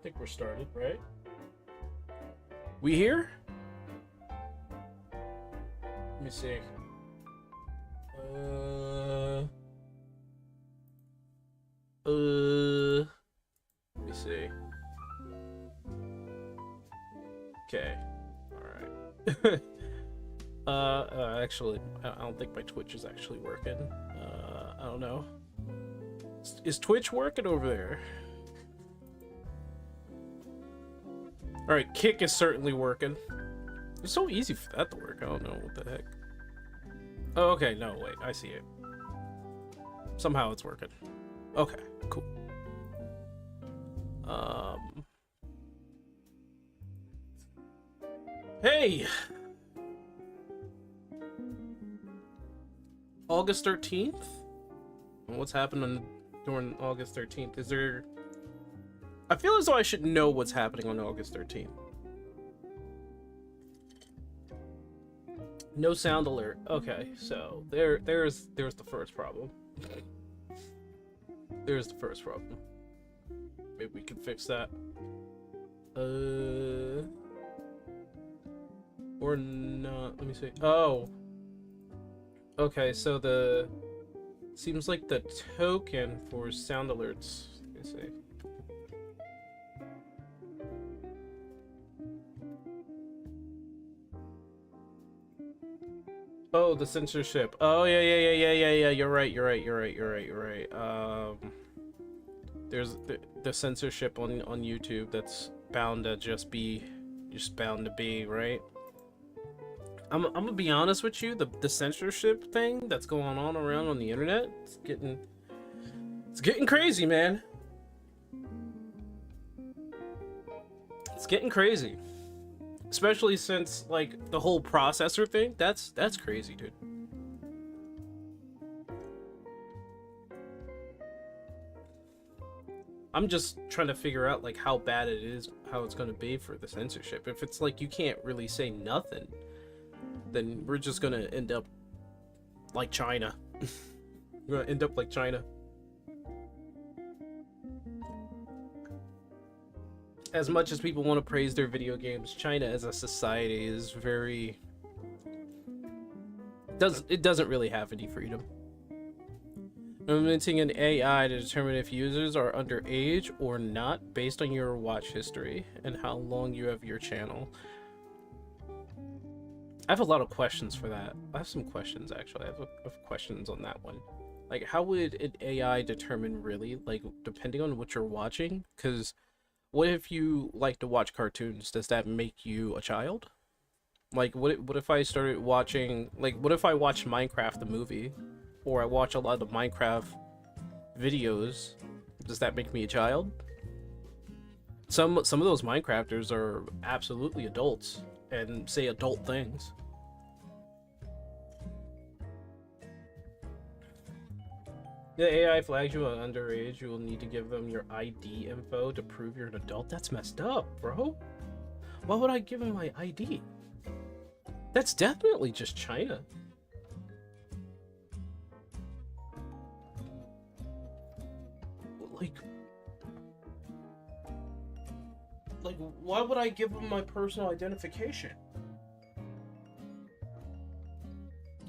I think we're started, right? We here? Let me see. Let me see. Okay. Alright. Actually, I don't think my Twitch is actually working. I don't know. Is Twitch working over there? Alright, Kick is certainly working. It's so easy for that to work. I don't know what the heck. Oh, okay. No, wait. I see it. Somehow it's working. Okay, cool. Hey! August 13th? What's happening during August 13th? Is there... I feel as though I should know what's happening on August 13th. No sound alert. Okay, so there's the first problem. There's the first problem. Maybe we can fix that. Or not. Let me see. Oh. Okay, so the seems like the token for sound alerts. Let me see. Oh, the censorship. Oh, yeah. You're right. There's the censorship on YouTube that's bound to just bound to be, right? I'm gonna be honest with you, the censorship thing that's going on around on the internet, it's getting crazy, man. It's getting crazy. Especially since, like, the whole processor thing, that's crazy, dude. I'm just trying to figure out, like, how bad it is, how it's gonna be for the censorship. If it's like you can't really say nothing, then we're just gonna end up like China. We're gonna end up like China. As much as people want to praise their video games, China as a society is very... It doesn't really have any freedom. Implementing an AI to determine if users are underage or not based on your watch history and how long you have your channel. I have a lot of questions for that. I have some questions, actually. I have questions on that one. Like, how would an AI determine, really, like, depending on what you're watching? Because... what if you like to watch cartoons? Does that make you a child? Like, what if I started watching, like, what if I watched Minecraft the movie? Or I watch a lot of Minecraft videos? Does that make me a child? Some of those Minecrafters are absolutely adults and say adult things. The AI flags you are underage, you will need to give them your ID info to prove you're an adult. That's messed up, bro. Why would I give them my ID? That's definitely just China. Like, why would I give them my personal identification?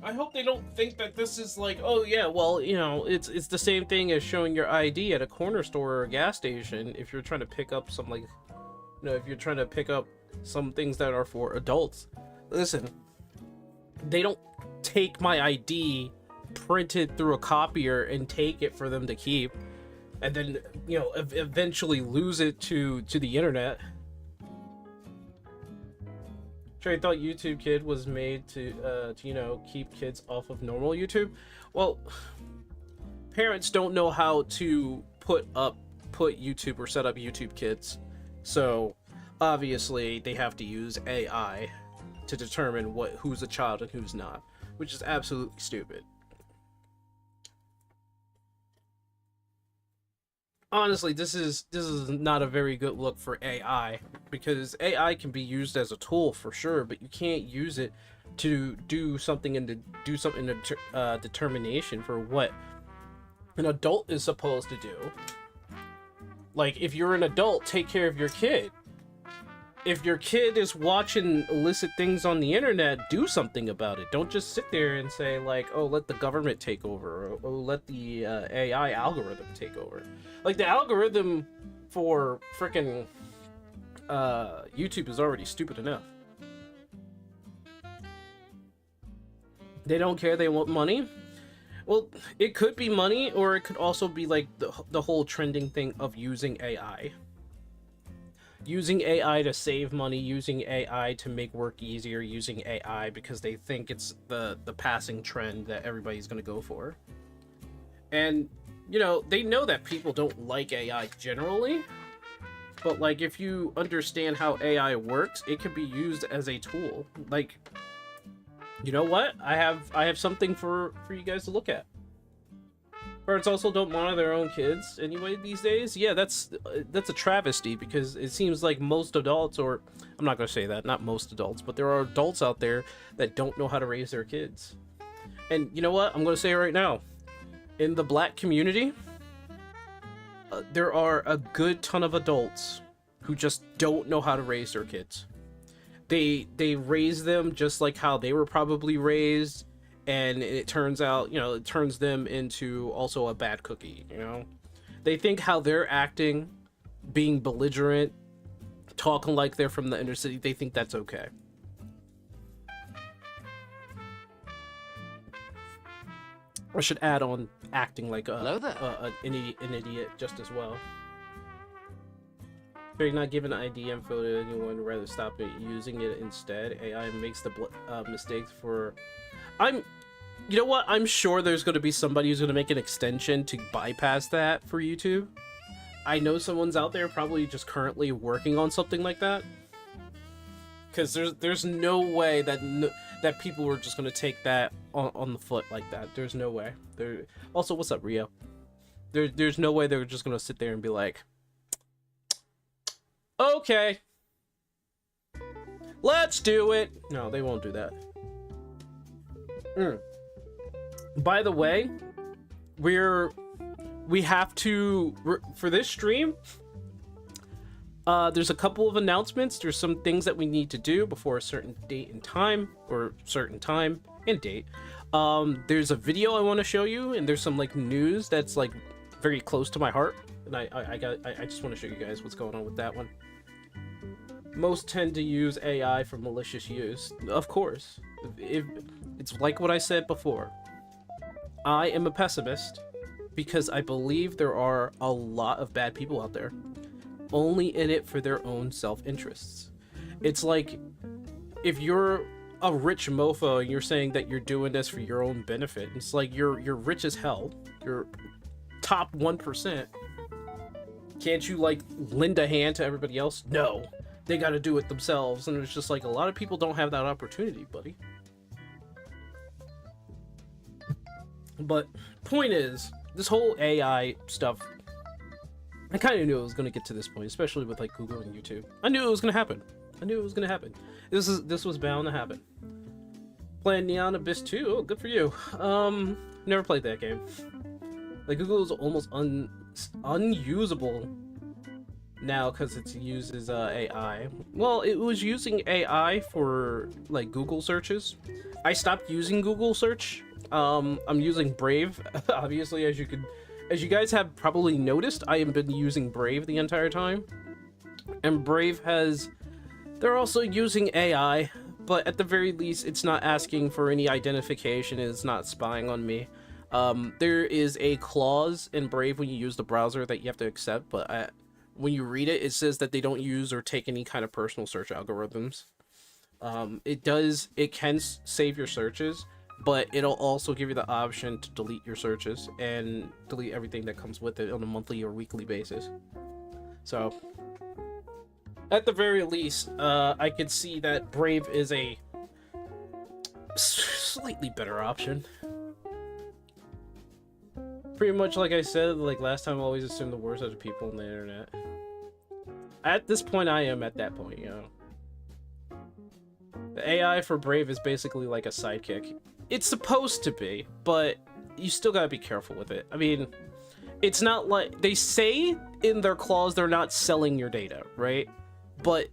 I hope they don't think that this is like, oh yeah, well, you know, it's the same thing as showing your ID at a corner store or a gas station if you're trying to pick up some, like, you know, if you're trying to pick up some things that are for adults. Listen, they don't take my ID, print it through a copier, and take it for them to keep, and then, you know, eventually lose it to the internet. Sure, I thought YouTube Kid was made to you know, keep kids off of normal YouTube. Well, parents don't know how to put YouTube or set up YouTube Kids, so obviously they have to use AI to determine who's a child and who's not, which is absolutely stupid. Honestly, this is not a very good look for AI, because AI can be used as a tool for sure, but you can't use it to do something determination for what an adult is supposed to do. Like, if you're an adult, take care of your kid. If your kid is watching illicit things on the internet, do something about it. Don't just sit there and say, like, oh, let the government take over, or oh, let the AI algorithm take over. Like, the algorithm for frickin' YouTube is already stupid enough. They don't care, they want money. Well, it could be money, or it could also be like the whole trending thing of using AI. Using AI to save money, using AI to make work easier, using AI because they think it's the passing trend that everybody's going to go for. And, you know, they know that people don't like AI generally, but, like, if you understand how AI works, it can be used as a tool. Like, you know what? I have something for you guys to look at. Parents also don't monitor their own kids anyway these days. Yeah, that's a travesty, because it seems like most adults, or I'm not going to say that, not most adults, but there are adults out there that don't know how to raise their kids. And you know what? I'm going to say it right now. In the black community, there are a good ton of adults who just don't know how to raise their kids. They raise them just like how they were probably raised, and it turns out, you know, it turns them into also a bad cookie, you know? They think how they're acting, being belligerent, talking like they're from the inner city, they think that's okay. I should add on acting like an idiot just as well. If you're not giving ID info to anyone, rather stop it, using it instead. AI makes the mistakes for... You know what? I'm sure there's going to be somebody who's going to make an extension to bypass that for YouTube. I know someone's out there probably just currently working on something like that. Because there's no way that people were just going to take that on the foot like that. There's no way. Also, what's up, Rio? There's no way they're just going to sit there and be like, okay, let's do it. No, they won't do that. By the way, we have to, for this stream, there's a couple of announcements. There's some things that we need to do before a certain date and time, or certain time and date. There's a video I want to show you, and there's some like news that's like very close to my heart, and I just want to show you guys what's going on with that one. Most tend to use AI for malicious use. Of course. It's like what I said before. I am a pessimist because I believe there are a lot of bad people out there, only in it for their own self-interests. It's like, if you're a rich mofo and you're saying that you're doing this for your own benefit, it's like you're rich as hell. You're top 1%. Can't you, like, lend a hand to everybody else? No. They gotta do it themselves, and it's just like, a lot of people don't have that opportunity, buddy. But point is, this whole AI stuff, I kind of knew it was going to get to this point, especially with like Google and YouTube. I knew it was going to happen. I knew it was going to happen. This was bound to happen. Playing Neon Abyss 2? Oh, good for you. Never played that game. Like, Google is almost unusable now because it uses AI. Well, it was using AI for like Google searches. I stopped using Google search. I'm using Brave. Obviously, as you guys have probably noticed, I have been using Brave the entire time. And Brave they're also using AI, but at the very least, it's not asking for any identification, it's not spying on me. There is a clause in Brave when you use the browser that you have to accept, but when you read it, it says that they don't use or take any kind of personal search algorithms. It can save your searches, but it'll also give you the option to delete your searches and delete everything that comes with it on a monthly or weekly basis. So, at the very least, I could see that Brave is a slightly better option. Pretty much like I said, like last time, I always assume the worst out of people on the internet. At this point, I am at that point, you know. The AI for Brave is basically like a sidekick. It's supposed to be, but you still gotta be careful with it. I mean, it's not like... They say in their clause, they're not selling your data, right? But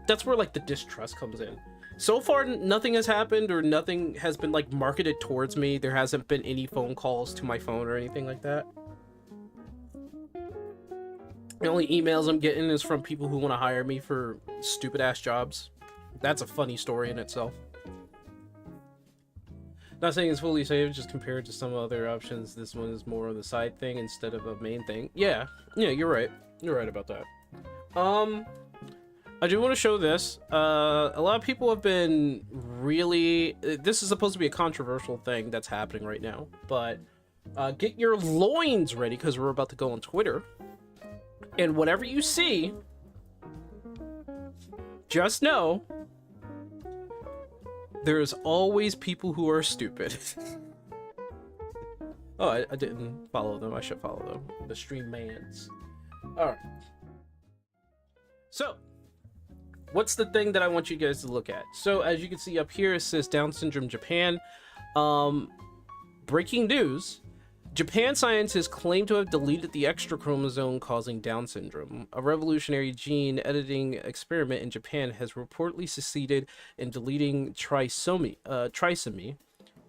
that's where like the distrust comes in. So far, nothing has happened, or nothing has been like marketed towards me. There hasn't been any phone calls to my phone or anything like that. The only emails I'm getting is from people who want to hire me for stupid ass jobs. That's a funny story in itself. Not saying it's fully safe, just compared to some other options, this one is more of the side thing instead of a main thing. Yeah, you're right. You're right about that. I do want to show this. A lot of people have been really... This is supposed to be a controversial thing that's happening right now, but get your loins ready, because we're about to go on Twitter. And whatever you see, just know there's always people who are stupid. Oh, I didn't follow them. I should follow them. The stream mans. Alright. So, what's the thing that I want you guys to look at? So, as you can see up here, it says Down Syndrome Japan. Breaking news. Japan scientists claim to have deleted the extra chromosome causing Down syndrome. A revolutionary gene editing experiment in Japan has reportedly succeeded in deleting trisomy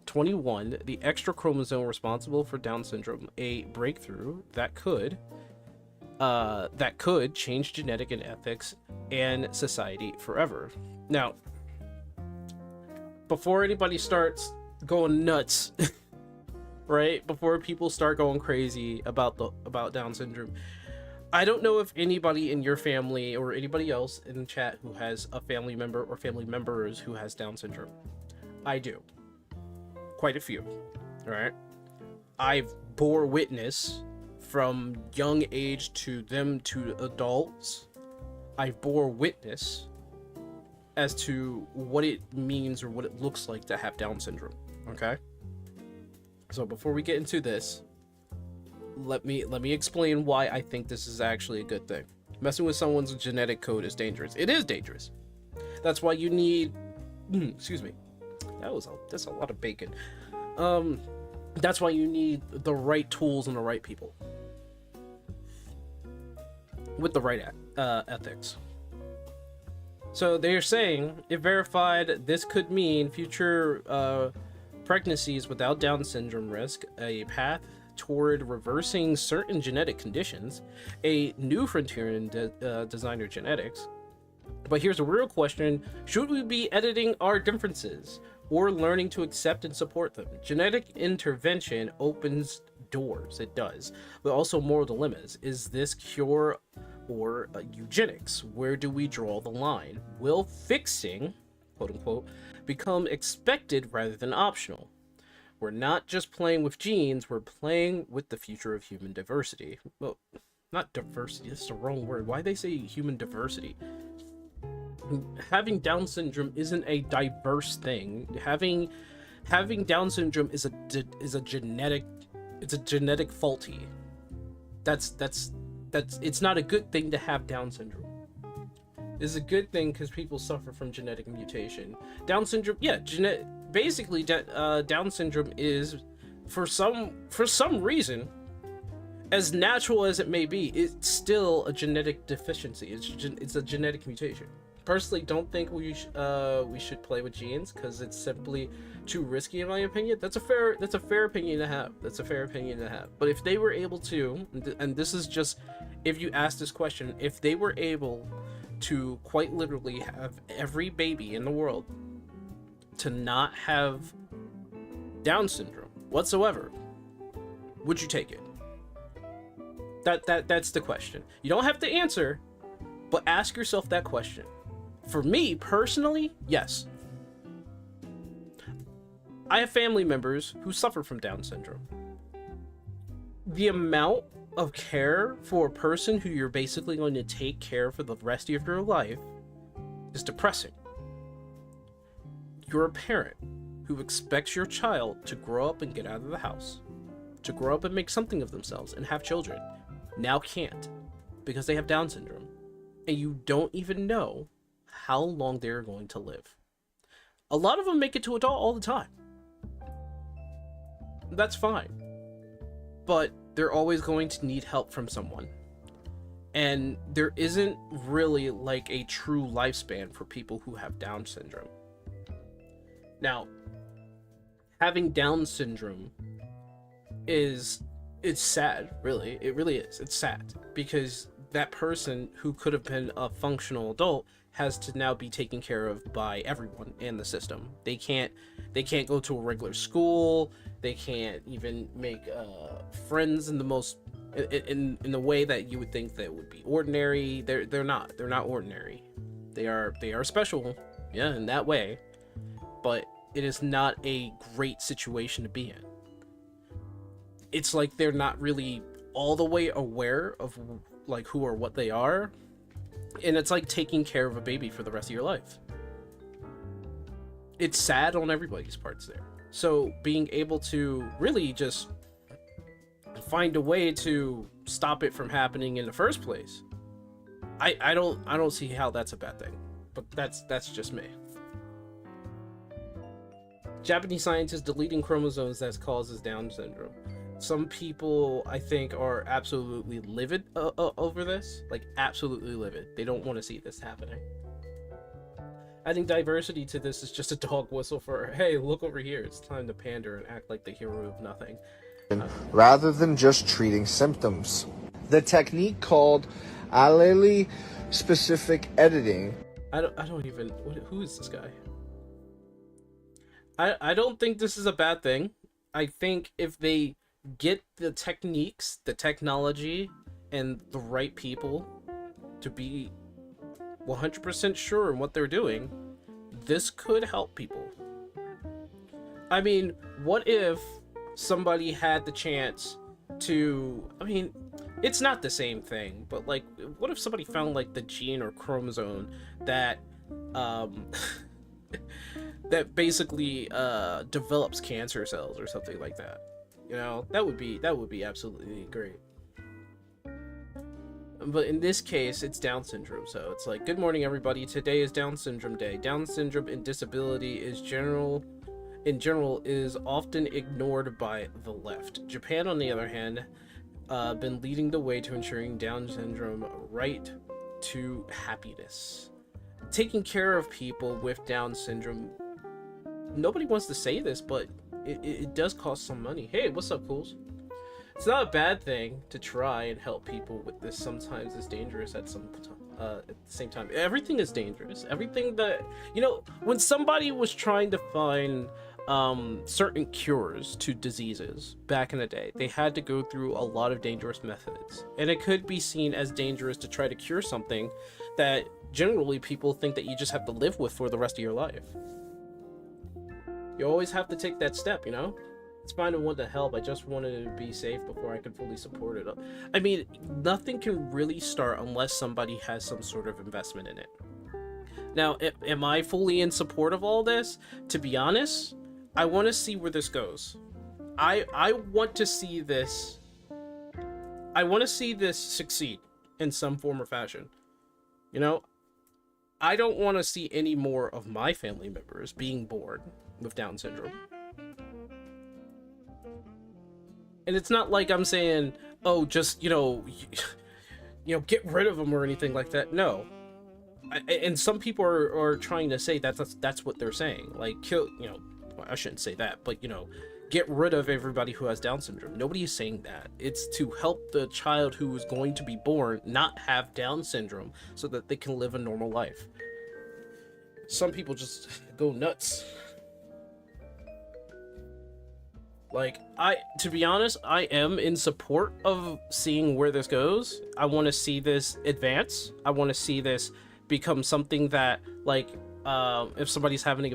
21, the extra chromosome responsible for Down syndrome, a breakthrough that could change genetic and ethics and society forever. Now, before anybody starts going nuts, right? Before people start going crazy about Down syndrome, I don't know if anybody in your family or anybody else in the chat who has a family member or family members who has Down syndrome. I do. Quite a few. All right. I've bore witness from young age to them to adults. I bore witness as to what it means or what it looks like to have Down syndrome. Okay. So before we get into this, let me explain why I think this is actually a good thing. Messing with someone's genetic code is dangerous. It is dangerous. That's why you need excuse me. That's a lot of bacon. That's why you need the right tools and the right people with the right ethics. So they're saying, if verified, this could mean future pregnancies without Down syndrome risk, a path toward reversing certain genetic conditions, a new frontier in designer genetics. But here's a real question: should we be editing our differences or learning to accept and support them? Genetic intervention opens doors, it does, but also moral dilemmas. Is this cure or eugenics? Where do we draw the line? Will fixing, quote unquote, become expected rather than optional? We're not just playing with genes, we're playing with the future of human diversity. Well, not diversity, that's the wrong word. Why they say human diversity? Having Down syndrome isn't a diverse thing. Having Down syndrome is a genetic faulty. That's it's not a good thing to have Down syndrome. It's a good thing because people suffer from genetic mutation. Down syndrome, yeah, basically Down syndrome is for some reason, as natural as it may be, it's still a genetic deficiency. It's a genetic mutation. Personally, don't think we should play with genes because it's simply too risky, in my opinion. That's a fair opinion to have. That's a fair opinion to have. But if they were able to, and this is just, if you ask this question, if they were able to quite literally have every baby in the world to not have Down syndrome whatsoever, would you take it? That's the question. You don't have to answer, but ask yourself that question. For me personally, yes. I have family members who suffer from Down syndrome. The amount of care for a person who you're basically going to take care for the rest of your life is depressing. You're a parent who expects your child to grow up and get out of the house, to grow up and make something of themselves and have children. Now can't, because they have Down syndrome, and you don't even know how long they're going to live. A lot of them make it to adult all the time. That's fine. But they're always going to need help from someone. And there isn't really like a true lifespan for people who have Down syndrome. Now, having Down syndrome it's sad, really. It really is. It's sad because that person who could have been a functional adult has to now be taken care of by everyone in the system. They can't go to a regular school. They can't even make friends in the most in the way that you would think that would be ordinary. They're not ordinary. They are special, yeah, in that way, but it is not a great situation to be in. It's like they're not really all the way aware of like who or what they are, and it's like taking care of a baby for the rest of your life. It's sad on everybody's parts there. So being able to really just find a way to stop it from happening in the first place, I don't see how that's a bad thing. But that's just me. Japanese scientists deleting chromosomes that causes Down syndrome. Some people, I think, are absolutely livid over this. Like, absolutely livid. They don't want to see this happening. Adding diversity to this is just a dog whistle for, hey, look over here. It's time to pander and act like the hero of nothing. Rather than just treating symptoms. The technique called allele-specific editing. I don't even... Who is this guy? I don't think this is a bad thing. I think if they get the techniques, the technology, and the right people to be 100% sure in what they're doing, this could help people. I mean, what if somebody had the chance to... I mean, it's not the same thing, but like, what if somebody found like the gene or chromosome that that basically develops cancer cells or something like that? You know, that would be absolutely great. But in this case, it's Down syndrome, so it's like, good morning everybody, today is Down syndrome day. Down syndrome and disability in general is often ignored by the left. Japan, on the other hand, been leading the way to ensuring Down syndrome right to happiness. Taking care of people with Down syndrome, nobody wants to say this, but it does cost some money. Hey, what's up, Cools? It's not a bad thing to try and help people with this. Sometimes it's dangerous at the same time. Everything is dangerous. Everything that, you know, when somebody was trying to find certain cures to diseases back in the day, they had to go through a lot of dangerous methods. And it could be seen as dangerous to try to cure something that generally people think that you just have to live with for the rest of your life. You always have to take that step, you know? It's fine to want to help. I just wanted to be safe before I could fully support it. I mean, nothing can really start unless somebody has some sort of investment in it. Now, am I fully in support of all this? To be honest, I want to see where this goes. I want to see this. I want to see this succeed in some form or fashion. You know, I don't want to see any more of my family members being born with Down syndrome. And it's not like I'm saying, oh, just, you know, get rid of them or anything like that. No. And some people are trying to say that's what they're saying. Like, kill, you know, well, I shouldn't say that, but, you know, get rid of everybody who has Down syndrome. Nobody is saying that. It's to help the child who is going to be born not have Down syndrome so that they can live a normal life. Some people just go nuts. Like, to be honest, I am in support of seeing where this goes. I want to see this advance. I want to see this become something that, like, if somebody's having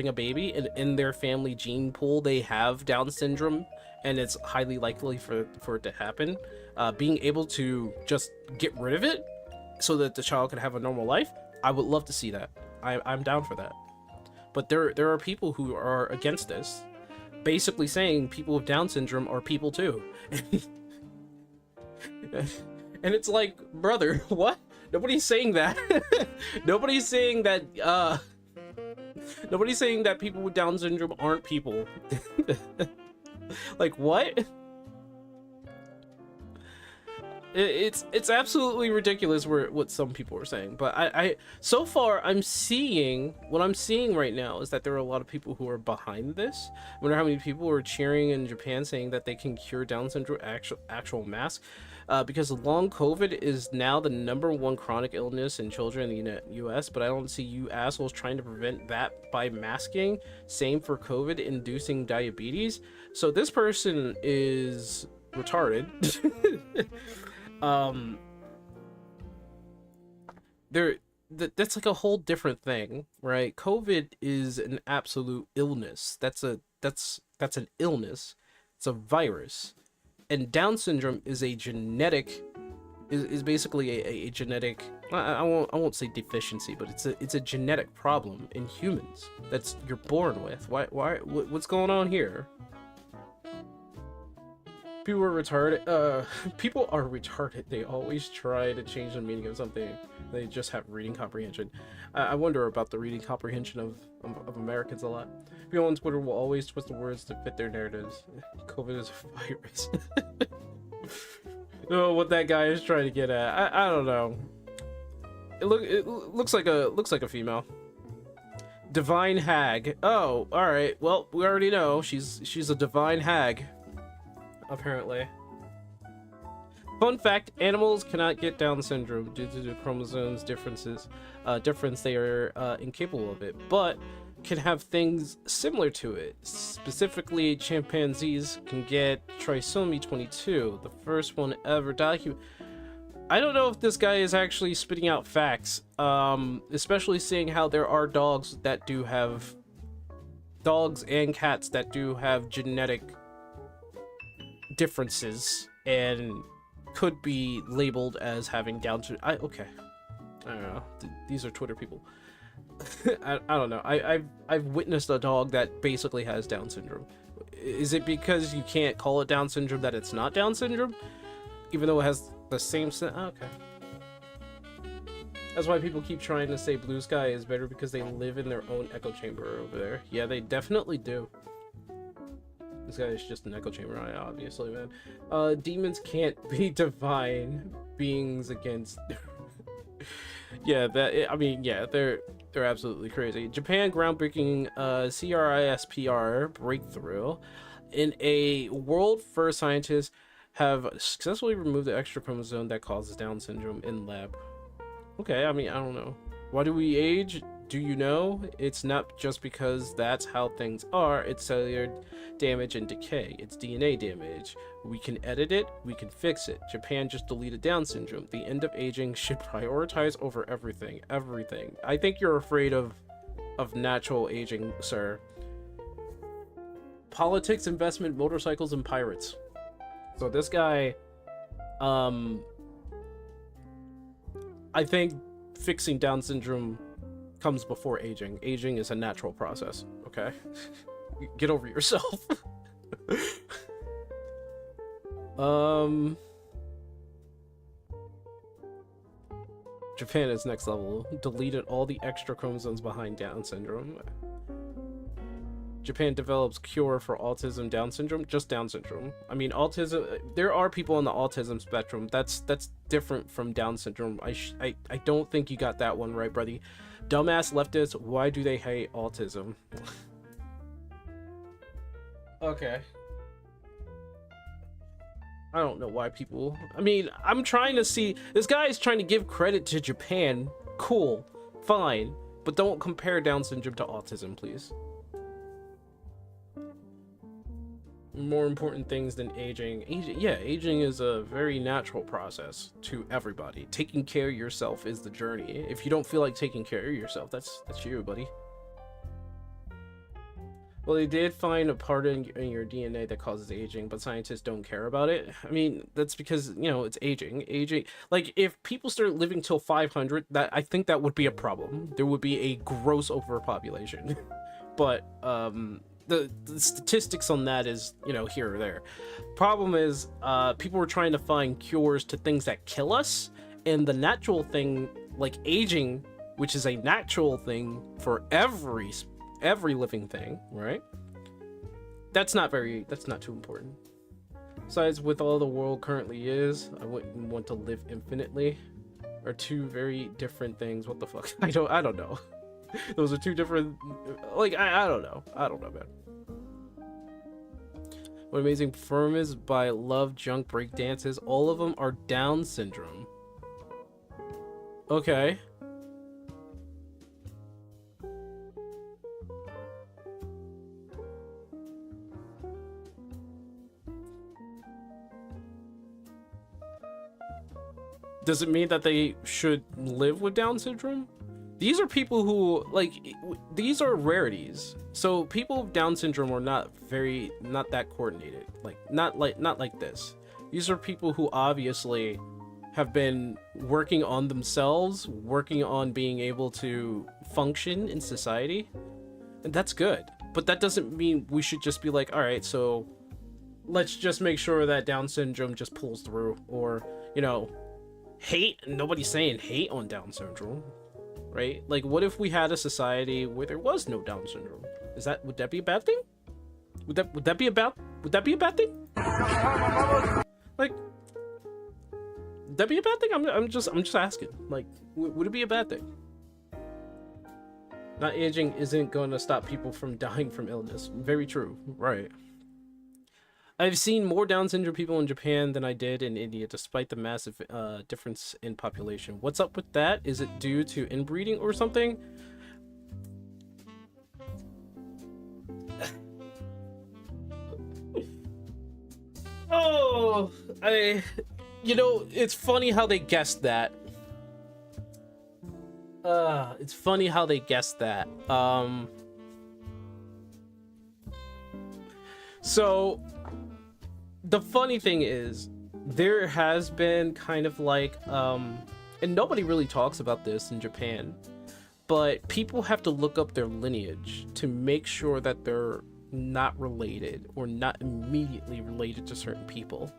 a baby and in their family gene pool they have Down syndrome, and it's highly likely for it to happen, being able to just get rid of it so that the child can have a normal life, I would love to see that. I'm down for that. But there are people who are against this, basically saying people with Down syndrome are people too. And it's like, brother, what? Nobody's saying that. Nobody's saying that nobody's saying that people with Down syndrome aren't people. Like, what? It's absolutely ridiculous what some people are saying, but I so far I'm seeing what I'm seeing right now is that there are a lot of people who are behind this. I wonder how many people are cheering in Japan saying that they can cure Down syndrome actual mass, because long COVID is now the #1 chronic illness in children in the U.S. But I don't see you assholes trying to prevent that by masking. Same for COVID inducing diabetes. So this person is retarded. That's like a whole different thing, right? COVID is an absolute illness. That's an illness. It's a virus. And Down syndrome is a genetic is basically a genetic, I won't say deficiency, but it's a genetic problem in humans that's you're born with. What's going on here? People are retarded. People are retarded. They always try to change the meaning of something. They just have reading comprehension. I wonder about the reading comprehension of Americans a lot. People on Twitter will always twist the words to fit their narratives. COVID is a virus. Oh, what that guy is trying to get at, I don't know. It looks like a female. Divine hag. Oh, all right. Well, we already know she's a divine hag. Apparently. Fun fact, animals cannot get Down syndrome due to the chromosomes difference. They are incapable of it, but can have things similar to it. Specifically, chimpanzees can get trisomy 22, the first one ever documented. I don't know if this guy is actually spitting out facts, especially seeing how there are dogs and cats that do have genetic differences and could be labeled as having Down syndrome. Okay, I don't know. These are Twitter people. I don't know. I've witnessed a dog that basically has Down syndrome. Is it because you can't call it Down syndrome that it's not Down syndrome, even though it has the same? Okay. That's why people keep trying to say Blue Sky is better, because they live in their own echo chamber over there. Yeah, they definitely do. This guy is just an echo chamber, obviously, man. Demons can't be divine beings against. Yeah, they're absolutely crazy. Japan groundbreaking CRISPR breakthrough. In a world first, scientists have successfully removed the extra chromosome that causes Down syndrome in lab. Okay, I mean, I don't know. Why do we age? Do you know? It's not just because that's how things are. It's cellular damage and decay. It's DNA damage. We can edit it. We can fix it. Japan just deleted Down syndrome. The end of aging should prioritize over everything. Everything. I think you're afraid of natural aging, sir. Politics, investment, motorcycles, and pirates. So this guy, I think fixing Down syndrome comes before aging. Aging is a natural process, okay? Get over yourself. Japan is next level. Deleted all the extra chromosomes behind Down syndrome. Japan develops cure for autism, Down syndrome, just Down syndrome. I mean, autism, there are people on the autism spectrum. That's different from Down syndrome. I don't think you got that one right, buddy. Dumbass leftists, why do they hate autism? Okay. I don't know why people... I mean, I'm trying to see... This guy is trying to give credit to Japan. Cool. Fine. But don't compare Down syndrome to autism, please. More important things than aging. Aging is a very natural process to everybody. Taking care of yourself is the journey. If you don't feel like taking care of yourself, that's you, buddy. Well, they did find a part in your DNA that causes aging, but scientists don't care about it. I mean, that's because, you know, it's aging. Like, if people start living till 500, I think that would be a problem. There would be a gross overpopulation. But, the statistics on that is, you know, here or there. Problem is, people were trying to find cures to things that kill us, and the natural thing, like aging, which is a natural thing for every living thing, right? That's not too important. Besides, with all the world currently is, I wouldn't want to live infinitely. Are two very different things. What the fuck? I don't know. Those are two different, like, I don't know. I don't know, man. What amazing performance by Love Junk break dances. All of them are Down syndrome. Okay. Does it mean that they should live with Down syndrome? These are people who, like, these are rarities. So people with Down syndrome are not that coordinated. Not like this. These are people who obviously have been working on themselves, working on being able to function in society. And that's good. But that doesn't mean we should just be like, all right, so let's just make sure that Down syndrome just pulls through. Or, you know, hate. Nobody's saying hate on Down syndrome. Right? Like, what if we had a society where there was no Down syndrome? Would that be a bad thing? Would that be a bad thing? Like, would that be a bad thing? I'm just asking. Like, would it be a bad thing? Not aging isn't going to stop people from dying from illness. Very true. Right. I've seen more Down syndrome people in Japan than I did in India, despite the massive difference in population. What's up with that? Is it due to inbreeding or something? Oh, you know, it's funny how they guessed that. It's funny how they guessed that. So the funny thing is, there has been kind of like, and nobody really talks about this in Japan, but people have to look up their lineage to make sure that they're not related or not immediately related to certain people.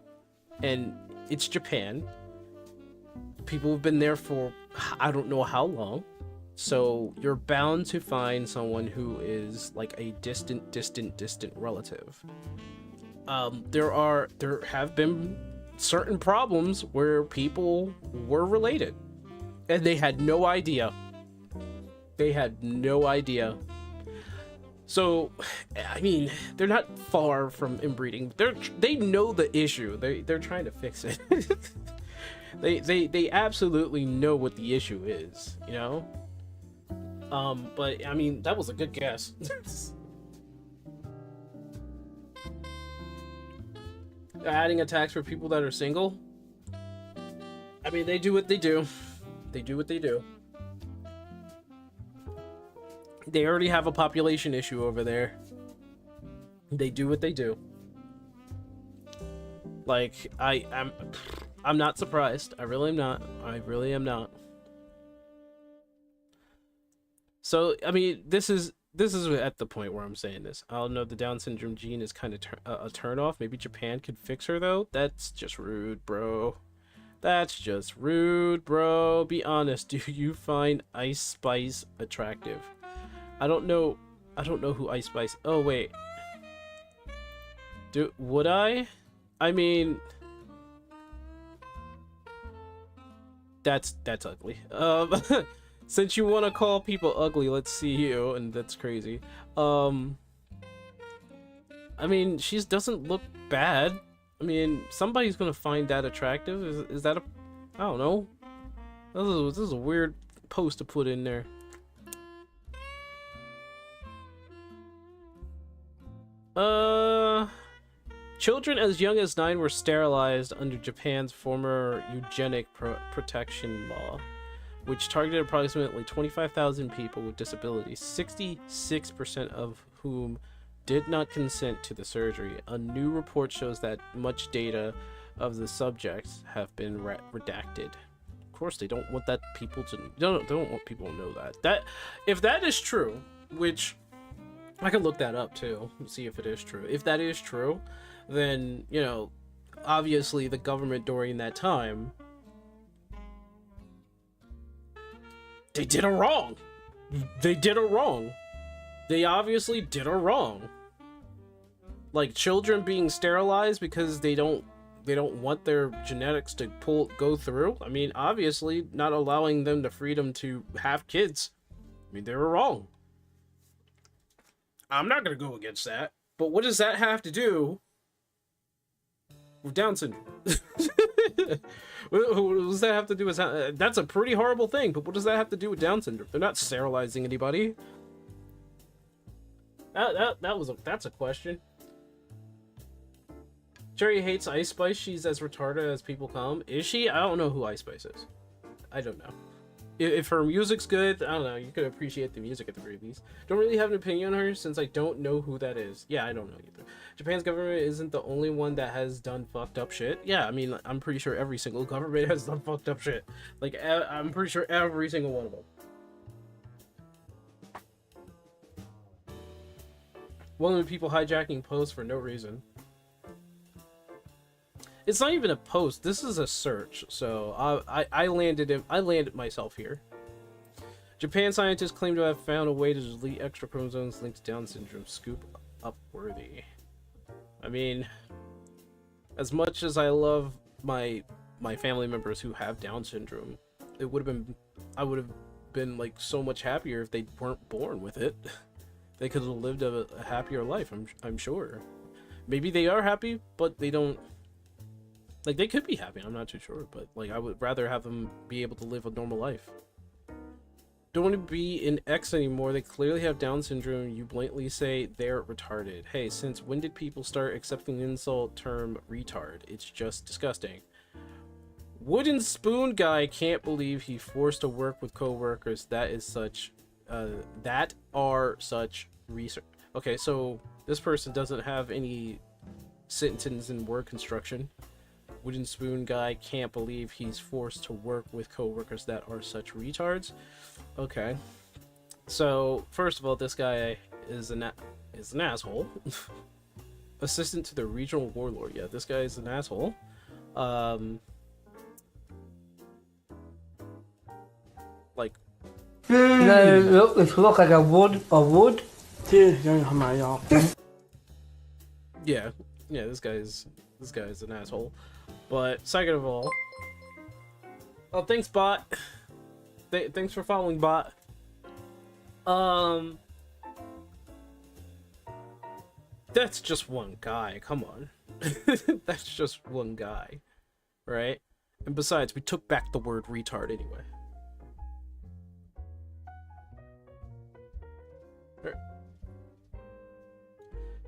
And it's Japan. People have been there for I don't know how long. So you're bound to find someone who is like a distant relative. There have been certain problems where people were related and they had no idea. So, I mean, they're not far from inbreeding. They know the issue. They're trying to fix it. They absolutely know what the issue is, you know? But I mean, that was a good guess. Adding a tax for people that are single. I mean, they do what they do. They do what they do. They already have a population issue over there. They do what they do. Like, I'm not surprised. I really am not. I really am not. So, I mean, this is at the point where I'm saying this. I don't know, the Down syndrome gene is kind of a turn-off. Maybe Japan could fix her, though. That's just rude, bro. That's just rude, bro. Be honest. Do you find Ice Spice attractive? I don't know who Ice Spice... Oh, wait. Would I? I mean... That's ugly. Since you want to call people ugly, let's see you, and that's crazy. I mean, she doesn't look bad. I mean, somebody's gonna find that attractive. Is that a... I don't know. This is a weird post to put in there. Children as young as 9 were sterilized under Japan's former eugenic protection law, which targeted approximately 25,000 people with disabilities, 66% of whom did not consent to the surgery. A new report shows that much data of the subjects have been redacted. Of course, they don't want that people to don't want people to know that. If that is true, which I can look that up too, see if it is true. If that is true, then, you know, obviously the government during that time, they did her wrong. They did her wrong. They obviously did her wrong. Like children being sterilized because they don't want their genetics to go through. I mean, obviously not allowing them the freedom to have kids. I mean, they were wrong. I'm not gonna go against that. But what does that have to do with Down syndrome? What does that have to do with that's a pretty horrible thing, but what does that have to do with Down syndrome? They're not sterilizing anybody. That's a question. Cherry hates Ice Spice. She's as retarded as people come. Is she? I don't know who Ice Spice is. I don't know. If her music's good, I don't know. You could appreciate the music at the very least. Don't really have an opinion on her since I don't know who that is. Yeah, I don't know either. Japan's government isn't the only one that has done fucked up shit. Yeah, I mean, I'm pretty sure every single government has done fucked up shit. Like, I'm pretty sure every single one of them. One of the people hijacking posts for no reason. It's not even a post. This is a search. So I landed myself here. Japan scientists claim to have found a way to delete extra chromosomes linked to Down syndrome. Scoop up worthy. I mean, as much as I love my family members who have Down syndrome, I would have been like so much happier if they weren't born with it. They could have lived a happier life. I'm sure. Maybe they are happy, but they don't. Like, they could be happy, I'm not too sure, but, like, I would rather have them be able to live a normal life. Don't want to be an X anymore, they clearly have Down syndrome, you blatantly say they're retarded. Hey, since when did people start accepting the insult term retard? It's just disgusting. Wooden spoon guy can't believe he forced to work with co-workers that are such research. Okay, so this person doesn't have any sentence in word construction. Wooden spoon guy can't believe he's forced to work with co-workers that are such retards. Okay, so first of all, this guy is an asshole. Assistant to the regional warlord. Yeah, this guy is an asshole. Like, No, it looks like a wood. yeah, this guy's an asshole. But second of all, oh, thanks, bot. Thanks for following, bot. That's just one guy. Come on, that's just one guy, right? And besides, we took back the word retard anyway.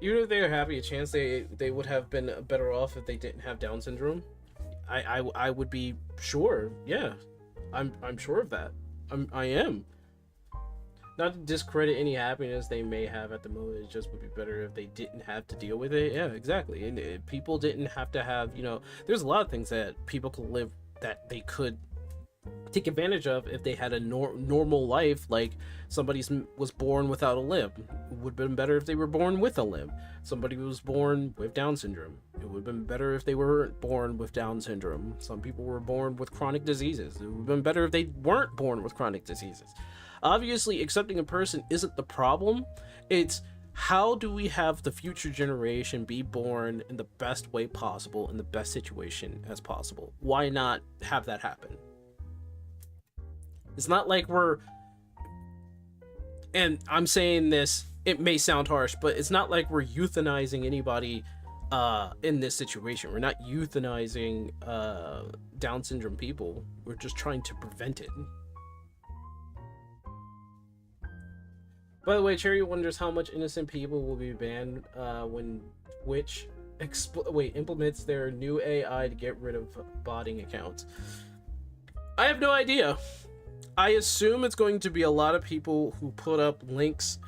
Even if they were happy, a chance they would have been better off if they didn't have Down syndrome. I would be sure. Yeah, I'm sure of that. I am. Not to discredit any happiness they may have at the moment. It just would be better if they didn't have to deal with it. Yeah, exactly. And if people didn't have to have, there's a lot of things that people could live that they could take advantage of if they had a normal life. Like somebody was born without a limb, it would have been better if they were born with a limb. Somebody was born with Down syndrome, it would have been better if they weren't born with Down syndrome. Some people were born with chronic diseases, it would have been better if they weren't born with chronic diseases. Obviously, accepting a person isn't the problem. It's how do we have the future generation be born in the best way possible, in the best situation as possible? Why not have that happen? It's not like we're, and I'm saying this, it may sound harsh, but it's not like we're euthanizing anybody in this situation. We're not euthanizing Down syndrome people. We're just trying to prevent it. By the way, Cherry wonders how much innocent people will be banned when Twitch implements their new AI to get rid of botting accounts. I have no idea. I assume it's going to be a lot of people who put up links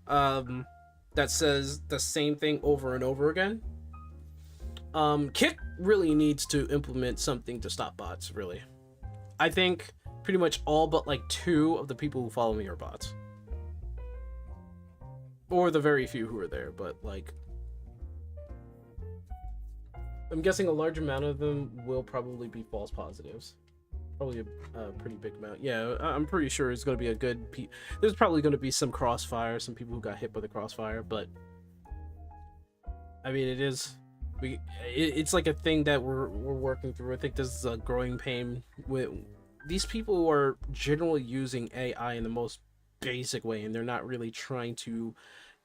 that says the same thing over and over again. Kick really needs to implement something to stop bots, really. I think pretty much all but like 2 of the people who follow me are bots. Or the very few who are there, but like, I'm guessing a large amount of them will probably be false positives. Probably a pretty big amount. Yeah, I'm pretty sure it's going to be a good... There's probably going to be some crossfire, some people who got hit by the crossfire, but I mean, it is. It's like a thing that we're working through. I think this is a growing pain with these people who are generally using AI in the most basic way, and they're not really trying to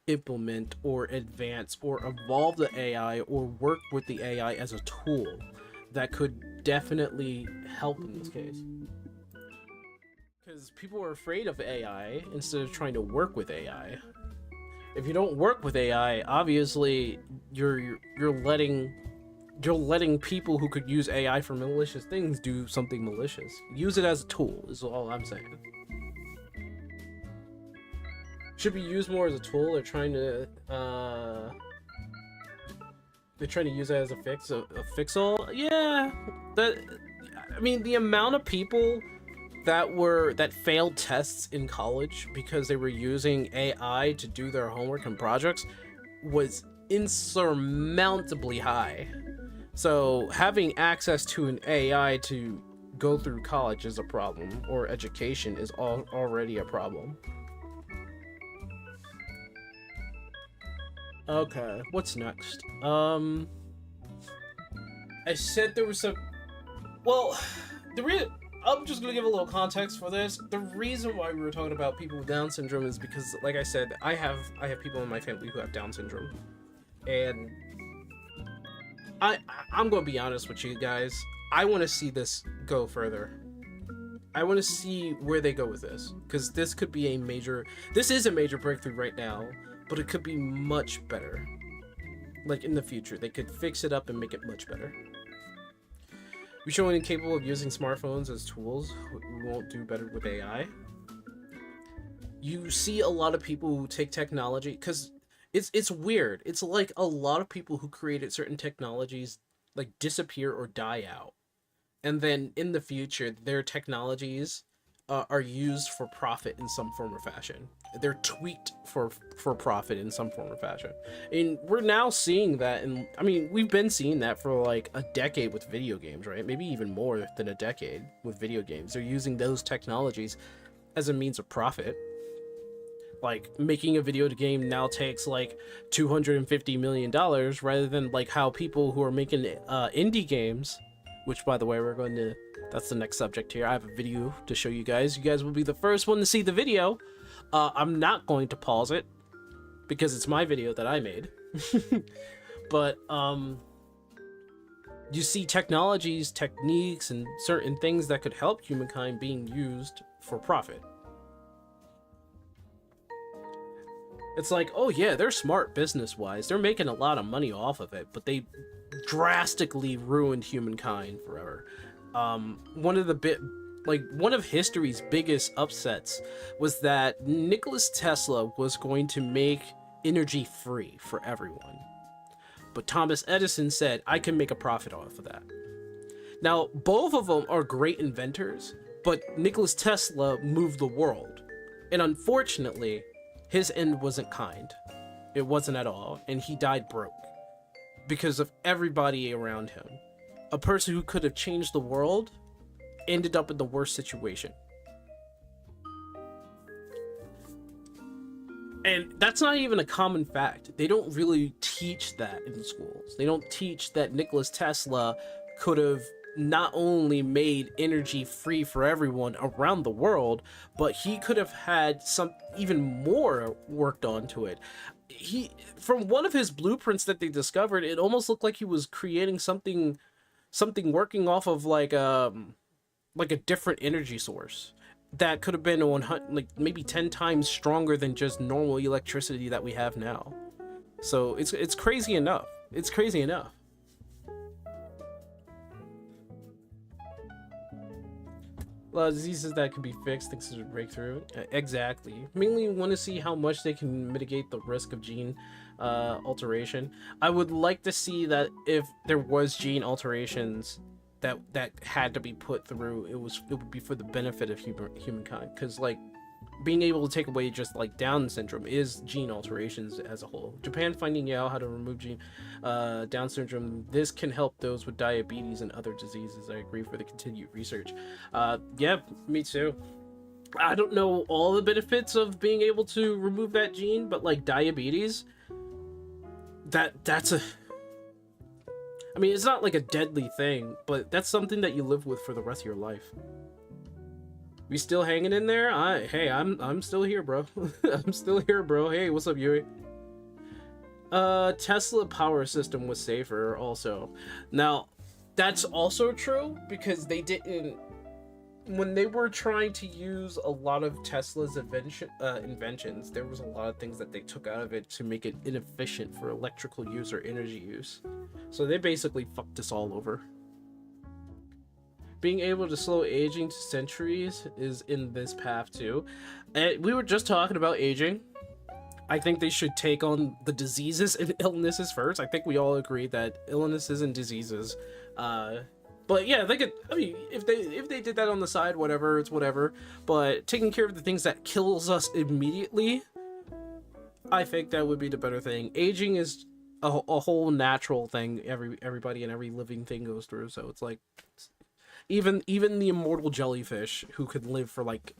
implement or advance or evolve the AI or work with the AI as a tool that could definitely help in this case. Because people are afraid of AI instead of trying to work with AI. If you don't work with AI, obviously you're letting people who could use AI for malicious things do something malicious. Use it as a tool is all I'm saying. Should be used more as a tool. They're trying to use it as a fix-all. Yeah, I mean, the amount of people that failed tests in college because they were using AI to do their homework and projects was insurmountably high. So having access to an AI to go through college is a problem, or education is already a problem. Okay, what's next? I said there was some. Well, I'm just gonna give a little context for this. The reason why we were talking about people with Down syndrome is because, like I said, I have people in my family who have Down syndrome, and I'm gonna be honest with you guys. I want to see this go further. I want to see where they go with this, because this could be a major. This is a major breakthrough right now, but it could be much better. Like in the future, they could fix it up and make it much better. We show anyone capable of using smartphones as tools who won't do better with AI. You see a lot of people who take technology, because it's weird. It's like a lot of people who created certain technologies like disappear or die out, and then in the future their technologies are used for profit in some form or fashion. They're tweaked for profit in some form or fashion. And we're now seeing that, and I mean, we've been seeing that for like a decade with video games, right? Maybe even more than a decade with video games. They're using those technologies as a means of profit. Like, making a video game now takes like $250 million, rather than like how people who are making indie games, which, by the way, that's the next subject here. I have a video to show you guys. You guys will be the first one to see the video. I'm not going to pause it because it's my video that I made. But you see technologies, techniques, and certain things that could help humankind being used for profit. It's like, oh yeah, they're smart business-wise. They're making a lot of money off of it, but they drastically ruined humankind forever. One of history's biggest upsets was that Nikola Tesla was going to make energy free for everyone. But Thomas Edison said, I can make a profit off of that. Now, both of them are great inventors, but Nikola Tesla moved the world. And unfortunately, his end wasn't kind. It wasn't at all, and he died broke because of everybody around him. A person who could have changed the world ended up in the worst situation. And that's not even a common fact. They don't really teach that in schools. They don't teach that Nikola Tesla could have not only made energy free for everyone around the world, but he could have had some even more worked onto it. From one of his blueprints that they discovered, it almost looked like he was creating something working off of like a different energy source that could have been 100, like maybe 10 times stronger than just normal electricity that we have now. So it's crazy enough. It's crazy enough. A lot of diseases that can be fixed thanks to a breakthrough. Exactly. Mainly want to see how much they can mitigate the risk of gene alteration. I would like to see that if there was gene alterations that had to be put through, it would be for the benefit of humankind. Because like being able to take away just like Down syndrome is gene alterations as a whole. Japan finding out how to remove Down syndrome. This can help those with diabetes and other diseases. I agree for the continued research. Yeah, me too. I don't know all the benefits of being able to remove that gene, but like diabetes that's a... I mean, it's not like a deadly thing, but that's something that you live with for the rest of your life. We still hanging in there? Hey, I'm still here, bro. I'm still here, bro. Hey, what's up, Yui? Tesla power system was safer also. Now, that's also true because they didn't... When they were trying to use a lot of Tesla's inventions, there was a lot of things that they took out of it to make it inefficient for electrical use or energy use. So they basically fucked us all over. Being able to slow aging to centuries is in this path too. And we were just talking about aging. I think they should take on the diseases and illnesses first. I think we all agree that illnesses and diseases, but yeah, they could. I mean, if they did that on the side, whatever, it's whatever. But taking care of the things that kills us immediately, I think that would be the better thing. Aging is a whole natural thing. Everybody and every living thing goes through. So it's like, even the immortal jellyfish who could live for like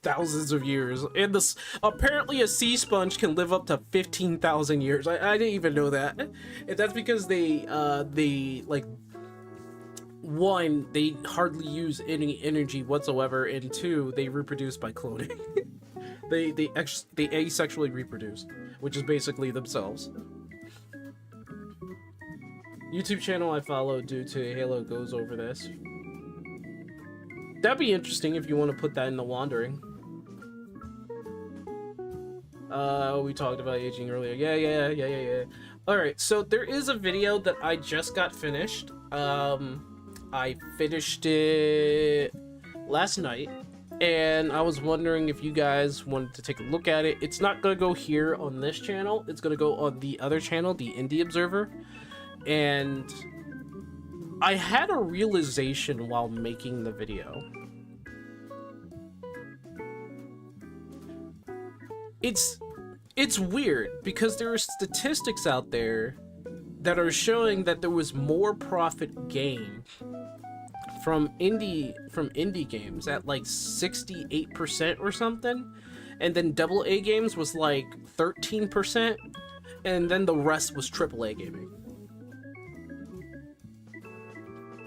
thousands of years, and this apparently a sea sponge can live up to 15,000 years. I didn't even know that, and that's because they like, one, they hardly use any energy whatsoever, and two, they reproduce by cloning. they asexually reproduce, which is basically themselves. YouTube channel I follow due to Halo goes over this. That'd be interesting if you want to put that in the wandering. We talked about aging earlier. Yeah. Alright, so there is a video that I just got finished. I finished it last night, and I was wondering if you guys wanted to take a look at it. It's not gonna go here on this channel. It's gonna go on the other channel, the Indie Observer. And I had a realization while making the video. It's weird because there are statistics out there that are showing that there was more profit gained from indie games at like 68% or something, and then AA games was like 13%, and then the rest was AAA gaming.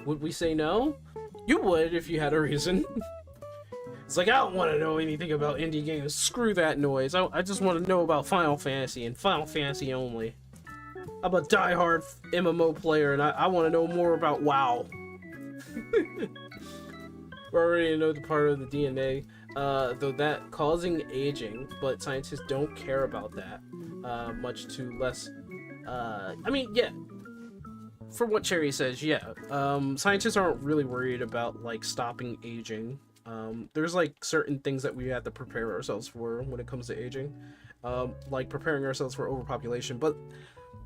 Would we say no? You would if you had a reason. It's like, I don't want to know anything about indie games. Screw that noise. I just want to know about Final Fantasy and Final Fantasy only. I'm a diehard MMO player, and I want to know more about WoW. We're already know the part of the DNA, though that causing aging, but scientists don't care about that. Much too less. I mean, yeah. From what Cherry says, yeah. Scientists aren't really worried about like stopping aging. There's like certain things that we have to prepare ourselves for when it comes to aging, like preparing ourselves for overpopulation. But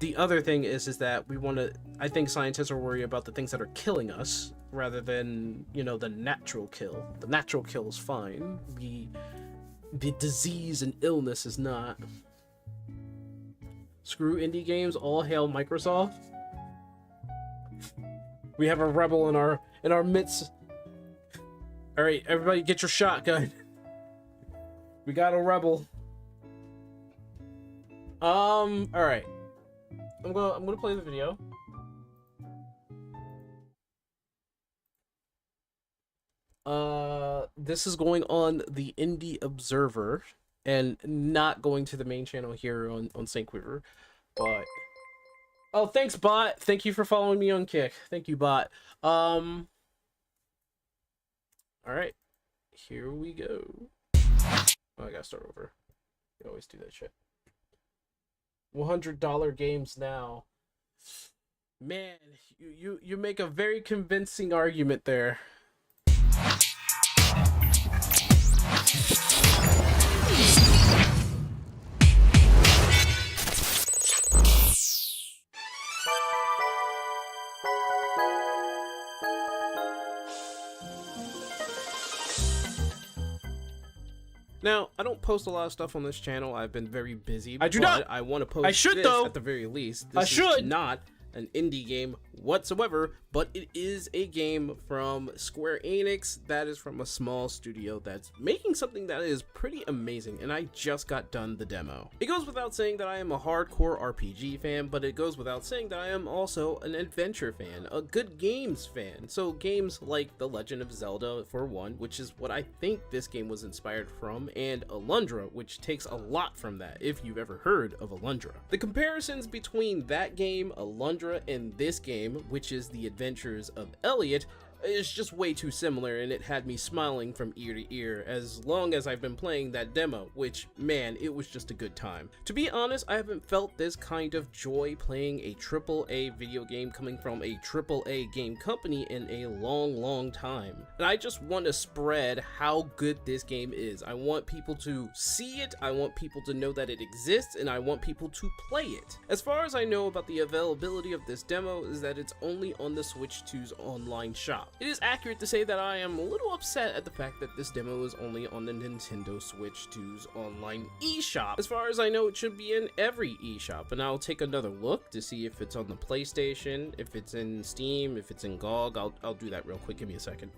the other thing is that we want to, I think scientists are worried about the things that are killing us rather than, you know, the natural kill. The natural kill is fine. The disease and illness is not. Screw indie games, all hail Microsoft. We have a rebel in our midst. All right, everybody, get your shotgun. We got a rebel. All right. I'm gonna play the video. This is going on the Indie Observer and not going to the main channel here on St. Quiver, but oh, thanks, bot. Thank you for following me on Kick. Thank you, bot. All right, here we go. Oh, I gotta start over. You always do that shit. $100 games now. Man, you make a very convincing argument there. Now, I don't post a lot of stuff on this channel. I've been very busy. I do not. I want to post. I should, though. At the very least. This is not an indie game whatsoever, but it is a game from Square Enix that is from a small studio that's making something that is pretty amazing, and I just got done the demo. It goes without saying that I am a hardcore RPG fan, but it goes without saying that I am also an adventure fan, a good games fan. So games like The Legend of Zelda, for one, which is what I think this game was inspired from, and Alundra, which takes a lot from that, if you've ever heard of Alundra. The comparisons between that game, Alundra, and this game, which is The Adventures of Elliot, is just way too similar, and it had me smiling from ear to ear as long as I've been playing that demo, which, man, it was just a good time. To be honest, I haven't felt this kind of joy playing a AAA video game coming from a AAA game company in a long time. And I just want to spread how good this game is. I want people to see it, I want people to know that it exists, and I want people to play it. As far as I know about the availability of this demo is that it's only on the Switch 2's online shop. It is accurate to say that I am a little upset at the fact that this demo is only on the Nintendo Switch 2's online eShop. As far as I know, it should be in every eShop, and I'll take another look to see if it's on the PlayStation, if it's in Steam, if it's in GOG. I'll do that real quick. Give me a second.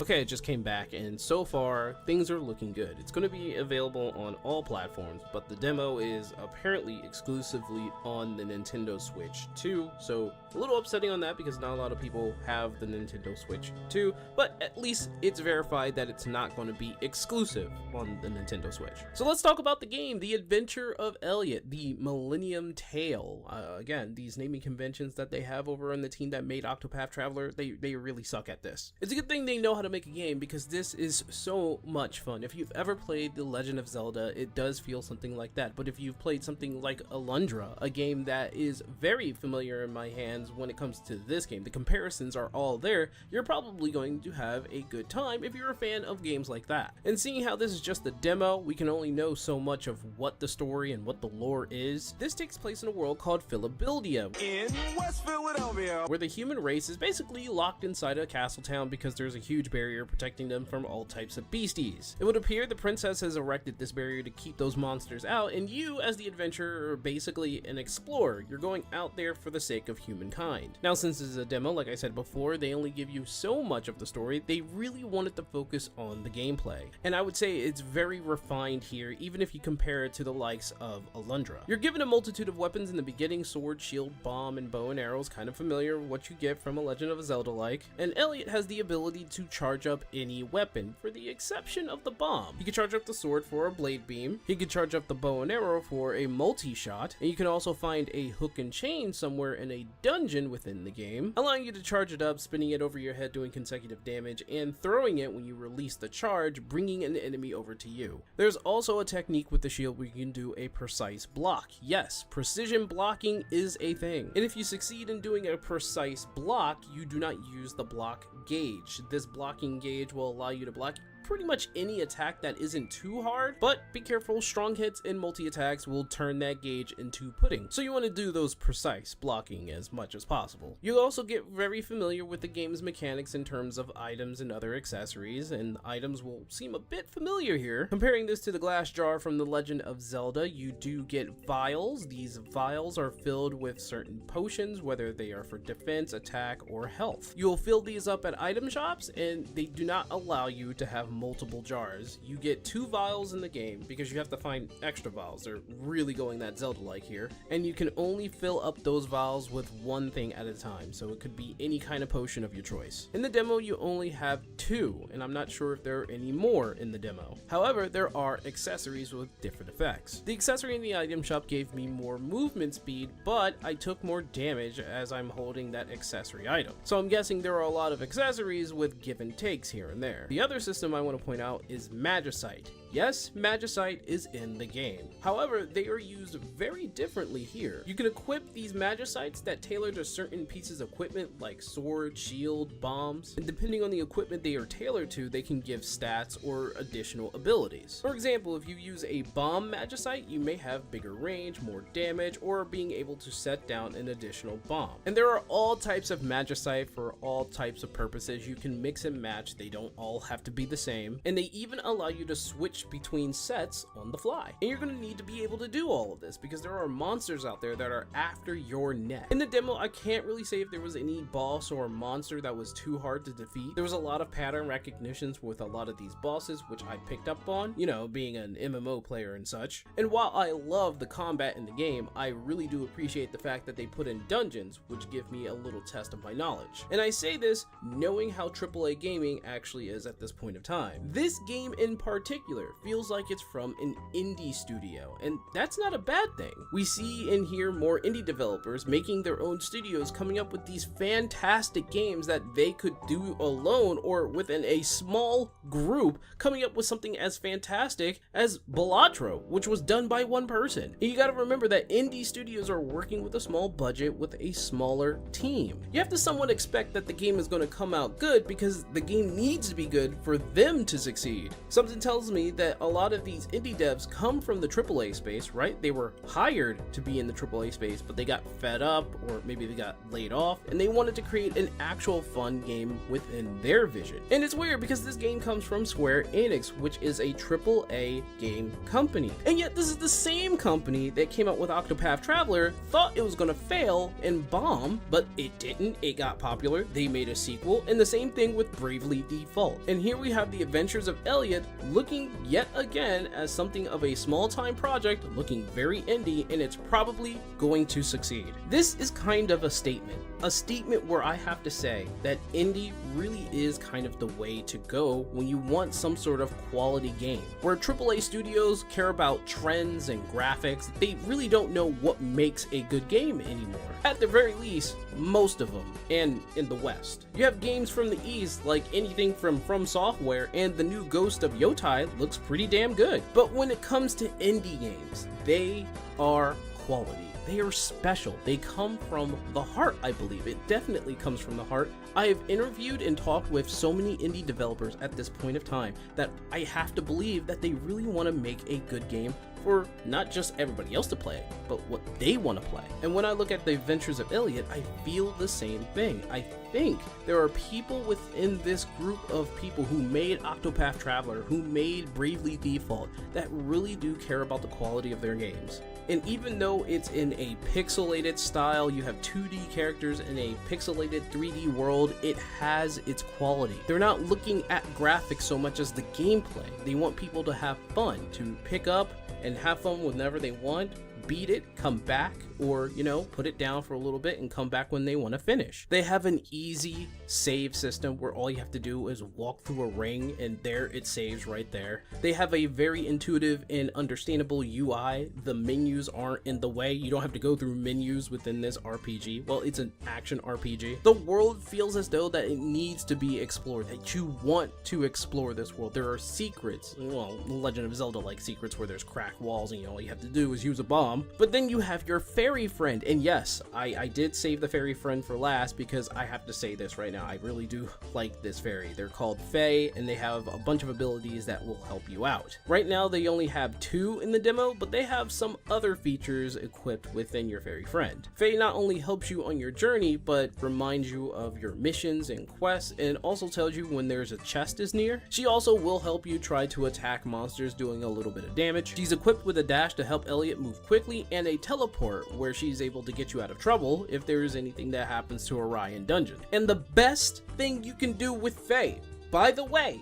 Okay, it just came back, and so far things are looking good. It's going to be available on all platforms, but the demo is apparently exclusively on the Nintendo Switch 2, so a little upsetting on that because not a lot of people have the Nintendo Switch 2, but at least it's verified that it's not going to be exclusive on the Nintendo Switch. So let's talk about the game, The Adventure of Elliot, the Millennium Tale. Again, these naming conventions that they have over on the team that made Octopath Traveler, they really suck at this. It's a good thing they know how to make a game because this is so much fun. If you've ever played The Legend of Zelda, it does feel something like that, but if you've played something like Alundra, a game that is very familiar in my hands when it comes to this game, the comparisons are all there, you're probably going to have a good time if you're a fan of games like that. And seeing how this is just a demo, we can only know so much of what the story and what the lore is. This takes place in a world called Philadelphia, in West Philadelphia, where the human race is basically locked inside a castle town because there's a huge barrier protecting them from all types of beasties. It would appear the princess has erected this barrier to keep those monsters out, and you as the adventurer are basically an explorer. You're going out there for the sake of humankind. Now, since this is a demo, like I said before, they only give you so much of the story. They really wanted to focus on the gameplay, and I would say it's very refined here, even if you compare it to the likes of Alundra. You're given a multitude of weapons in the beginning: sword, shield, bomb, and bow and arrows, kind of familiar with what you get from a Legend of Zelda like, and Elliot has the ability to charge up any weapon, for the exception of the bomb. He can charge up the sword for a blade beam, he can charge up the bow and arrow for a multi-shot, and you can also find a hook and chain somewhere in a dungeon within the game, allowing you to charge it up, spinning it over your head, doing consecutive damage, and throwing it when you release the charge, bringing an enemy over to you. There's also a technique with the shield where you can do a precise block. Yes, precision blocking is a thing, and if you succeed in doing a precise block, you do not use the block gauge. This blocking gauge will allow you to block pretty much any attack that isn't too hard, but be careful, strong hits and multi-attacks will turn that gauge into pudding, so you want to do those precise blocking as much as possible. You'll also get very familiar with the game's mechanics in terms of items and other accessories, and items will seem a bit familiar here. Comparing this to the glass jar from The Legend of Zelda, you do get vials. These vials are filled with certain potions, whether they are for defense, attack, or health. You'll fill these up at item shops, and they do not allow you to have multiple jars. You get 2 vials in the game because you have to find extra vials. They're really going that Zelda-like here, and you can only fill up those vials with one thing at a time, so it could be any kind of potion of your choice. In the demo, you only have 2, and I'm not sure if there are any more in the demo. However, there are accessories with different effects. The accessory in the item shop gave me more movement speed, but I took more damage as I'm holding that accessory item. So I'm guessing there are a lot of accessories with give and takes here and there. The other system I want to point out is Magicite. Yes, Magicite is in the game. However, they are used very differently here. You can equip these Magicites that tailor to certain pieces of equipment like sword, shield, bombs, and depending on the equipment they are tailored to, they can give stats or additional abilities. For example, if you use a bomb Magicite, you may have bigger range, more damage, or being able to set down an additional bomb. And there are all types of Magicite for all types of purposes. You can mix and match, they don't all have to be the same, and they even allow you to switch switch between sets on the fly. And you're going to need to be able to do all of this because there are monsters out there that are after your neck. In the demo, I can't really say if there was any boss or monster that was too hard to defeat. There was a lot of pattern recognitions with a lot of these bosses, which I picked up on, you know, being an MMO player and such. And while I love the combat in the game, I really do appreciate the fact that they put in dungeons, which give me a little test of my knowledge. And I say this knowing how AAA gaming actually is at this point of time. This game in particular feels like it's from an indie studio, and that's not a bad thing. We see and hear more indie developers making their own studios, coming up with these fantastic games that they could do alone or within a small group, coming up with something as fantastic as Balatro, which was done by one person. And you gotta remember that indie studios are working with a small budget with a smaller team. You have to somewhat expect that the game is going to come out good because the game needs to be good for them to succeed. Something tells me that a lot of these indie devs come from the AAA space, right? They were hired to be in the AAA space, but they got fed up or maybe they got laid off and they wanted to create an actual fun game within their vision. And it's weird because this game comes from Square Enix, which is a AAA game company. And yet this is the same company that came out with Octopath Traveler, thought it was going to fail and bomb, but it didn't. It got popular. They made a sequel, and the same thing with Bravely Default. And here we have the Adventures of Elliot looking yet again as something of a small-time project, looking very indie, and it's probably going to succeed. This is kind of a statement where I have to say that indie really is kind of the way to go when you want some sort of quality game. Where AAA studios care about trends and graphics, they really don't know what makes a good game anymore. At the very least, most of them, and in the West. You have games from the East like anything from Software, and the new Ghost of Yotai looks pretty damn good. But when it comes to indie games, they are quality. They are special. They come from the heart, I believe. It definitely comes from the heart. I have interviewed and talked with so many indie developers at this point of time that I have to believe that they really want to make a good game for not just everybody else to play, but what they want to play. And when I look at the Adventures of Elliot, I feel the same thing. I think there are people within this group of people who made Octopath Traveler, who made Bravely Default, that really do care about the quality of their games. And even though it's in a pixelated style, you have 2D characters in a pixelated 3D world, it has its quality. They're not looking at graphics so much as the gameplay. They want people to have fun, to pick up and have fun whenever they want, beat it, come back, or, you know, put it down for a little bit and come back when they want to finish. They have an easy save system where all you have to do is walk through a ring and there it saves right there. They have a very intuitive and understandable UI. The menus aren't in the way. You don't have to go through menus within this RPG. Well, it's an action RPG. The world feels as though that it needs to be explored, that you want to explore this world. There are secrets, well, Legend of Zelda like secrets where there's cracked walls and, you know, all you have to do is use a bomb. But then you have your fairy friend, and yes, I did save the fairy friend for last because I have to say this right now, I really do like this fairy. They're called Fae, and they have a bunch of abilities that will help you out. Right now they only have 2 in the demo, but they have some other features equipped within your fairy friend. Fae not only helps you on your journey, but reminds you of your missions and quests, and also tells you when there's a chest is near. She also will help you try to attack monsters doing a little bit of damage. She's equipped with a dash to help Elliot move quickly, and a teleport where she's able to get you out of trouble if there is anything that happens to Orion Dungeon. And the best thing you can do with Fae, by the way,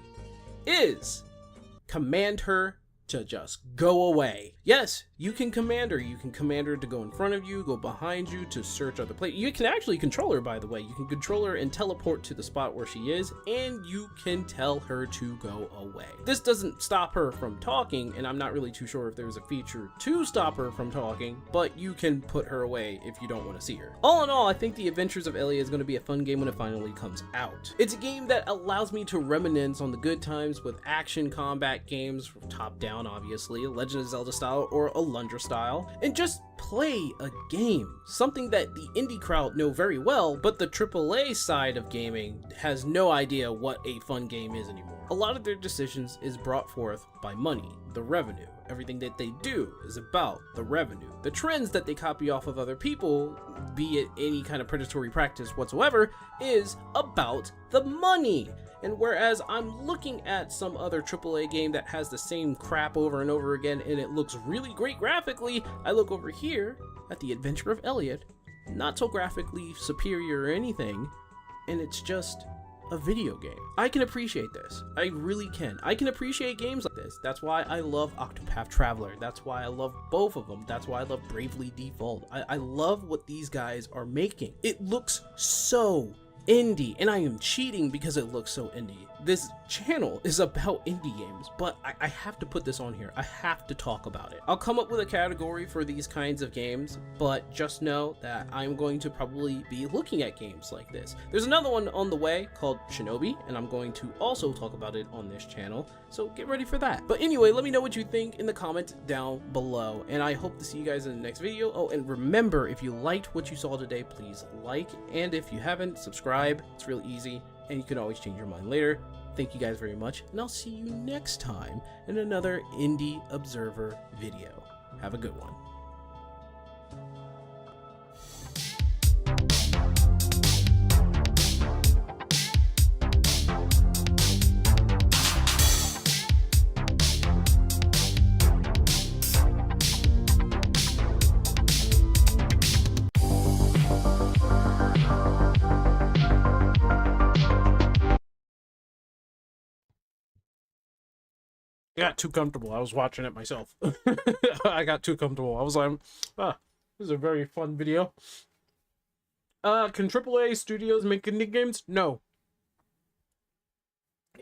is command her to just go away. Yes, you can command her. You can command her to go in front of you, go behind you, to search other places. You can actually control her, by the way. You can control her and teleport to the spot where she is, and you can tell her to go away. This doesn't stop her from talking, and I'm not really too sure if there's a feature to stop her from talking, but you can put her away if you don't want to see her. All in all, I think The Adventures of Elliot is going to be a fun game when it finally comes out. It's a game that allows me to reminisce on the good times with action combat games, top down obviously, Legend of Zelda style or Alundra style, and just play a game. Something that the indie crowd know very well, but the AAA side of gaming has no idea what a fun game is anymore. A lot of their decisions is brought forth by money, the revenue. Everything that they do is about the revenue. The trends that they copy off of other people, be it any kind of predatory practice whatsoever, is about the money. And whereas I'm looking at some other AAA game that has the same crap over and over again and it looks really great graphically, I look over here at The Adventure of Elliot, not so graphically superior or anything, and it's just a video game. I can appreciate this. I really can. I can appreciate games like this. That's why I love Octopath Traveler. That's why I love both of them. That's why I love Bravely Default. I love what these guys are making. It looks so indie, and I am cheating because it looks so indie. This channel is about indie games, but I have to put this on here. I have to talk about it. I'll come up with a category for these kinds of games, but just know that I'm going to probably be looking at games like this. There's another one on the way called Shinobi, and I'm going to also talk about it on this channel, so get ready for that. But anyway, let me know what you think in the comments down below, and I hope to see you guys in the next video. Oh, and remember, if you liked what you saw today, please like, and if you haven't, subscribe. It's real easy, and you can always change your mind later. Thank you guys very much, and I'll see you next time in another Indie Observer video. Have a good one. I got too comfortable. I was watching it myself. I got too comfortable. I was like, this is a very fun video. Can AAA studios make indie games? No.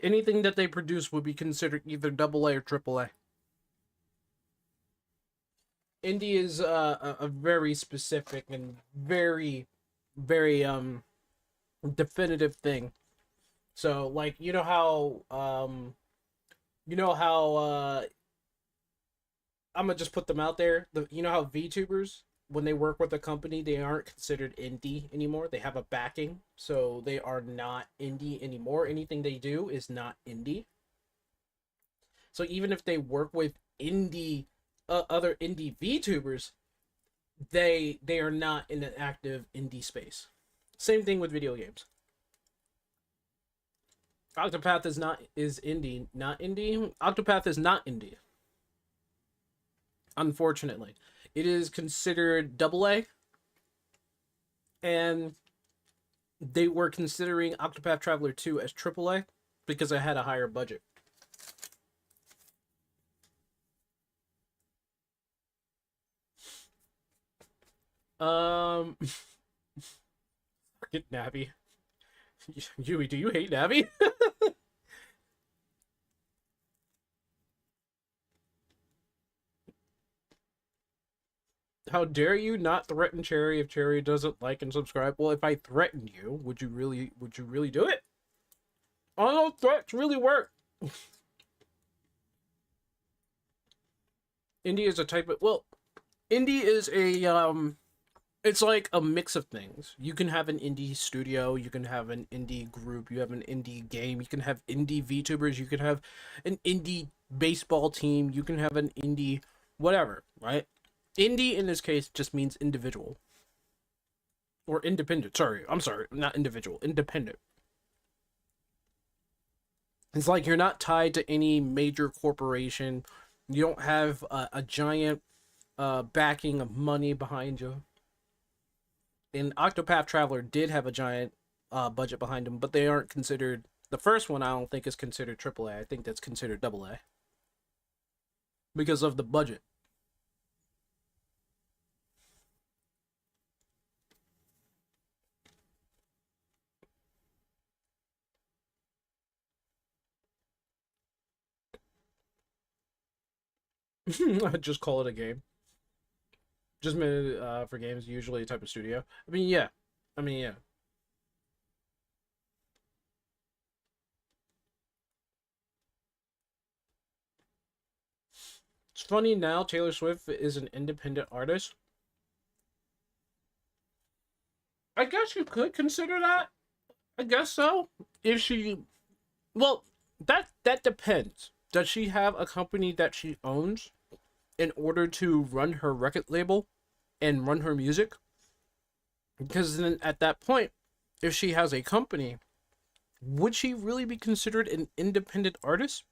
Anything that they produce would be considered either AA or AAA. Indie is a very specific and very, very definitive thing. So, like, you know how I'm gonna just put them out there. You know how VTubers, when they work with a company, they aren't considered indie anymore. They have a backing, so they are not indie anymore. Anything they do is not indie. So even if they work with indie, other indie VTubers, they are not in an active indie space. Same thing with video games. Octopath is indie, not indie. Octopath is not indie. Unfortunately, it is considered AA, and they were considering Octopath Traveler 2 as AAA because it had a higher budget. Get Navi. Yui, do you hate Navi? How dare you not threaten Cherry if Cherry doesn't like and subscribe? Well, if I threatened you, would you really do it? Oh, threats really work. Indie is a type of, well, indie is a it's like a mix of things. You can have an indie studio, you can have an indie group, you have an indie game, you can have indie VTubers, you can have an indie baseball team, you can have an indie whatever, right? Indie in this case just means individual. Or independent. I'm sorry, not individual, independent. It's like you're not tied to any major corporation. You don't have a giant backing of money behind you. And Octopath Traveler did have a giant budget behind them, but they aren't considered. The first one I don't think is considered AAA. I think that's considered AA because of the budget. I'd just call it a game. Just made for games, usually a type of studio. I mean, yeah. It's funny now, Taylor Swift is an independent artist. I guess you could consider that. I guess so. If she... Well, that depends. Does she have a company that she owns? in order to run her record label and run her music. Because then at that point, if she has a company, would she really be considered an independent artist?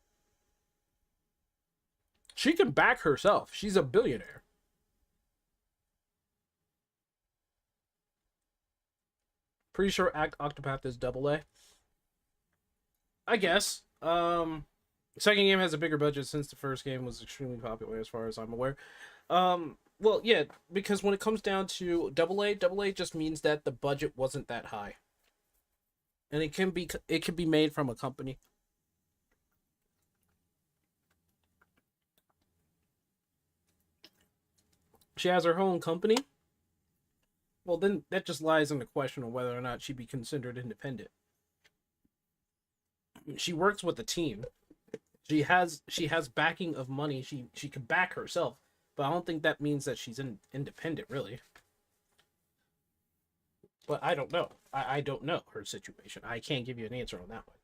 She can back herself. She's a billionaire. Pretty sure Octopath is AA. I guess. Second game has a bigger budget since the first game was extremely popular, as far as I'm aware. Well, yeah, because when it comes down to AA just means that the budget wasn't that high, and it can be made from a company. She has her own company. Well, then that just lies in the question of whether or not she'd be considered independent. She works with a team. She has backing of money. She can back herself, but I don't think that means that she's independent, really. But I don't know. I don't know her situation. I can't give you an answer on that one.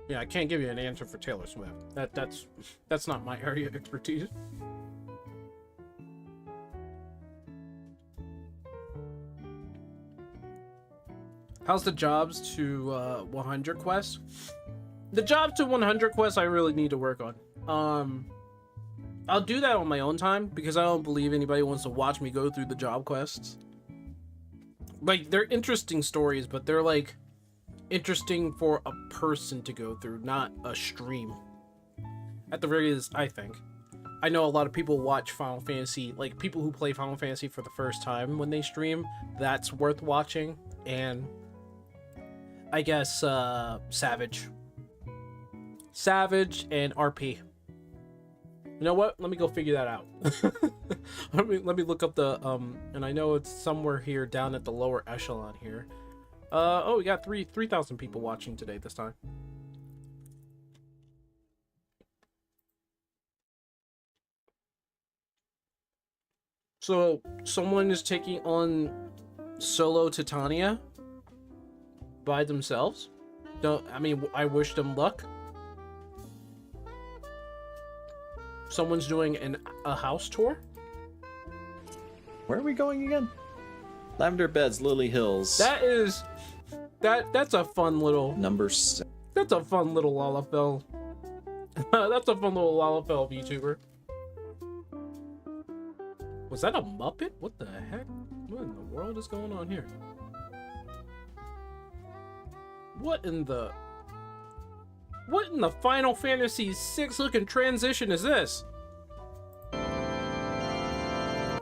Yeah, I can't give you an answer for Taylor Swift. That's not my area of expertise. How's the jobs to 100 quest? The jobs to 100 quest I really need to work on. I'll do that on my own time because I don't believe anybody wants to watch me go through the job quests. Like, they're interesting stories, but they're like interesting for a person to go through, not a stream. At the very least, I think. I know a lot of people watch Final Fantasy, like people who play Final Fantasy for the first time when they stream. That's worth watching. And I guess Savage and RP. You know what? Let me go figure that out. let me look up the and I know it's somewhere here down at the lower echelon here. Oh, we got 3,000 people watching today this time. So someone is taking on solo Titania by themselves. I wish them luck. Someone's doing a house tour. Where are we going again? Lavender Beds, Lily Hills. That's a fun little Number 6. That's a fun little Lalafell. That's a fun little Lalafell VTuber. Was that a Muppet? What the heck? What in the world is going on here? What in the Final Fantasy VI looking transition is this?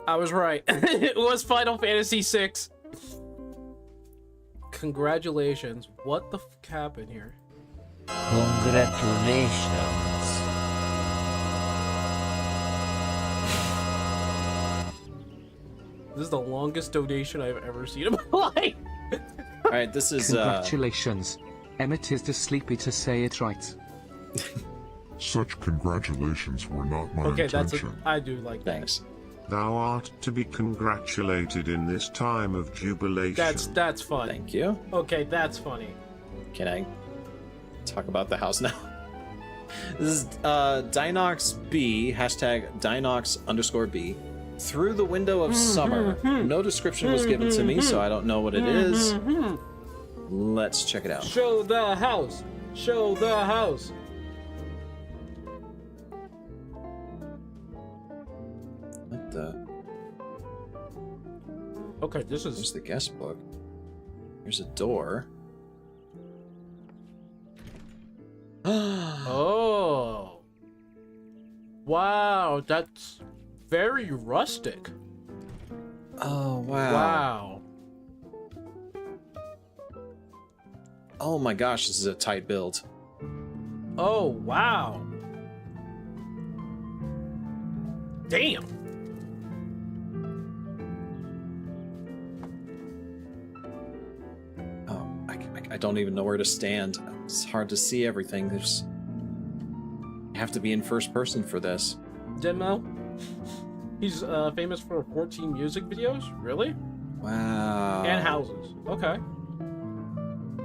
I was right. It was Final Fantasy VI. Congratulations. What the fuck happened here? Congratulations. This is the longest donation I've ever seen in my life. Alright, this is Congratulations. Emmett is too sleepy to say it right. Such congratulations were not my Okay, intention. I do like that. thanks. Thou art to be congratulated in this time of jubilation. That's fun. Thank you. Okay, that's funny. Can I talk about the house now? This is Dinox B, hashtag Dinox_B. Through the window of summer. No description was given to me, so I don't know what it is. Let's check it out. Show the house. Show the house. What the? Okay, this There's is the guest book. There's a door. Oh. Wow, that's very rustic. Oh, wow. Wow. Oh my gosh, this is a tight build. Oh, wow. Damn. I don't even know where to stand. It's hard to see everything. You have to be in first person for this. Demo. He's famous for 14 music videos. Really? Wow. And houses. Okay.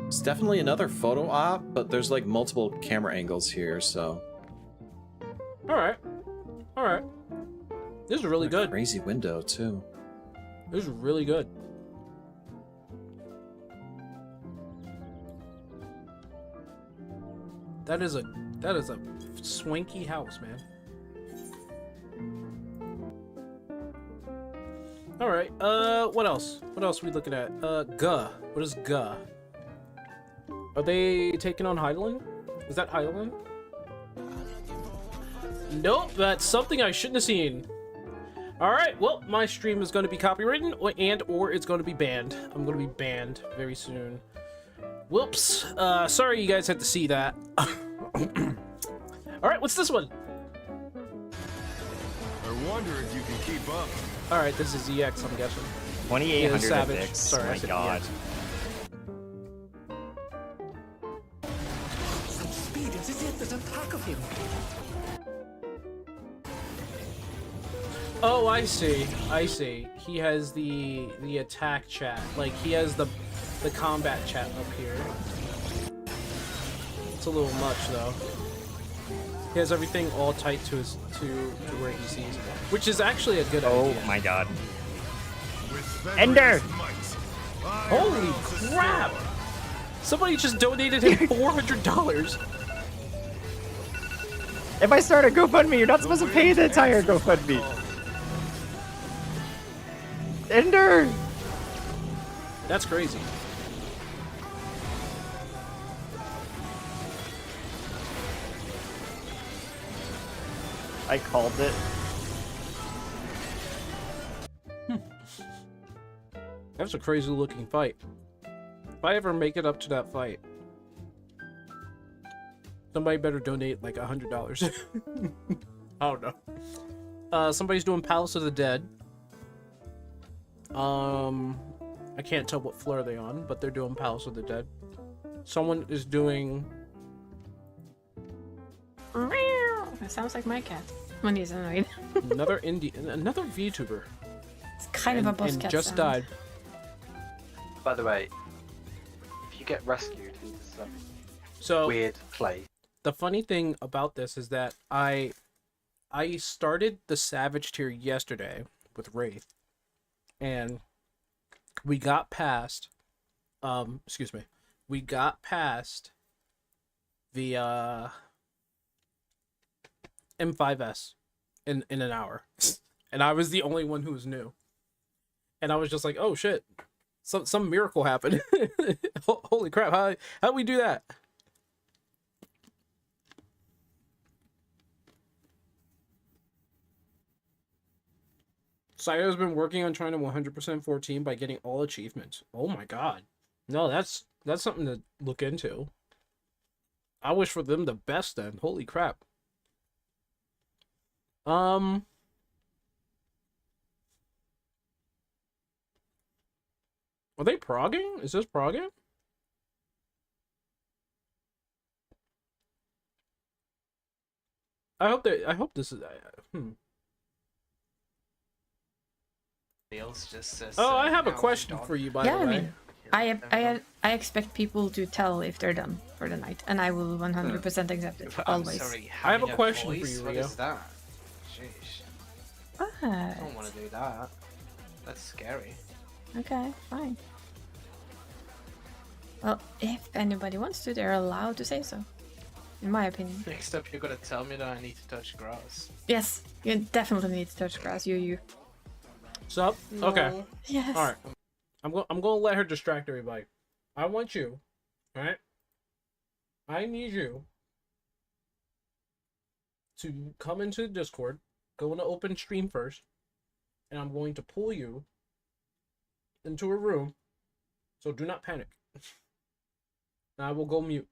It's definitely another photo op, but there's like multiple camera angles here, so. All right. All right. This is really good. Crazy window too. This is really good. That is a swanky house, man. All right. What else? What else are we looking at? Guh. What is Guh? Are they taking on Heidelin? Is that Heidelin? Nope. That's something I shouldn't have seen. All right. Well, my stream is going to be copywritten or it's going to be banned. I'm going to be banned very soon. Whoops. Sorry you guys had to see that. All right. What's this one? I wonder if you can keep up. All right. This is EX. I'm guessing. 2800 Savage. VIX. Sorry, I My said god. EX. Some speed as is it there's attack of him. Oh, I see. I see. He has the attack chat. Like he has the combat chat up here. It's a little much though. He has everything all tight to his to where he sees, which is actually a good idea. Oh my god. Ender! Holy crap! Somebody just donated him $400. If I start a GoFundMe, you're not supposed to pay the entire GoFundMe. Ender! That's crazy. I called it. That's a crazy looking fight. If I ever make it up to that fight, somebody better donate like $100. I don't know. Somebody's doing Palace of the Dead. I can't tell what floor they're on, but they're doing Palace of the Dead. Someone is doing... That sounds like my cat when he's annoyed. another VTuber. It's kind of a boss cat just sound. died. By the way, if you get rescued into some weird place. The funny thing about this is that I started the Savage tier yesterday with Wraith, and we got past we got past the M5S in an hour. And I was the only one who was new. And I was just like, oh shit. Some miracle happened. Holy crap, how'd we do that? Sayo's been working on trying to 100% 14 by getting all achievements. Oh my god. No, that's something to look into. I wish for them the best then. Holy crap. Are they progging? Is this progging? I hope this is Oh, I have a question for you, by the way. I mean, I expect people to tell if they're done for the night, and I will 100% accept it, always. I have a question for you, What Rio. is that? Sheesh. What? I don't want to do that. That's scary. Okay, fine. Well, if anybody wants to, they're allowed to say so. In my opinion. Next up, you're gonna tell me that I need to touch grass. Yes, you definitely need to touch grass, you. Sup? Okay. Yes. Alright. I'm gonna let her distract everybody. I want you, alright? I need you to come into the Discord, go into open stream first, and I'm going to pull you into a room, so do not panic. And I will go mute.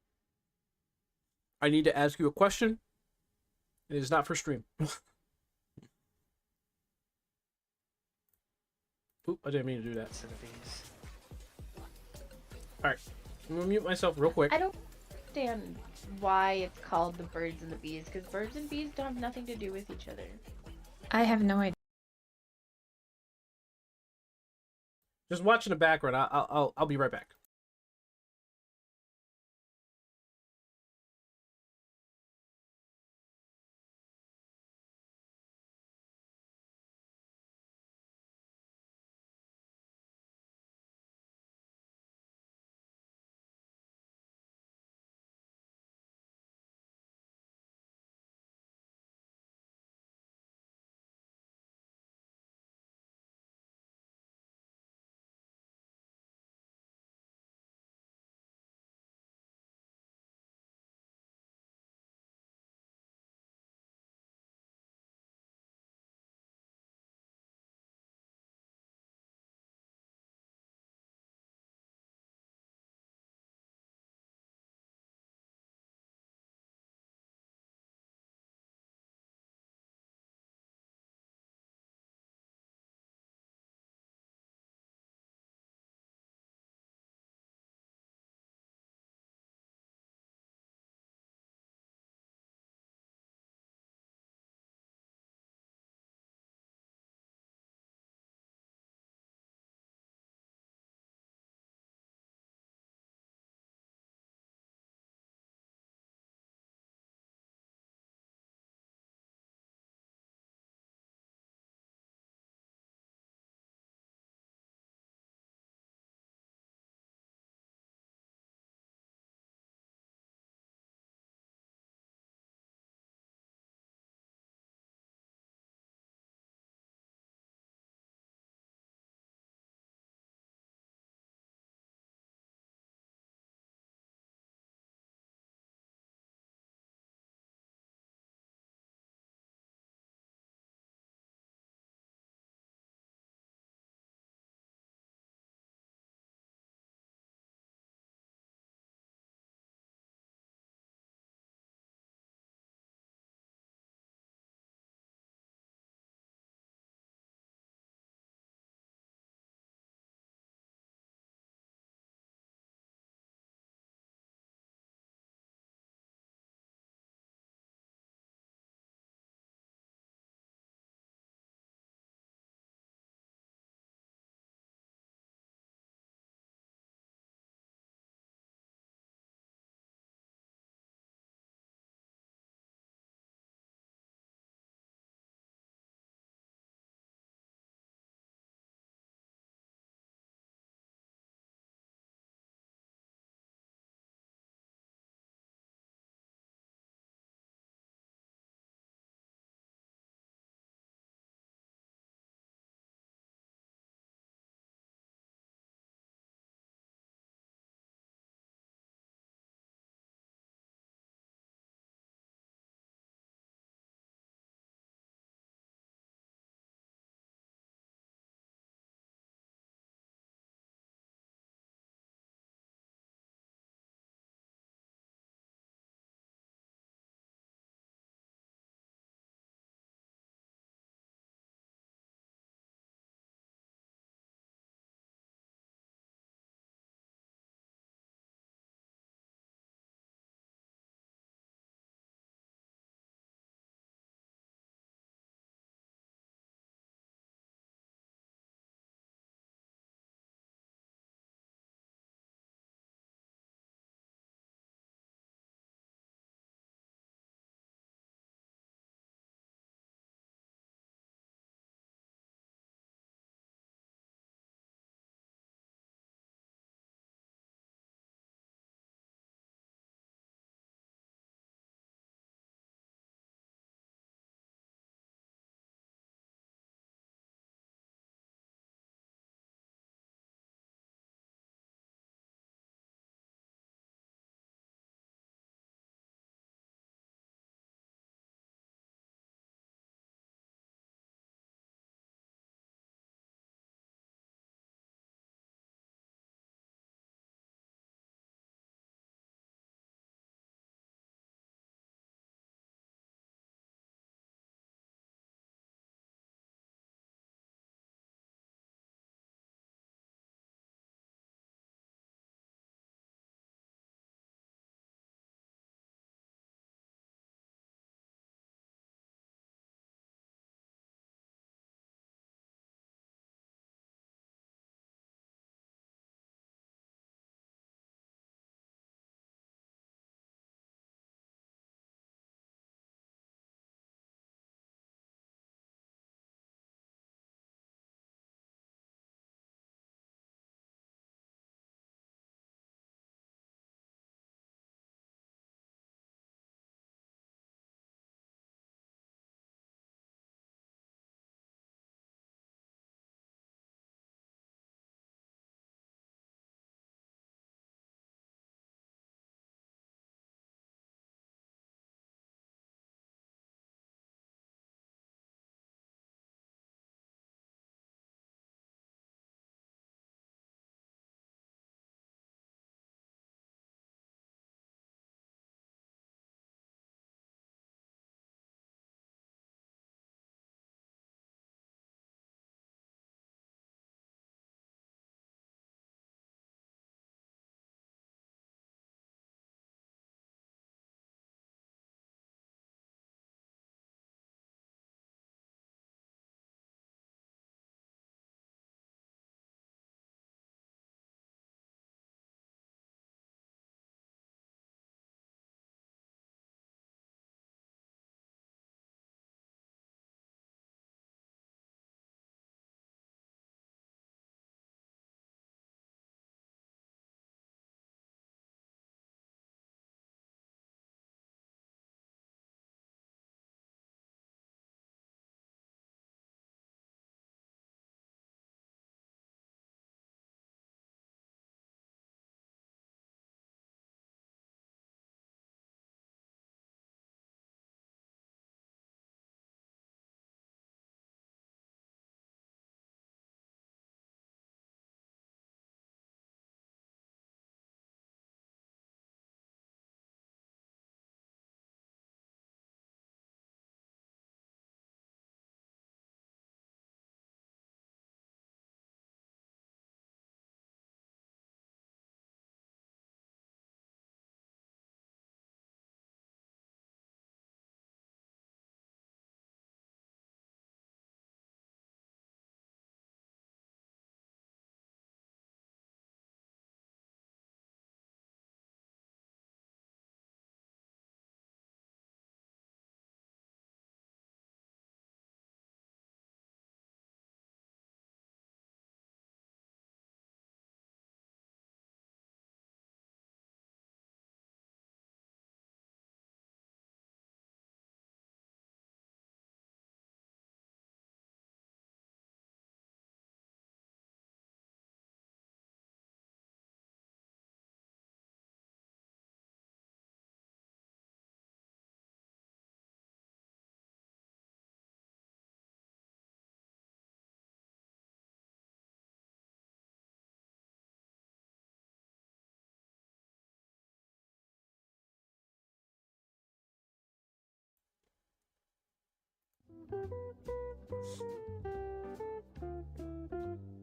I need to ask you a question. It is not for stream. Oop, I didn't mean to do that. Alright, I'm gonna mute myself real quick. I don't understand why it's called the birds and the bees, because birds and bees don't have nothing to do with each other. I have no idea. Just watch in the background. I'll be right back.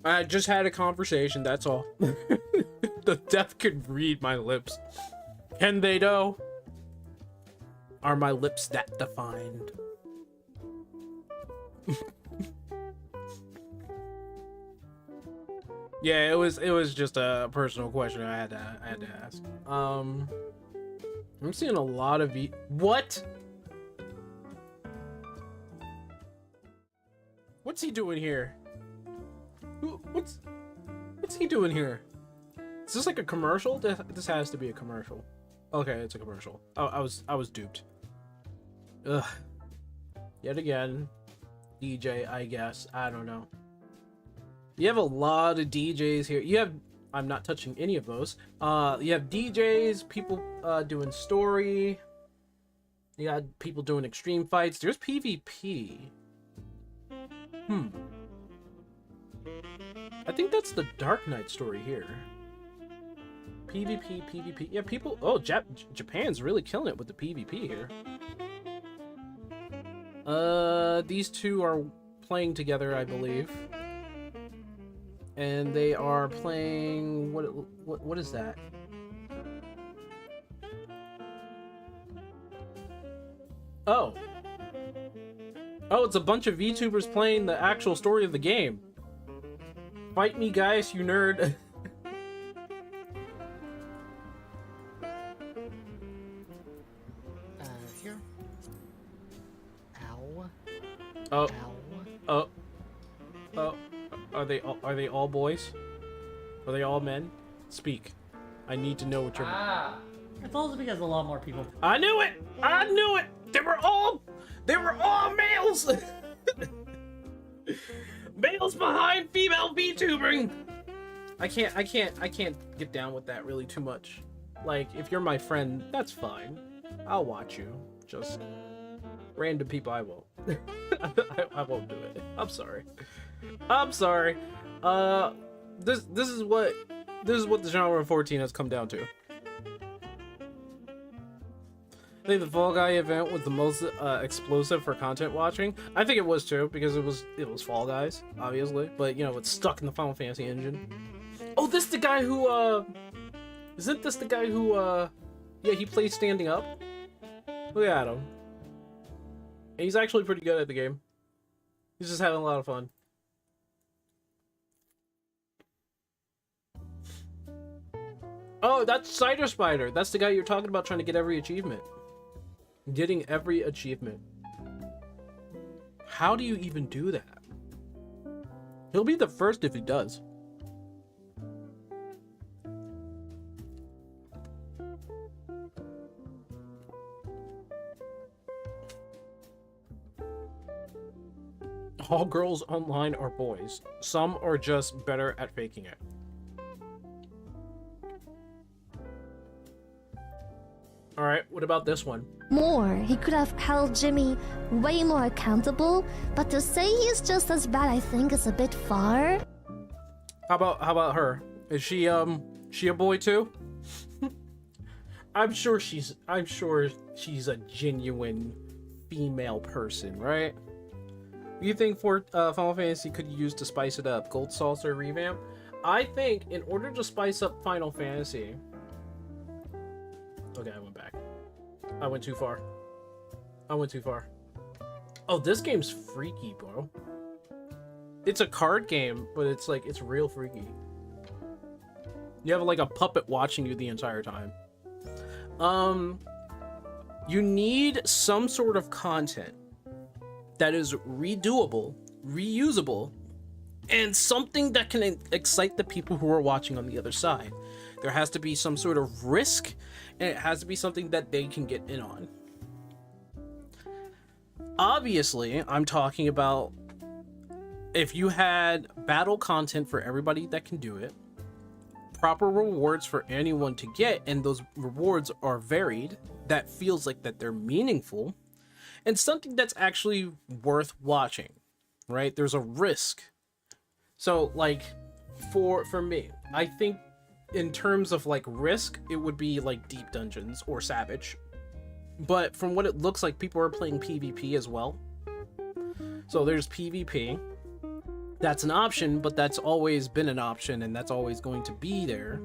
I just had a conversation, that's all. The deaf could read my lips. Can they though? Are my lips that defined? Yeah, it was just a personal question I had to ask. I'm seeing a lot of what? What's he doing here? What's he doing here? Is this like a commercial? This has to be a commercial. Okay, it's a commercial. Oh, I was duped. Ugh. Yet again, DJ, I guess. I don't know. You have a lot of DJs here. You have, I'm not touching any of those. You have DJs, people doing story. You got people doing extreme fights. There's PvP. I think that's the Dark Knight story here. PvP. Yeah, people. Oh, Japan's really killing it with the PvP here. These two are playing together, I believe, and they are playing. What is that? Oh, it's a bunch of VTubers playing the actual story of the game. Fight me, guys, you nerd. Here. Ow. Oh. Ow. Oh. Are they all boys? Are they all men? Speak. I need to know what you're. It's also because a lot more people. I knew it. I knew it. They were all males. Males behind female VTubering. I can't get down with that really too much. Like, if you're my friend, that's fine. I'll watch you. Just random people, I won't. I won't do it. I'm sorry. This is what the genre of 14 has come down to. I think the Fall Guy event was the most explosive for content watching. I think it was too, because it was Fall Guys, obviously. But, you know, it's stuck in the Final Fantasy engine. Oh, this the guy who, isn't this the guy who, yeah, he plays standing up? Look at him. And he's actually pretty good at the game. He's just having a lot of fun. Oh, that's Cider Spider. That's the guy you're talking about trying to get every achievement. Getting every achievement. How do you even do that? He'll be the first if he does. All girls online are boys. Some are just better at faking it. Alright, what about this one? He could have held Jimmy way more accountable, but to say he's just as bad, I think is a bit far. How about her? Is she a boy too? I'm sure she's a genuine female person, right? You think Final Fantasy could use to spice it up? Gold Saucer revamp? I think in order to spice up Final Fantasy. Okay, I went back. I went too far. Oh, this game's freaky, bro. It's a card game, but it's like, it's real freaky. You have like a puppet watching you the entire time. You need some sort of content that is redoable, reusable, and something that can excite the people who are watching on the other side. There has to be some sort of risk, and it has to be something that they can get in on. Obviously, I'm talking about if you had battle content for everybody that can do it, proper rewards for anyone to get, and those rewards are varied, that feels like that they're meaningful, and something that's actually worth watching, right? There's a risk. So, like, for me, I think in terms of, like, risk, it would be, like, Deep Dungeons or Savage. But from what it looks like, people are playing PvP as well. So there's PvP. That's an option, but that's always been an option, and that's always going to be there.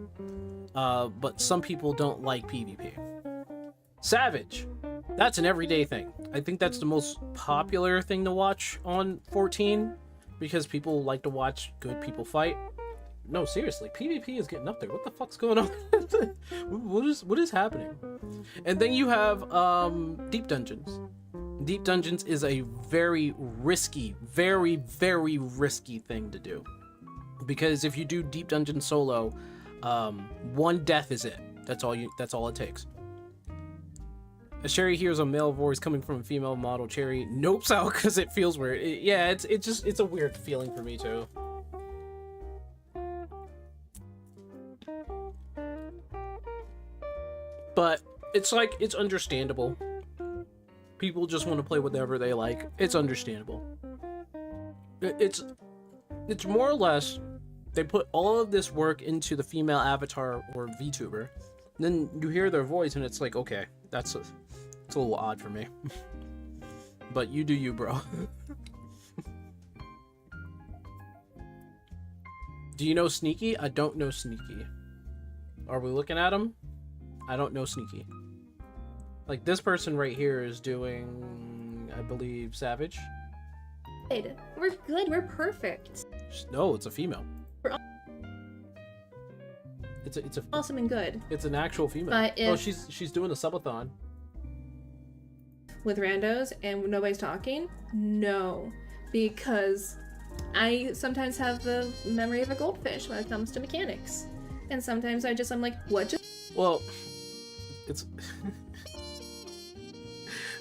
But some people don't like PvP. Savage. That's an everyday thing. I think that's the most popular thing to watch on 14 because people like to watch good people fight. No, seriously, PvP is getting up there. What the fuck's going on? what is happening? And then you have Deep Dungeons. Deep Dungeons is a very risky, very, very risky thing to do. Because if you do Deep Dungeon solo, one death is it. That's all it takes. As Cherry hears a male voice coming from a female model, Cherry nopes out because it feels weird. It's a weird feeling for me too. But it's like, it's understandable. People just want to play whatever they like. It's understandable. It's more or less, they put all of this work into the female avatar or VTuber. Then you hear their voice and it's like, okay, it's a little odd for me. But you do you, bro. Do you know Sneaky? I don't know Sneaky. Are we looking at him? I don't know Sneaky. Like, this person right here is doing, I believe, Savage. We're good. We're perfect. No, it's a female. We're It's a awesome and good. It's an actual female. But if, oh, she's doing a subathon. With randos and nobody's talking? No. Because I sometimes have the memory of a goldfish when it comes to mechanics. And sometimes I'm like, what just... Well, it's...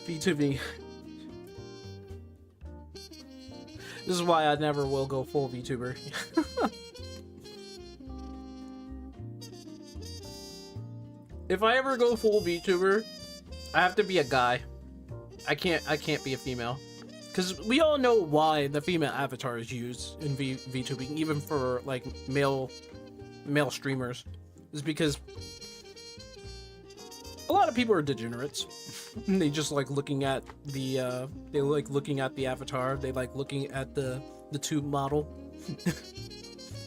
VTubing. This is why I never will go full VTuber. If I ever go full VTuber, I have to be a guy. I can't be a female. Because we all know why the female avatar is used in VTubing, even for like male streamers. Is because a lot of people are degenerates. They just like looking at the avatar. They like looking at the tube model.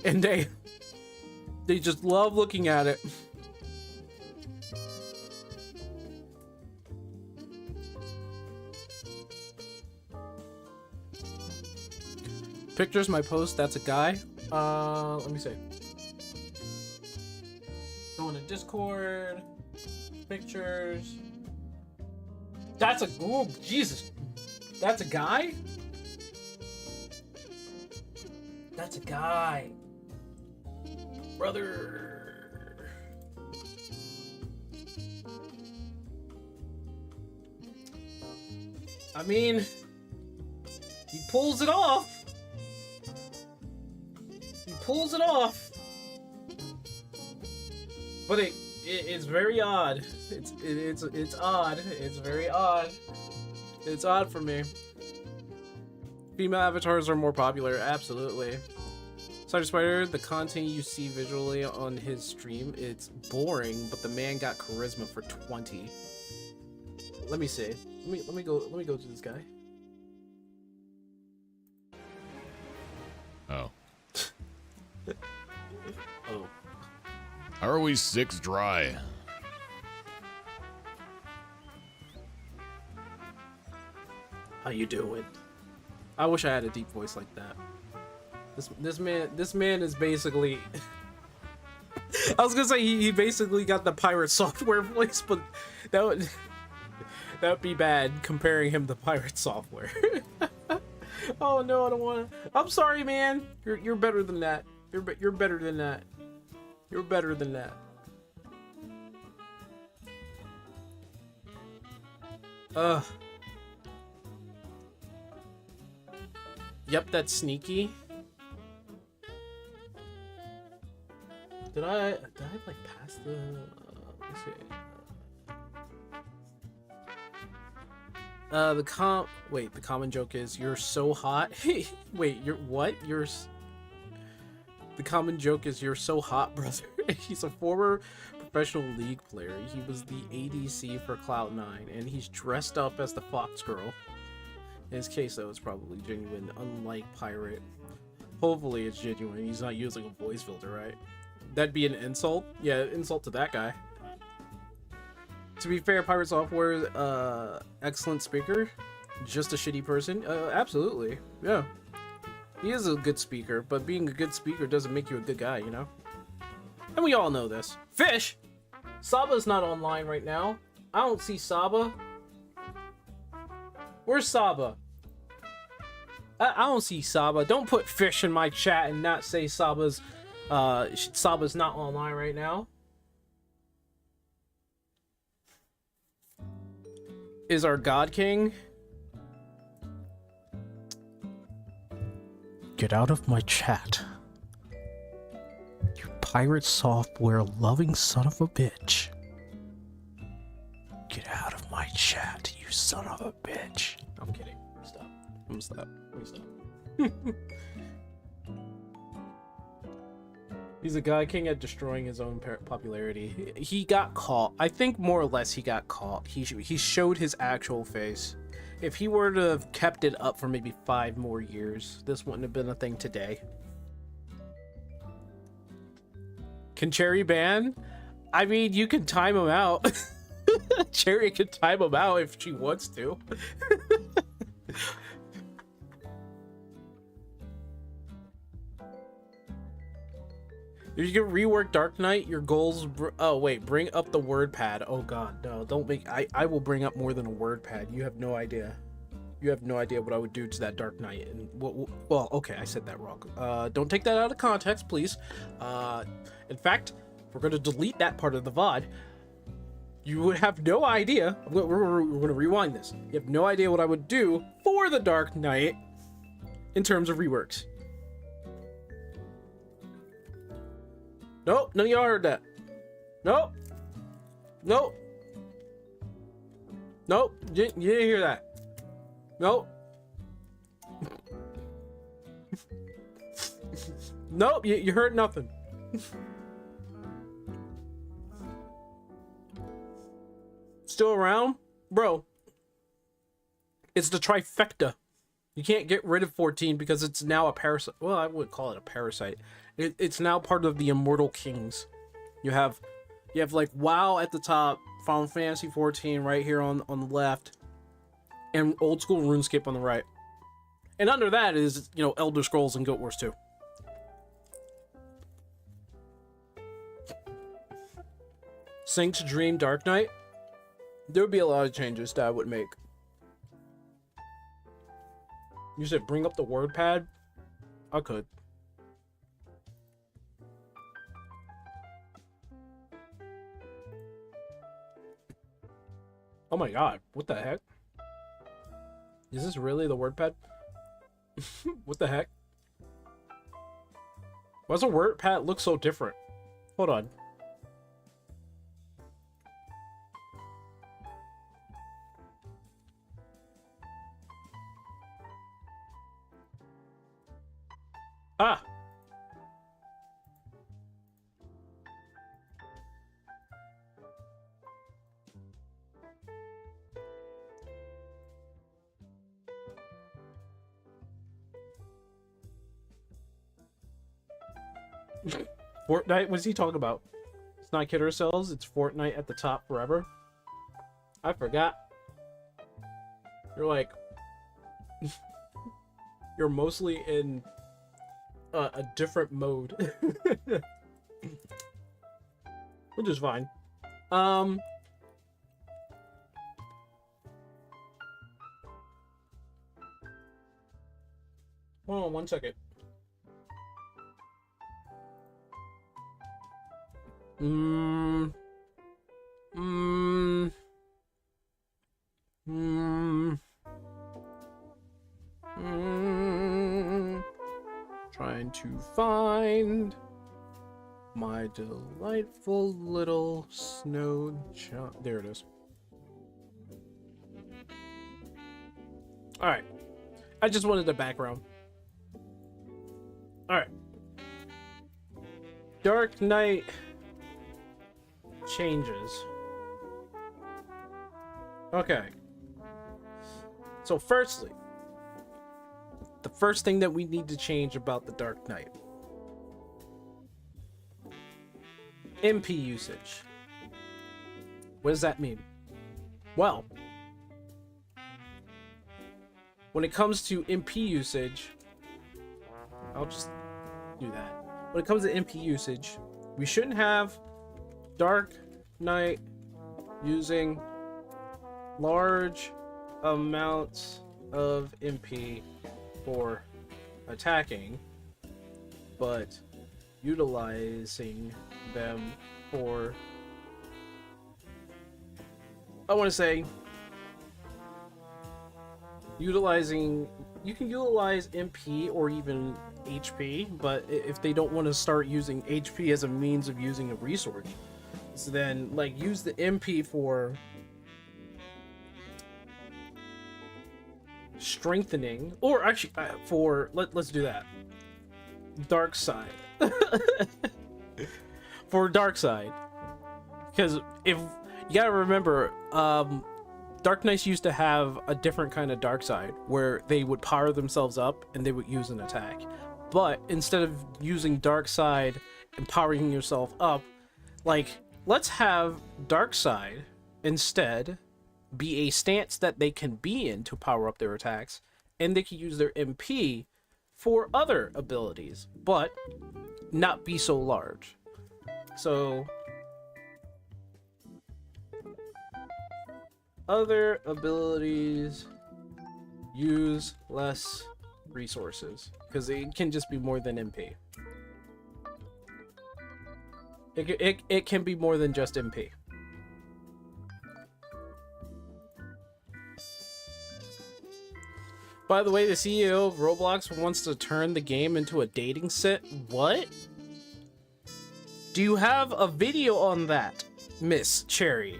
And they just love looking at it. Pictures my post, that's a guy. Let me see. Going to Discord. Pictures. That's a oh, Jesus. That's a guy? That's a guy. Brother. I mean, he pulls it off. He pulls it off. But it's very odd. It's odd. It's very odd. It's odd for me. Female avatars are more popular, absolutely. Cyber Spider, the content you see visually on his stream, it's boring, but the man got charisma for 20. Let me see. Let me go to this guy. Oh. Oh. How are we 6 dry? How you doing? I wish I had a deep voice like that. This man is basically I was gonna say he basically got the pirate software voice, but that would be bad comparing him to pirate software. Oh no, I don't wanna. I'm sorry, man. You're better than that. You're better than that. You're better than that. Yep, that's Sneaky. Did I like pass the? Let's see. Wait, the common joke is you're so hot. Wait, you're what? The common joke is you're so hot, brother. He's a former professional league player. He was the ADC for Cloud9, and he's dressed up as the Fox Girl. In his case, though, it's probably genuine, unlike Pirate. Hopefully it's genuine. He's not using a voice filter, right? That'd be an insult. Yeah, insult to that guy. To be fair, Pirate Software, excellent speaker. Just a shitty person? Absolutely. Yeah. He is a good speaker, but being a good speaker doesn't make you a good guy, you know? And we all know this. Fish! Saba's not online right now. I don't see Saba. Where's Saba? I don't see Saba. Don't put fish in my chat and not say Saba's not online right now. Is our God King? Get out of my chat. You Pirate Software loving son of a bitch. Get out of my chat, you son of a bitch. I'm kidding. Stop. I'm gonna stop. He's a God King at destroying his own popularity. He got caught. I think more or less he got caught. He showed his actual face. If he were to have kept it up for maybe 5 more years, this wouldn't have been a thing today. Can Cherry ban? I mean, you can time him out. Cherry can time him out if she wants to. If you can rework Dark Knight, your goals... Oh, wait. Bring up the word pad. Oh, God. No, don't make... I will bring up more than a word pad. You have no idea. You have no idea what I would do to that Dark Knight. And well, okay, I said that wrong. Don't take that out of context, please. In fact, we're going to delete that part of the VOD. You would have no idea. We're going to rewind this. You have no idea what I would do for the Dark Knight in terms of reworks. Nope, none of y'all heard that. Nope. Nope. Nope, you didn't hear that. Nope. Nope, you heard nothing. Still around? Bro. It's the trifecta. You can't get rid of 14 because it's now a parasite. Well, I would call it a parasite. It's now part of the Immortal Kings. You have like WoW at the top, Final Fantasy 14 right here on the left, and old school RuneScape on the right. And under that is, you know, Elder Scrolls and Guild Wars 2. Synced Dream Dark Knight. There would be a lot of changes that I would make. You said bring up the word pad? I could. Oh my god, what the heck? Is this really the word pad? What the heck? Why does the word pad look so different? Hold on. Ah! Fortnite? What's he talking about? It's not kid ourselves, it's Fortnite at the top forever. I forgot. You're like... You're mostly in... a different mode. Which is fine. Hold on 1 second. Trying to find my delightful little snow shop. There it is. Alright. I just wanted the background. Alright. Dark Knight changes. Okay. So firstly, the first thing that we need to change about the Dark Knight. MP usage. What does that mean? Well, when it comes to MP usage, I'll just do that. When it comes to MP usage, we shouldn't have Dark Knight using large amounts of MP for attacking, but utilizing them for, I want to say, utilizing, you can utilize MP or even HP, but if they don't want to start using HP as a means of using a resource, so then like use the MP for strengthening, or actually for let's do that. Dark side. For dark side, because if you gotta remember, Dark Knights used to have a different kind of dark side where they would power themselves up and they would use an attack. But instead of using dark side and powering yourself up, like, let's have dark side instead be a stance that they can be in to power up their attacks, and they can use their MP for other abilities, but not be so large. So other abilities use less resources, because it can just be more than MP. It can be more than just MP. By the way, the CEO of Roblox wants to turn the game into a dating set. What? Do you have a video on that, Miss Cherry?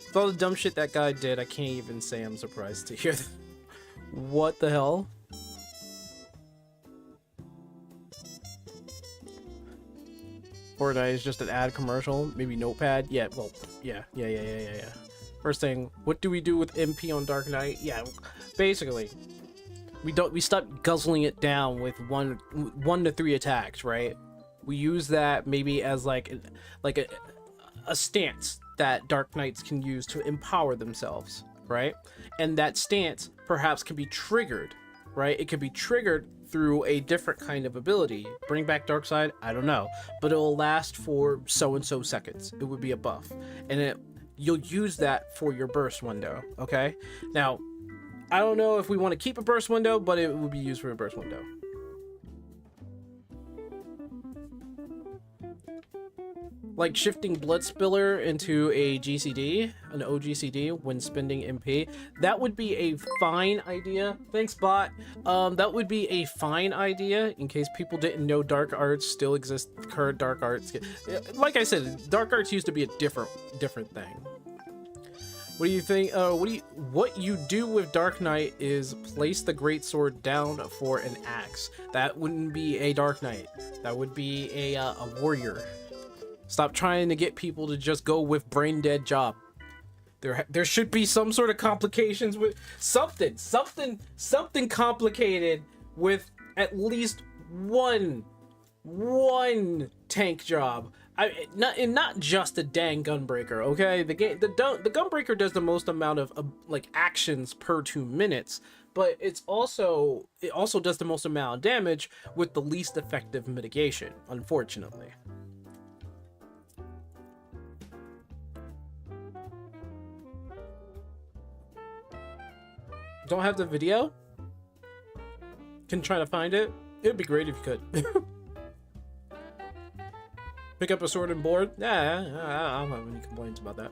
With all the dumb shit that guy did, I can't even say I'm surprised to hear that. What the hell? Fortnite is just an ad commercial, maybe Notepad. Yeah, well, yeah. First thing, what do we do with MP on Dark Knight? Yeah, basically, we stop guzzling it down with one to three attacks, right? We use that maybe as like a stance that Dark Knights can use to empower themselves, right? And that stance perhaps can be triggered, right? It could be triggered through a different kind of ability. Bring back Dark Side? I don't know, but it will last for so and so seconds. It would be a buff, and you'll use that for your burst window. Okay, now I don't know if we want to keep a burst window, but it would be used for a burst window. Like shifting Blood Spiller into a GCD, an OGCD, when spending MP. That would be a fine idea. Thanks, bot. That would be a fine idea, in case people didn't know dark arts still exist. Current dark arts. Like I said, dark arts used to be a different thing. What do you think? What you do with Dark Knight is place the greatsword down for an axe. That wouldn't be a Dark Knight. That would be a warrior. Stop trying to get people to just go with brain dead job. There should be some sort of complications with something complicated with at least one tank job. Not just a dang gunbreaker, okay? The gunbreaker does the most amount of like actions per 2 minutes, but it also does the most amount of damage with the least effective mitigation, unfortunately. Don't have the video? Can try to find it? It'd be great if you could. Pick up a sword and board? Yeah, I don't have any complaints about that.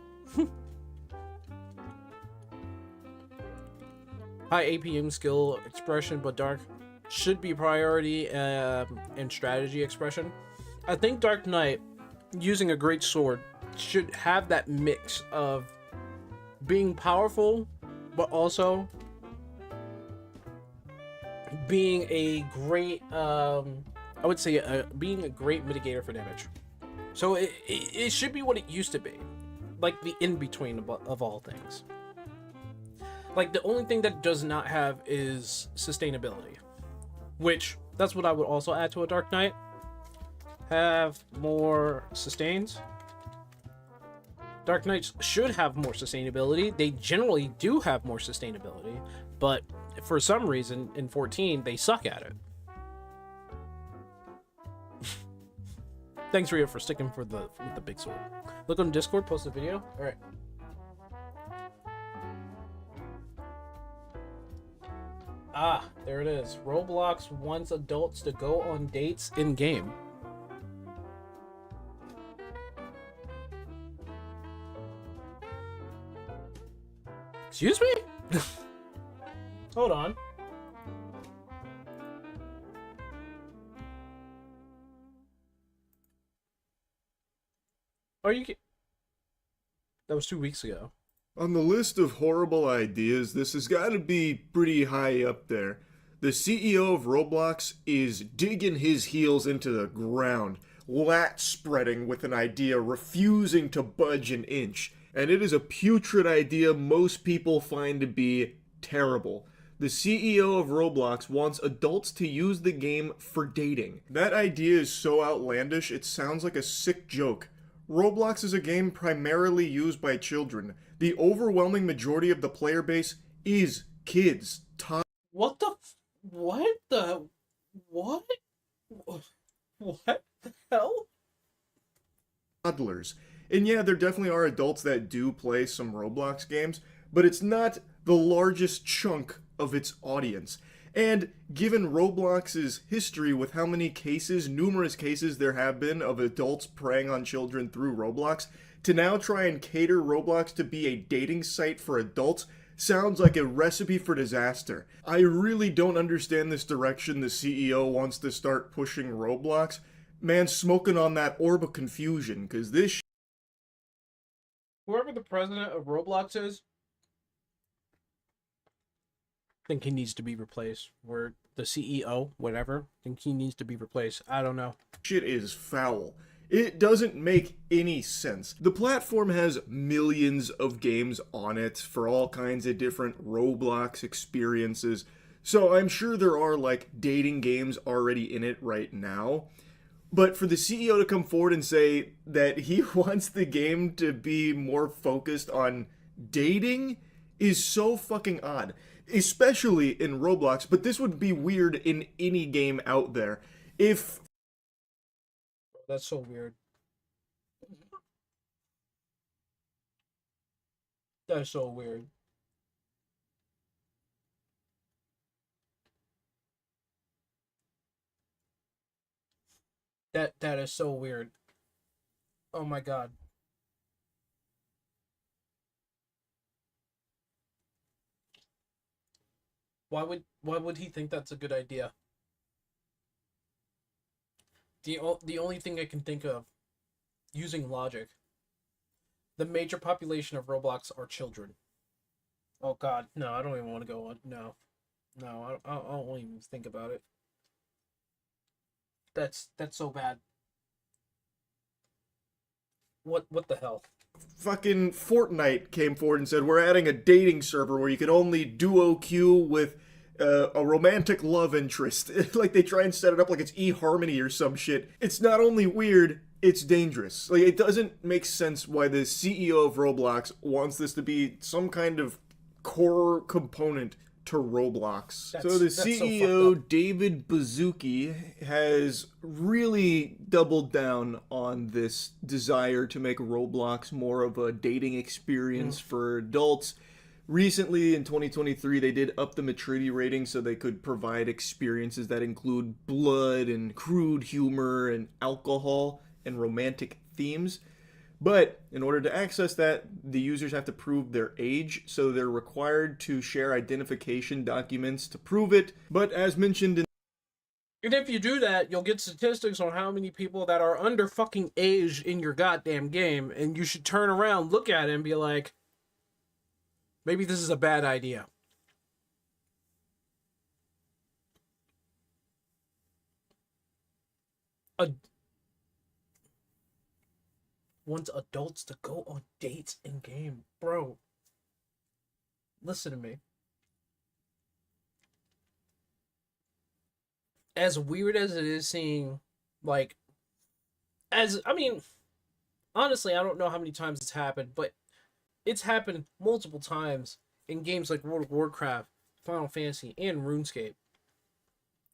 High APM skill expression, but dark should be priority and strategy expression. I think Dark Knight, using a great sword, should have that mix of being powerful, but also being a great, I would say, being a great mitigator for damage. So it should be what it used to be, like the in-between of all things. Like, the only thing that does not have is sustainability, which that's what I would also add to a Dark Knight. Have more sustains. Dark Knights should have more sustainability. They generally do have more sustainability, but for some reason in 14 they suck at it. Thanks, Rio, for sticking with the big sword. Look on Discord, post the video. All right. Ah, there it is. Roblox wants adults to go on dates in game. Excuse me? Hold on. Are you... That was 2 weeks ago. On the list of horrible ideas, this has got to be pretty high up there. The CEO of Roblox is digging his heels into the ground, lat spreading with an idea, refusing to budge an inch. And it is a putrid idea most people find to be terrible. The CEO of Roblox wants adults to use the game for dating. That idea is so outlandish, it sounds like a sick joke. Roblox is a game primarily used by children. The overwhelming majority of the player base is kids. What the what the what? What the hell? Toddlers. And yeah, there definitely are adults that do play some Roblox games, but it's not the largest chunk of its audience. And given Roblox's history with how many cases, numerous cases there have been of adults preying on children through Roblox, to now try and cater Roblox to be a dating site for adults sounds like a recipe for disaster. I really don't understand this direction the CEO wants to start pushing Roblox. Man, smoking on that orb of confusion, because this Whoever the president of Roblox is, I think he needs to be replaced. Or the CEO, whatever, I think he needs to be replaced. I don't know. shit is foul. It doesn't make any sense. The platform has millions of games on it for all kinds of different Roblox experiences, so I'm sure there are like dating games already in it right now. But for the CEO to come forward and say that he wants the game to be more focused on dating is so fucking odd. Especially in Roblox, but this would be weird in any game out there. If... That's so weird. That's so weird. That is so weird. Oh my god. Why would he think that's a good idea? The only thing I can think of, using logic, the major population of Roblox are children. Oh god, no, I don't even want to go on. No, I don't even think about it. That's so bad. What the hell? Fucking Fortnite came forward and said, we're adding a dating server where you can only duo queue with a romantic love interest. Like, they try and set it up like it's eHarmony or some shit. It's not only weird, it's dangerous. Like, it doesn't make sense why the CEO of Roblox wants this to be some kind of core component to Roblox. So the CEO, David Baszucki, has really doubled down on this desire to make Roblox more of a dating experience for adults. Recently, in 2023, they did up the maturity rating so they could provide experiences that include blood and crude humor and alcohol and romantic themes. But in order to access that, the users have to prove their age, so they're required to share identification documents to prove it. But as mentioned in... And if you do that, you'll get statistics on how many people that are under fucking age in your goddamn game, and you should turn around, look at it, and be like, maybe this is a bad idea. Wants adults to go on dates in game, bro. listen to me. As weird as it is seeing, like, honestly, I don't know how many times it's happened, but it's happened multiple times in games like World of Warcraft, Final Fantasy, and RuneScape,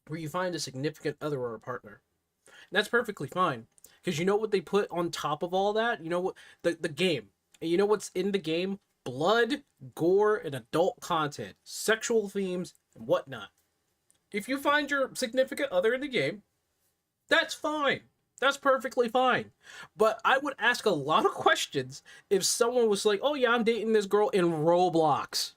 where you find a significant other or a partner. And that's perfectly fine. Because you know what they put on top of all that? You know what? The game. And you know what's in the game? Blood, gore, and adult content. Sexual themes, and whatnot. If you find your significant other in the game, that's fine. That's perfectly fine. But I would ask a lot of questions if someone was like, oh yeah, I'm dating this girl in Roblox.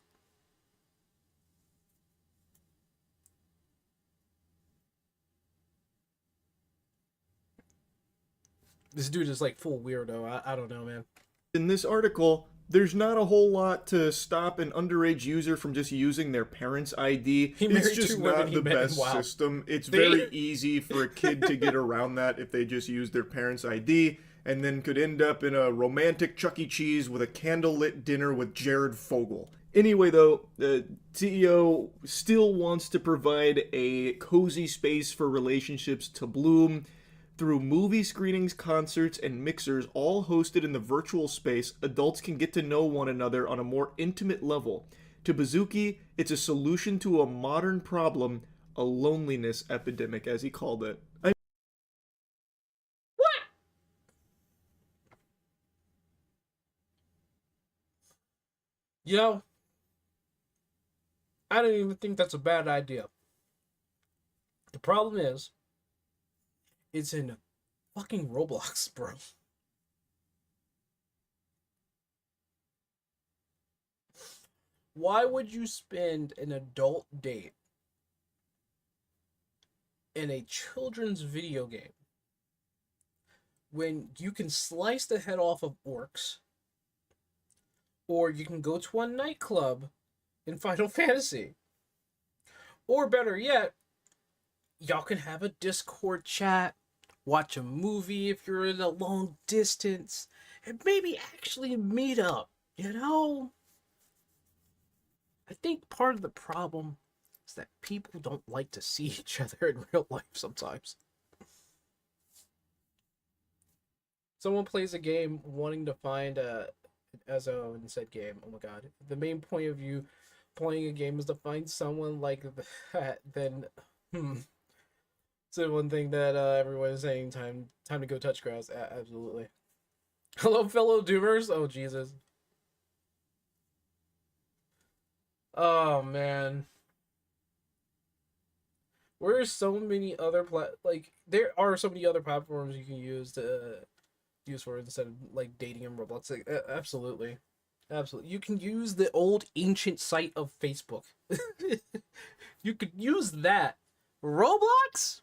This dude is like full weirdo. I don't know, man. In this article, there's not a whole lot to stop an underage user from just using their parents' ID. It's just not the best system. It's very easy for a kid to get around that if they just use their parents' ID, and then could end up in a romantic Chuck E. Cheese with a candlelit dinner with Jared Fogle. Anyway, though, the CEO still wants to provide a cozy space for relationships to bloom. Through movie screenings, concerts, and mixers, all hosted in the virtual space, adults can get to know one another on a more intimate level. To Bazuki, it's a solution to a modern problem, a loneliness epidemic, as he called it. What? You know, I don't even think that's a bad idea. The problem is, it's in fucking Roblox, bro. Why would you spend an adult date in a children's video game when you can slice the head off of orcs, or you can go to a nightclub in Final Fantasy, or better yet, y'all can have a Discord chat, watch a movie if you're in a long distance, and maybe actually meet up, you know? I think part of the problem is that people don't like to see each other in real life sometimes. Someone plays a game wanting to find Ezzo in said game. Oh my god. If the main point of you playing a game is to find someone like that, then so one thing that everyone is saying, time to go touch grass. Absolutely. Hello, fellow doomers. Oh, Jesus. Oh, man. There are so many other platforms you can use for instead of like dating in Roblox. Like, absolutely. Absolutely. You can use the old ancient site of Facebook. You could use that. Roblox?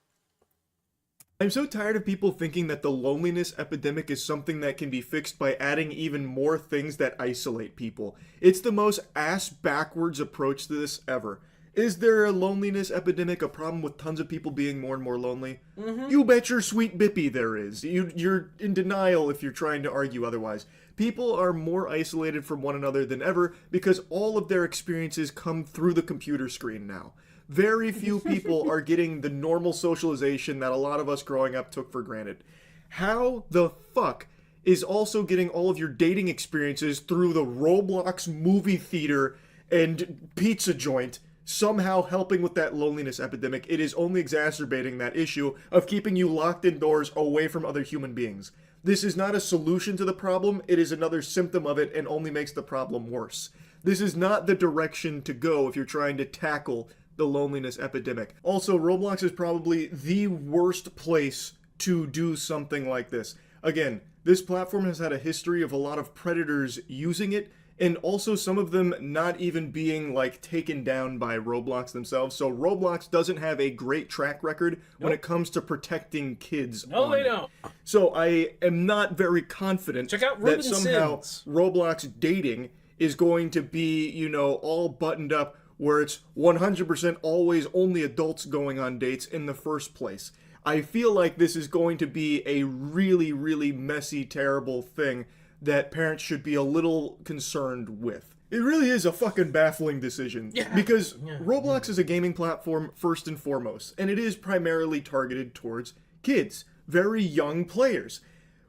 I'm so tired of people thinking that the loneliness epidemic is something that can be fixed by adding even more things that isolate people. It's the most ass-backwards approach to this ever. Is there a loneliness epidemic, a problem with tons of people being more and more lonely? Mm-hmm. You bet your sweet bippy there is. You're in denial if you're trying to argue otherwise. People are more isolated from one another than ever because all of their experiences come through the computer screen now. Very few people are getting the normal socialization that a lot of us growing up took for granted. How the fuck is also getting all of your dating experiences through the Roblox movie theater and pizza joint somehow helping with that loneliness epidemic? It is only exacerbating that issue of keeping you locked indoors away from other human beings. This is not a solution to the problem, it is another symptom of it and only makes the problem worse. This is not the direction to go if you're trying to tackle the loneliness epidemic. Also, Roblox is probably the worst place to do something like this. Again, this platform has had a history of a lot of predators using it, and also some of them not even being like taken down by Roblox themselves. So Roblox doesn't have a great track record when it comes to protecting kids. No, they don't. So I am not very confident that somehow Roblox dating is going to be, you know, all buttoned up where it's 100% always only adults going on dates in the first place. I feel like this is going to be a really, really messy, terrible thing that parents should be a little concerned with. It really is a fucking baffling decision. Yeah. Because Yeah. Roblox is a gaming platform first and foremost, and it is primarily targeted towards kids, very young players.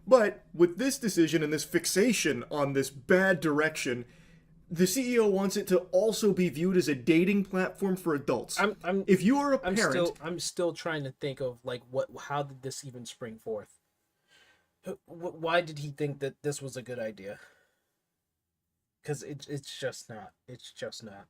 But with this decision and this fixation on this bad direction, the CEO wants it to also be viewed as a dating platform for adults. If you are a parent, I'm still trying to think of like how did this even spring forth? Why did he think that this was a good idea? Because it's just not. It's just not.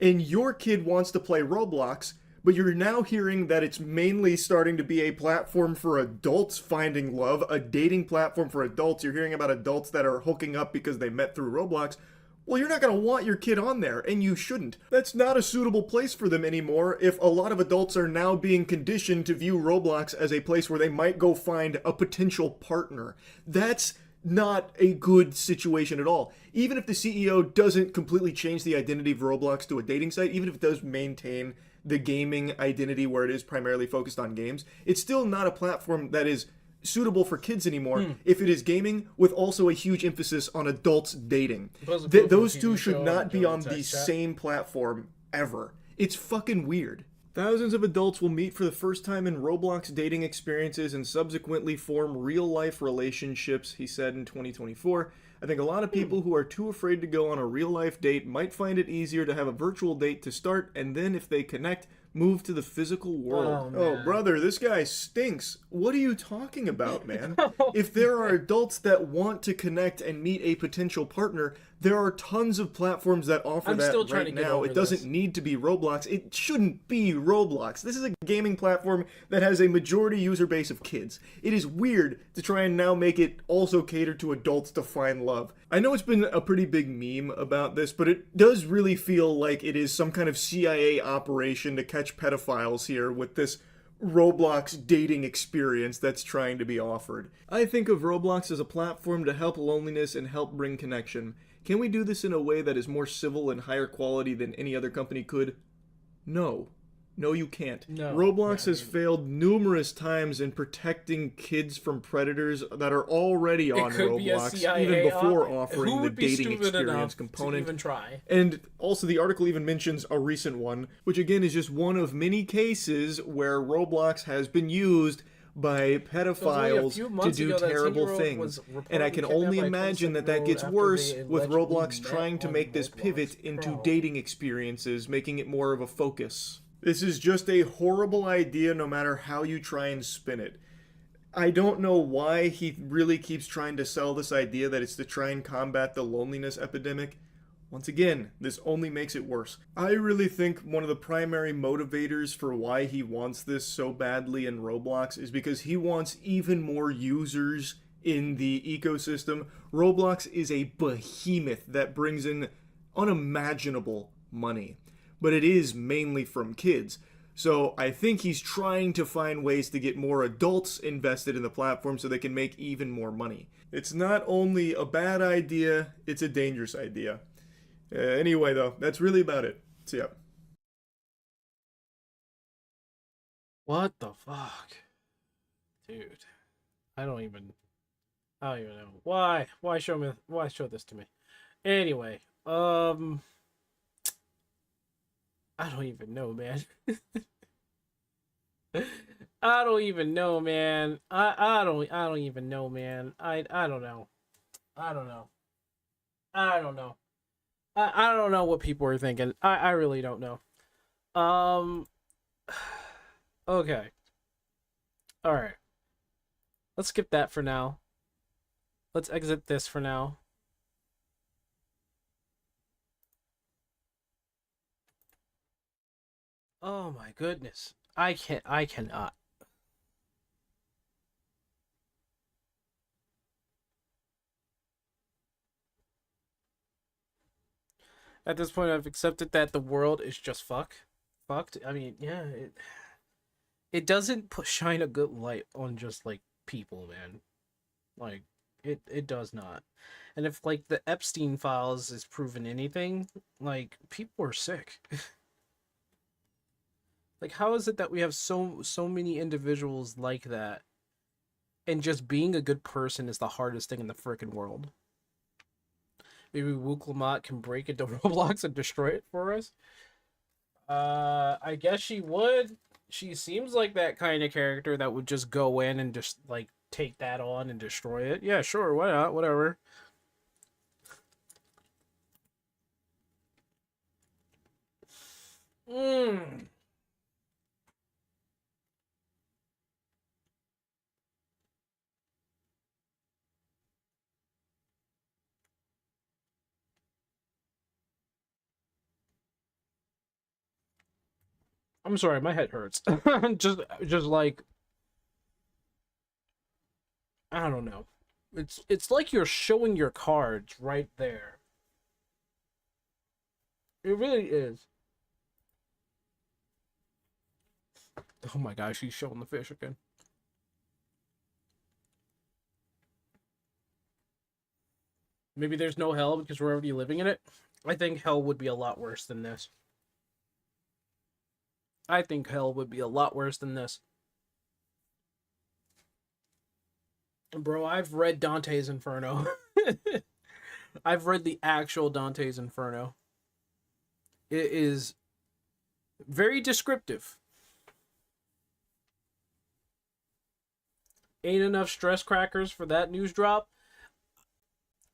and your kid wants to play Roblox, but you're now hearing that it's mainly starting to be a platform for adults finding love, a dating platform for adults. You're hearing about adults that are hooking up because they met through Roblox. Well, you're not going to want your kid on there, and you shouldn't. That's not a suitable place for them anymore if a lot of adults are now being conditioned to view Roblox as a place where they might go find a potential partner. That's not a good situation at all. Even if the CEO doesn't completely change the identity of Roblox to a dating site, even if it does maintain the gaming identity where it is primarily focused on games, it's still not a platform that is suitable for kids anymore if it is gaming with also a huge emphasis on adults dating. Those two should not be on the same platform ever. It's fucking weird. Thousands of adults will meet for the first time in Roblox dating experiences and subsequently form real-life relationships, he said in 2024. I think a lot of people who are too afraid to go on a real-life date might find it easier to have a virtual date to start, and then if they connect, move to the physical world. Oh, brother, this guy stinks. What are you talking about, man? If there are adults that want to connect and meet a potential partner, there are tons of platforms that offer that right now. It doesn't need to be Roblox. It shouldn't be Roblox. This is a gaming platform that has a majority user base of kids. It is weird to try and now make it also cater to adults to find love. I know it's been a pretty big meme about this, but it does really feel like it is some kind of CIA operation to catch pedophiles here with this Roblox dating experience that's trying to be offered. I think of Roblox as a platform to help loneliness and help bring connection. Can we do this in a way that is more civil and higher quality than any other company could? No. No, you can't. No. Roblox has failed numerous times in protecting kids from predators that are already on Roblox, even before offering the dating experience component. To even try. And also the article even mentions a recent one, which again is just one of many cases where Roblox has been used by pedophiles to do terrible things. And I can only imagine that that gets worse with Roblox trying to make this pivot into dating experiences, making it more of a focus. This is just a horrible idea no matter how you try and spin it. I don't know why he really keeps trying to sell this idea that it's to try and combat the loneliness epidemic. Once again, this only makes it worse. I really think one of the primary motivators for why he wants this so badly in Roblox is because he wants even more users in the ecosystem. Roblox is a behemoth that brings in unimaginable money, but it is mainly from kids. So I think he's trying to find ways to get more adults invested in the platform so they can make even more money. It's not only a bad idea, it's a dangerous idea. Anyway, though, that's really about it. See ya. What the fuck? Dude. I don't even know. Why show this to me? Anyway, I don't even know, man. I don't even know, man. I don't even know, man. I don't know. I don't know. I don't know what people are thinking. I really don't know. Okay. Alright. Let's skip that for now. Let's exit this for now. Oh my goodness. I cannot. At this point, I've accepted that the world is just fucked. I mean, yeah, it doesn't shine a good light on just like people, man. Like it does not. And if like the Epstein files is proven anything, like people are sick. Like how is it that we have so many individuals like that, and just being a good person is the hardest thing in the frickin' world? Maybe Wooklamat can break into Roblox and destroy it for us. I guess she would. She seems like that kind of character that would just go in and just like take that on and destroy it. Yeah, sure, why not? Whatever. I'm sorry, my head hurts. just like I don't know. It's like you're showing your cards right there. It really is. Oh my gosh, she's showing the fish again. Maybe there's no hell because we're already living in it. I think hell would be a lot worse than this. I think hell would be a lot worse than this. Bro, I've read Dante's Inferno. I've read the actual Dante's Inferno. It is very descriptive. Ain't enough stress crackers for that news drop.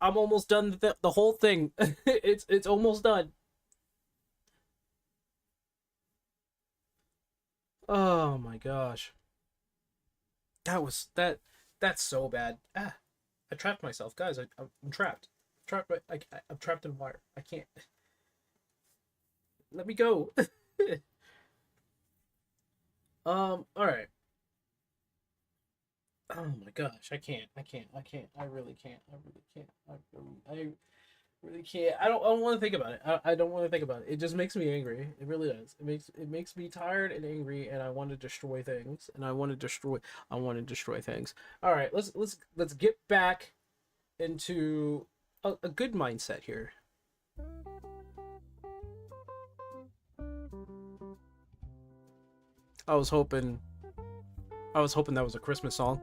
I'm almost done the whole thing. It's almost done. Oh my gosh. That's so bad. I trapped myself, guys. I'm trapped. I'm trapped in wire. I can't. Let me go. All right. Oh my gosh, I can't. I really can't. I really can't. I don't want to think about it. I don't want to think about it. It just makes me angry. It really does. It makes me tired and angry, and I want to destroy things. I want to destroy things. All right, let's get back into a good mindset here. I was hoping that was a Christmas song.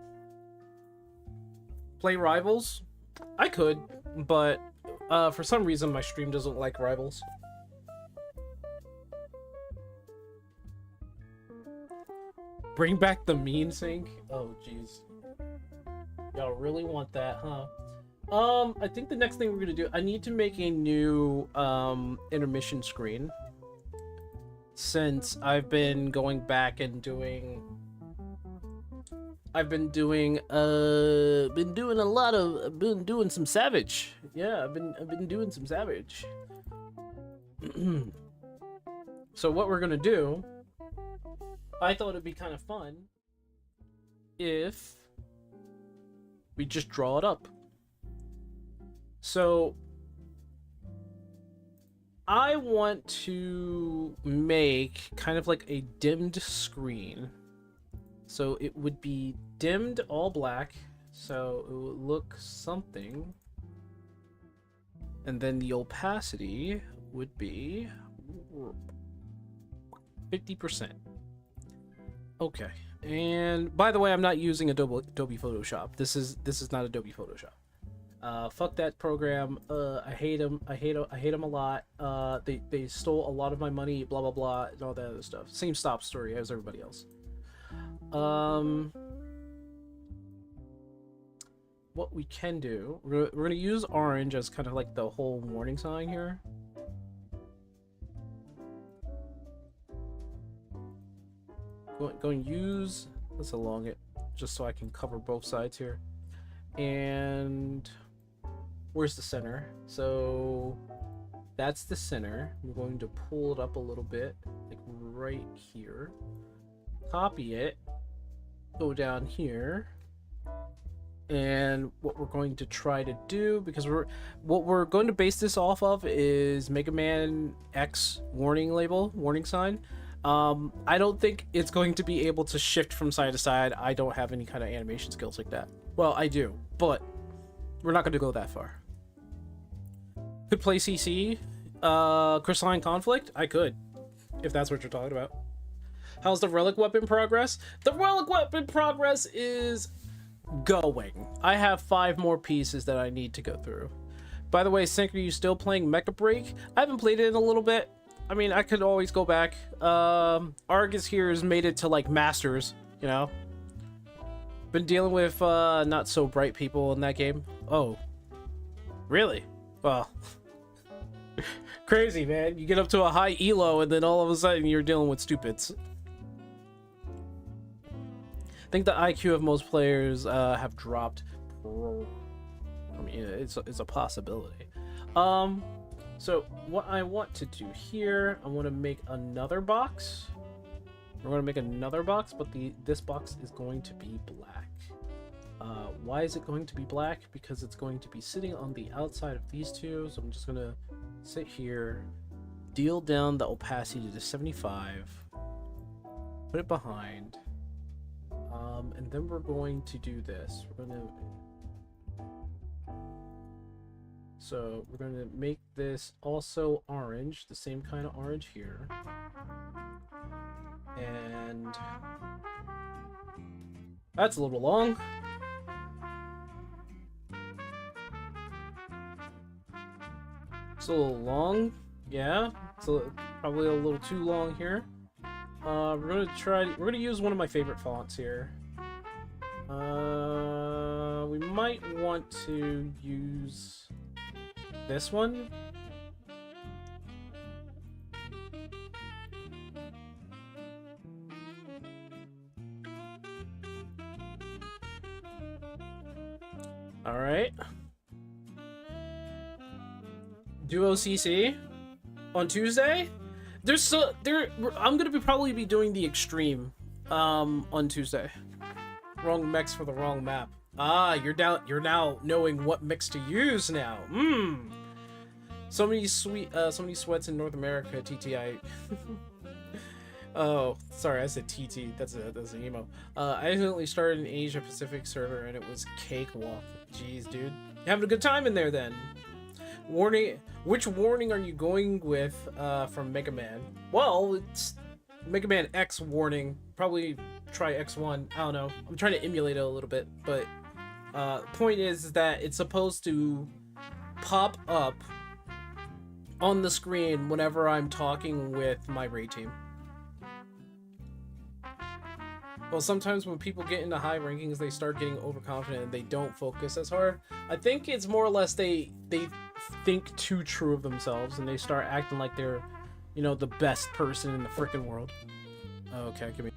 Play Rivals? I could, but for some reason my stream doesn't like Rivals. Bring back the mean sync? Oh jeez. Y'all really want that, huh? I think the next thing we're gonna do, I need to make a new intermission screen. Since I've been going back and doing I've been doing some Savage. Yeah, I've been doing some Savage. So what we're gonna do, I thought it'd be kind of fun if we just draw it up. So I want to make kind of like a dimmed screen. So it would be dimmed all black, so it would look something. And then the opacity would be 50%. Okay. And by the way, I'm not using Adobe Photoshop. This is not Adobe Photoshop. Fuck that program. I hate them. I hate them a lot. They stole a lot of my money, blah blah blah, and all that other stuff. Same stop story as everybody else. What we can do, we're gonna use orange as kind of like the whole warning sign here. Going to use this along it, just so I can cover both sides here. And where's the center? So that's the center. I'm going to pull it up a little bit, like right here. Copy it, go down here, and what we're going to try to do, because what we're going to base this off of is Mega Man X warning sign. I don't think it's going to be able to shift from side to side. I don't have any kind of animation skills like that. Well, I do, but we're not going to go that far. Could play CC, Crystalline Conflict? I could, if that's what you're talking about. How's the relic weapon progress? The relic weapon progress is going. I have 5 more pieces that I need to go through. By the way, Sync, are you still playing Mecha Break? I haven't played it in a little bit. I mean, I could always go back. Argus here has made it to, like, Masters, you know? Been dealing with, not so bright people in that game. Oh. Really? Well. Crazy, man. You get up to a high elo, and then all of a sudden you're dealing with stupids. I think the IQ of most players, have dropped. I mean, it's a possibility. So what I want to do here, I want to make another box. We're going to make another box, but this box is going to be black. Why is it going to be black? Because it's going to be sitting on the outside of these two. So I'm just going to sit here, deal down the opacity to 75, put it behind, and then we're going to do this. So we're going to make this also orange, the same kind of orange here. And that's a little long. It's a little long, yeah. It's probably a little too long here. We're gonna use one of my favorite fonts here. We might want to use this one. All right. Duo CC on Tuesday. I'm gonna probably be doing the extreme on Tuesday. Wrong mix for the wrong map. Ah, you're now knowing what mix to use now. So many sweats in North America. TTI. Oh, sorry, I said TT. That's an emo. I accidentally started an Asia Pacific server and it was cakewalk. Jeez, dude, you having a good time in there then? Warning. Which warning are you going with from Mega Man? Well, it's Mega Man X warning. Probably try X1. I don't know. I'm trying to emulate it a little bit, but point is that it's supposed to pop up on the screen whenever I'm talking with my raid team. Well, sometimes when people get into high rankings, they start getting overconfident and they don't focus as hard. I think it's more or less they think too true of themselves and they start acting like they're, you know, the best person in the freaking world. Okay, give me.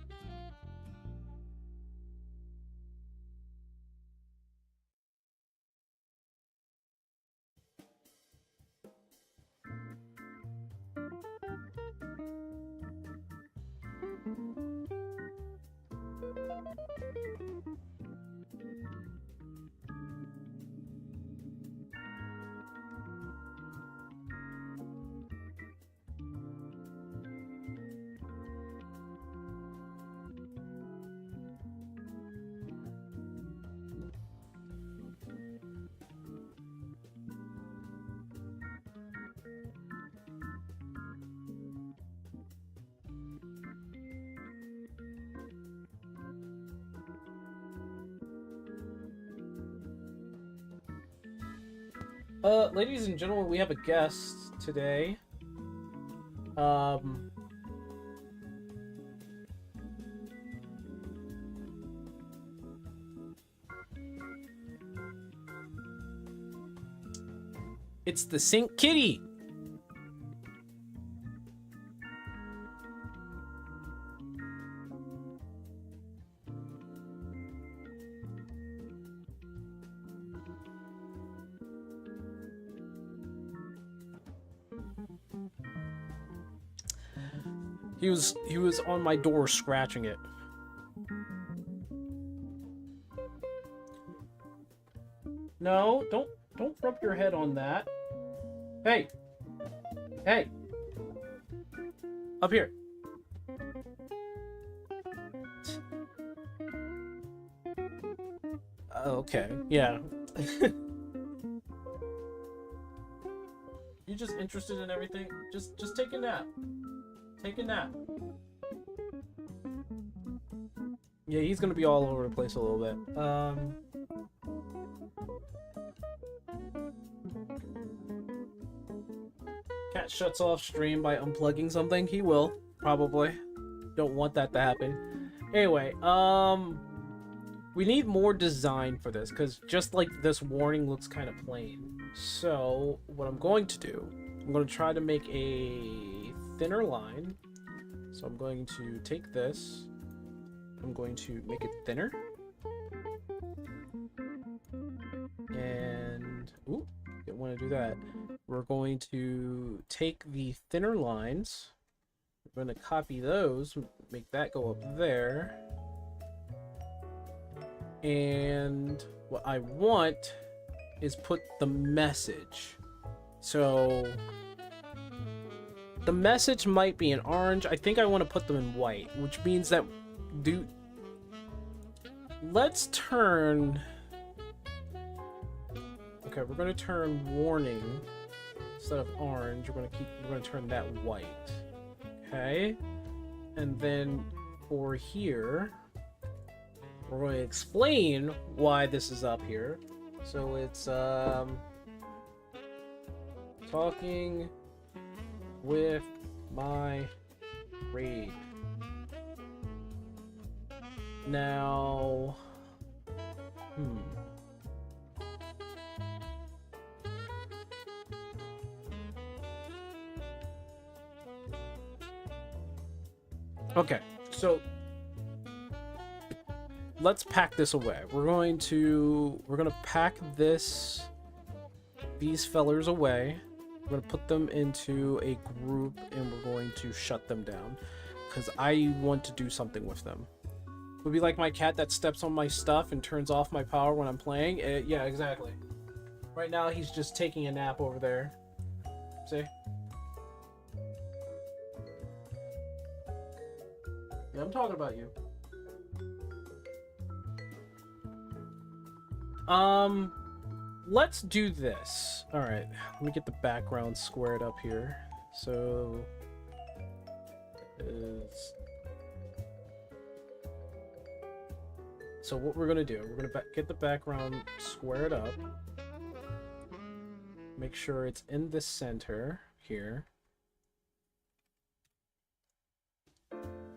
Ladies and gentlemen, we have a guest today. It's the Saint Kitty. He was on my door scratching it. No, don't rub your head on that. Hey. Hey. Up here. Okay. Yeah. You just interested in everything? Just take a nap. Take a nap. Yeah, he's gonna be all over the place a little bit. cat shuts off stream by unplugging something. He will, probably. Don't want that to happen. Anyway, we need more design for this, because just like this warning looks kind of plain. So, what I'm going to do, I'm going to try to make a thinner line. So I'm going to take this, I'm going to make it thinner. And, ooh, didn't want to do that. We're going to take the thinner lines, we're going to copy those, make that go up there. And what I want is put the message. So the message might be in orange. I think I want to put them in white, which means that let's turn. Okay, we're going to turn warning instead of orange. We're going to turn that white. Okay, and then for here, we're going to explain why this is up here. So it's talking with my raid. Now, okay, so let's pack this away. We're gonna pack these fellers away. We're gonna put them into a group and we're going to shut them down because I want to do something with them. It would be like my cat that steps on my stuff and turns off my power when I'm playing. Yeah, exactly. Right now he's just taking a nap over there. See? Yeah, I'm talking about you. Let's do this. All right, let me get the background squared up here. So what we're gonna do, we're gonna get the background squared up. Make sure it's in the center here.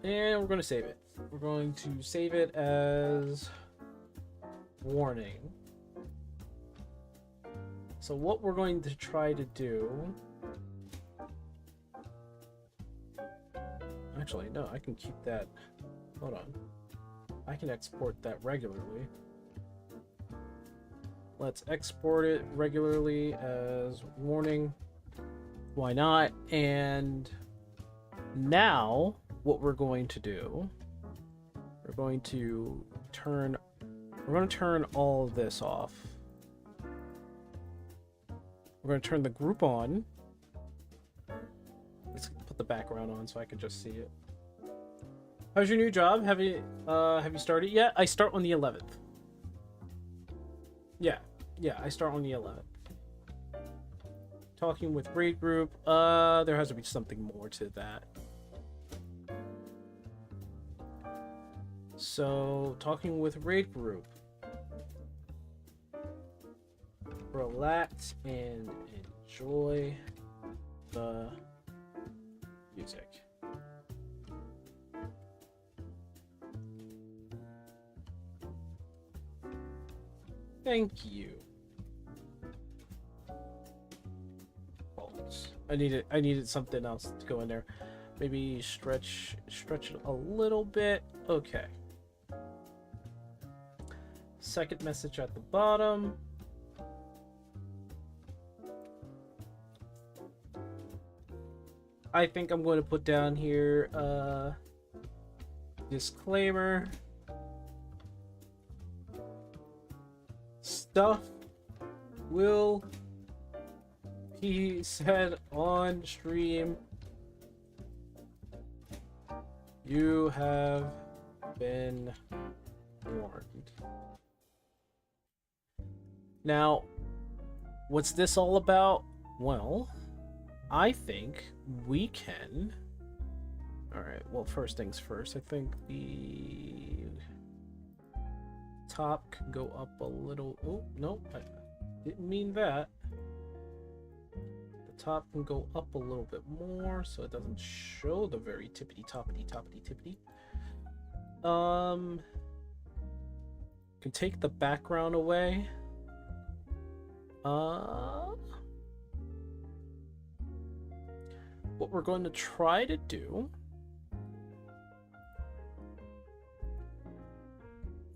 And we're gonna save it. We're going to save it as warning. So what we're going to try to do... Actually, no, I can keep that... Hold on. I can export that regularly. Let's export it regularly as warning. Why not? And now, what we're going to do... We're going to turn all of this off. We're going to turn the group on. Let's put the background on so I can just see it. How's your new job? Have you started yet? I start on the 11th. Yeah, I start on the 11th. Talking with raid group. There has to be something more to that. So, talking with raid group. Relax and enjoy the music. Thank you. Bolts. I needed something else to go in there. Maybe stretch it a little bit. Okay. Second message at the bottom. I think I'm going to put down here disclaimer. Stuff will be said on stream. You have been warned. Now, what's this all about? Well, I think we can... Alright, well, first things first. I think the top can go up a little... Oh, no, I didn't mean that. The top can go up a little bit more so it doesn't show the very tippity toppity tippity. Can take the background away. What we're going to try to do,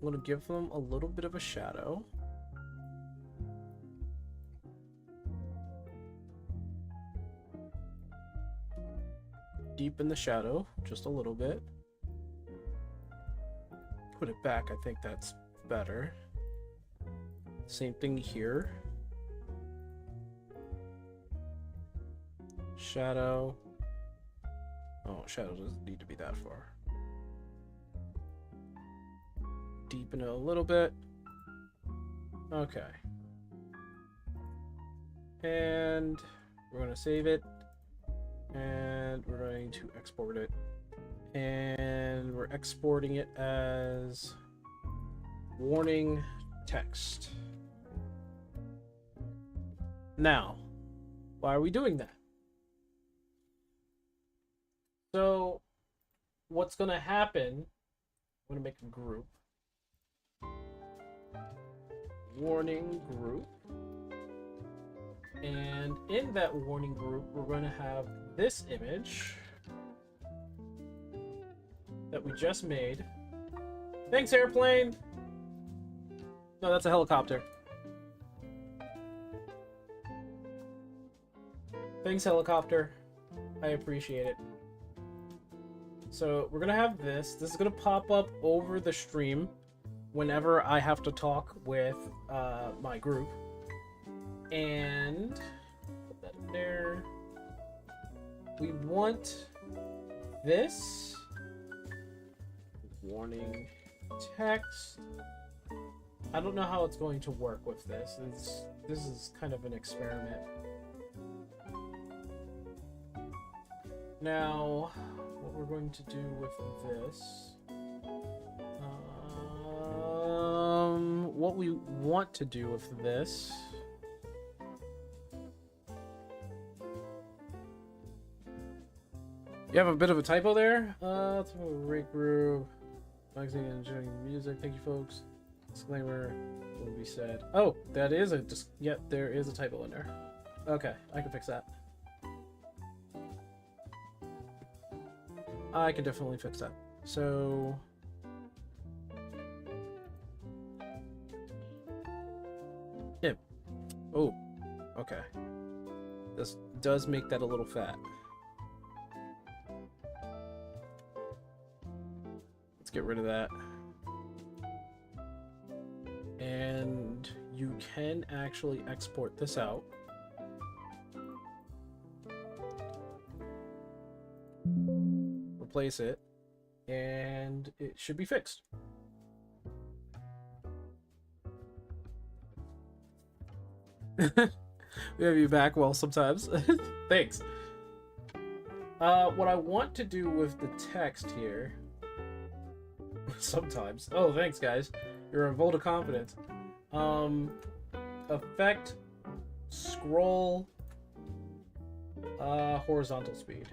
I'm going to give them a little bit of a shadow. Deepen the shadow just a little bit. Put it back, I think that's better. Same thing here. Shadow. Oh, shadow doesn't need to be that far. Deepen it a little bit. Okay. And we're going to save it. And we're going to export it. And we're exporting it as warning text. Now, why are we doing that? So, what's going to happen, I'm going to make a group. Warning group. And in that warning group, we're going to have this image that we just made. Thanks, airplane! No, that's a helicopter. Thanks, helicopter. I appreciate it. So we're gonna have this. This is gonna pop up over the stream whenever I have to talk with my group. And put that in there. We want this warning text. I don't know how it's going to work with this. This is kind of an experiment. Now, what we're going to do with this, what we want to do with this, you have a bit of a typo there. Let's regroup. Magazine enjoying music. Thank you, folks. Disclaimer will be said. Oh, that is a yep, there is a typo in there. Okay, I can fix that. I can definitely fix that. So yeah. Oh, okay. This does make that a little fat. Let's get rid of that. And you can actually export this out. Replace it, and it should be fixed. We have you back well sometimes. Thanks. What I want to do with the text here sometimes. Oh, thanks guys. You're a vote of confidence. Effect scroll horizontal speed.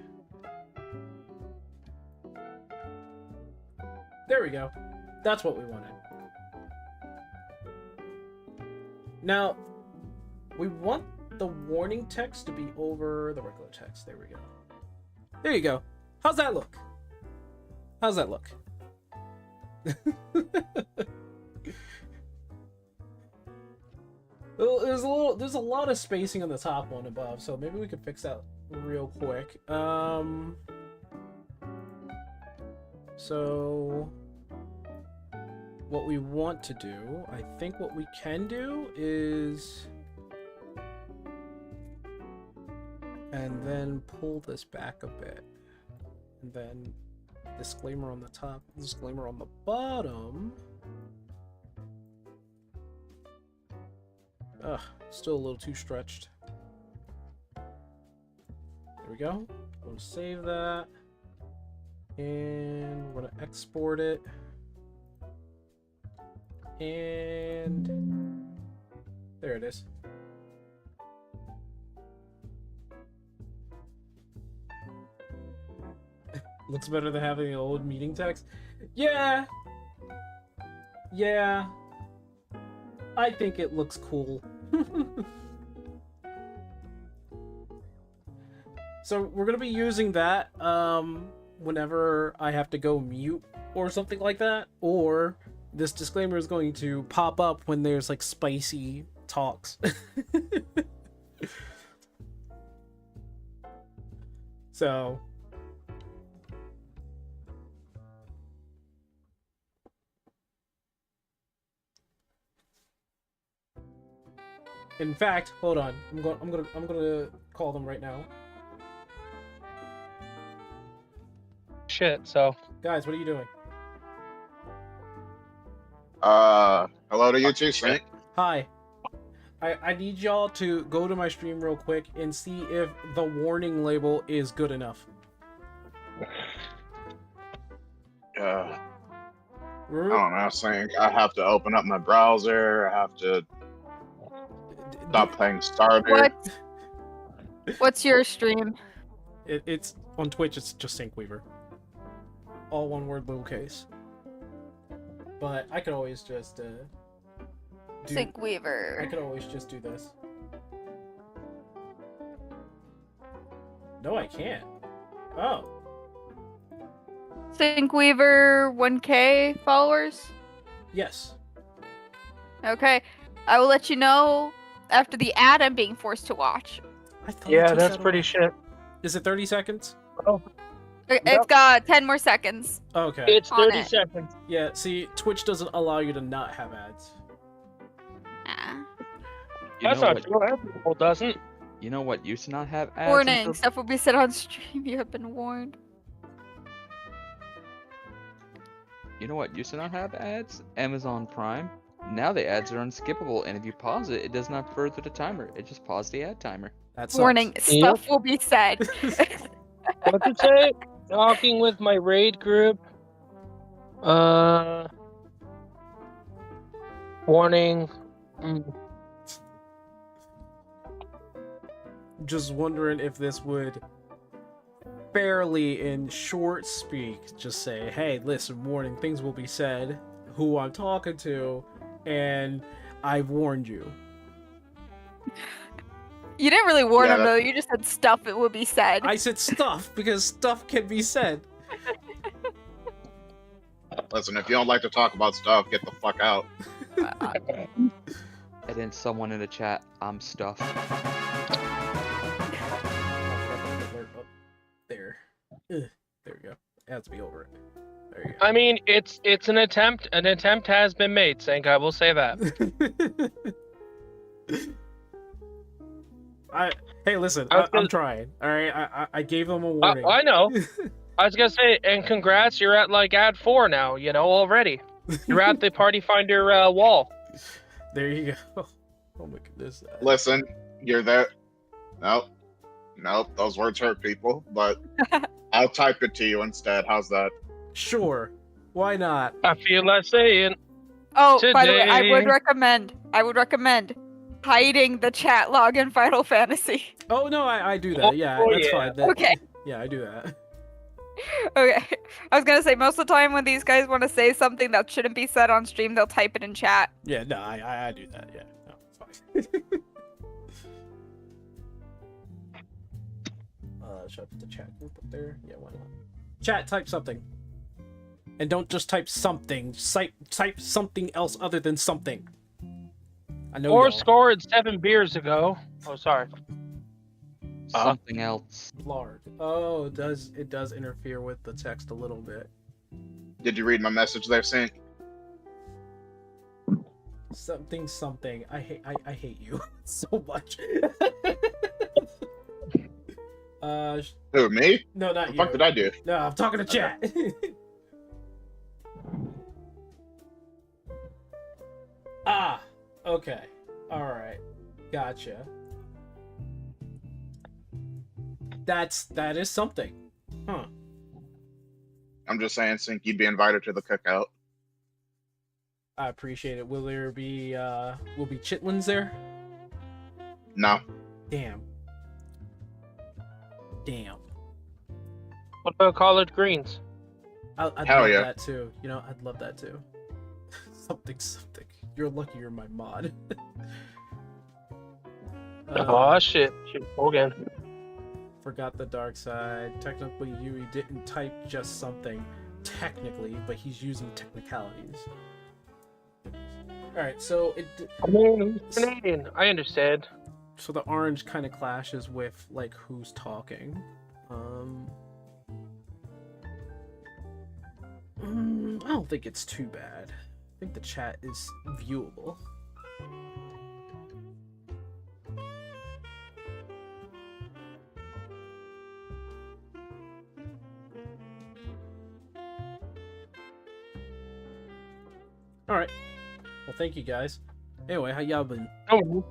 There we go. That's what we wanted. Now, we want the warning text to be over the regular text. There we go. There you go. How's that look? How's that look? Well, there's a lot of spacing on the top one above, so maybe we could fix that real quick. So what we want to do, I think what we can do is, and then pull this back a bit, and then disclaimer on the top, disclaimer on the bottom. Ugh, still a little too stretched. There we go. I'm gonna save that. And we're gonna export it. And there it is. Looks better than having an old meeting text. Yeah. Yeah. I think it looks cool. So we're gonna be using that whenever I have to go mute or something like that, or this disclaimer is going to pop up when there's like spicy talks. So in fact, hold on. I'm gonna call them right now. Shit, so. Guys, what are you doing? Hello to you too, Snake. Hi. I need y'all to go to my stream real quick and see if the warning label is good enough. I don't know, Snake. I have to open up my browser. I have to stop playing Starter. What's your stream? It's on Twitch. It's just Syncweaver. All one word, lowercase. But I could always just Syncweaver. I could always just do this. No, I can't. Oh. Syncweaver 1K followers? Yes. Okay. I will let you know after the ad I'm being forced to watch. Yeah, that's pretty shit. Is it 30 seconds? Oh. It's got 10 more seconds. Okay. It's on 30 it. seconds. Yeah, see, Twitch doesn't allow you to not have ads. That's not true. Apple doesn't. You know what used to not have ads? Warning, stuff will be said on stream. You have been warned. You know what used to not have ads? Amazon Prime. Now the ads are unskippable, and if you pause it, it does not further the timer. It just paused the ad timer. That's Warning, stuff will be said. What'd you say? Talking with my raid group. Warning. Just wondering if this would fairly in short speak just say, hey, listen, warning, things will be said, who I'm talking to, and I've warned you. You didn't really warn him though, you just said stuff it will be said. I said stuff because stuff can be said. Listen, if you don't like to talk about stuff, get the fuck out. And then someone in the chat, I'm stuffed. There. There we go. It has to be over it. There you go. I mean, it's an attempt. An attempt has been made, Sank. I will say that. Hey, listen, I'm trying. All right, I gave them a warning. I know. I was gonna say, and congrats, you're at like ad 4 now. You know already. You're at the Party Finder wall. There you go. Oh my goodness. Listen, you're there. Nope, those words hurt people, but I'll type it to you instead. How's that? Sure. Why not? I feel like saying. Oh, today... by the way, I would recommend hiding the chat log in Final Fantasy. Oh no, I do that. Yeah, that's fine. Okay. Yeah, I do that. Okay. I was gonna say, most of the time when these guys want to say something that shouldn't be said on stream, they'll type it in chat. Yeah, no, I do that. Yeah, no, it's fine. Should I put the chat group up there? Yeah, why not? Chat, type something. And don't just type something. Type something else other than something. I know. Or scored 7 beers ago. Oh, sorry. Something else. Lard. Oh, it does interfere with the text a little bit. Did you read my message there, Saint? Something. I hate you so much. Who, me? No, not what you. The fuck did I do? No, I'm talking to chat. Ah, okay. Alright. Gotcha. That is something. Huh. I'm just saying, Sink, you'd be invited to the cookout. I appreciate it. Will there be chitlins there? No. Damn. What about collard greens? I'd Hell love yeah. that too. You know, I'd love that too. something. You're lucky you're my mod. Oh shit. Again. Forgot the dark side. Technically, Yui didn't type just something. Technically, but he's using technicalities. Alright, so it... I mean, he's Canadian. I understand. So the orange kind of clashes with, like, who's talking. I don't think it's too bad. I think the chat is viewable. Alright. Well, thank you guys. Anyway, how y'all been? Oh,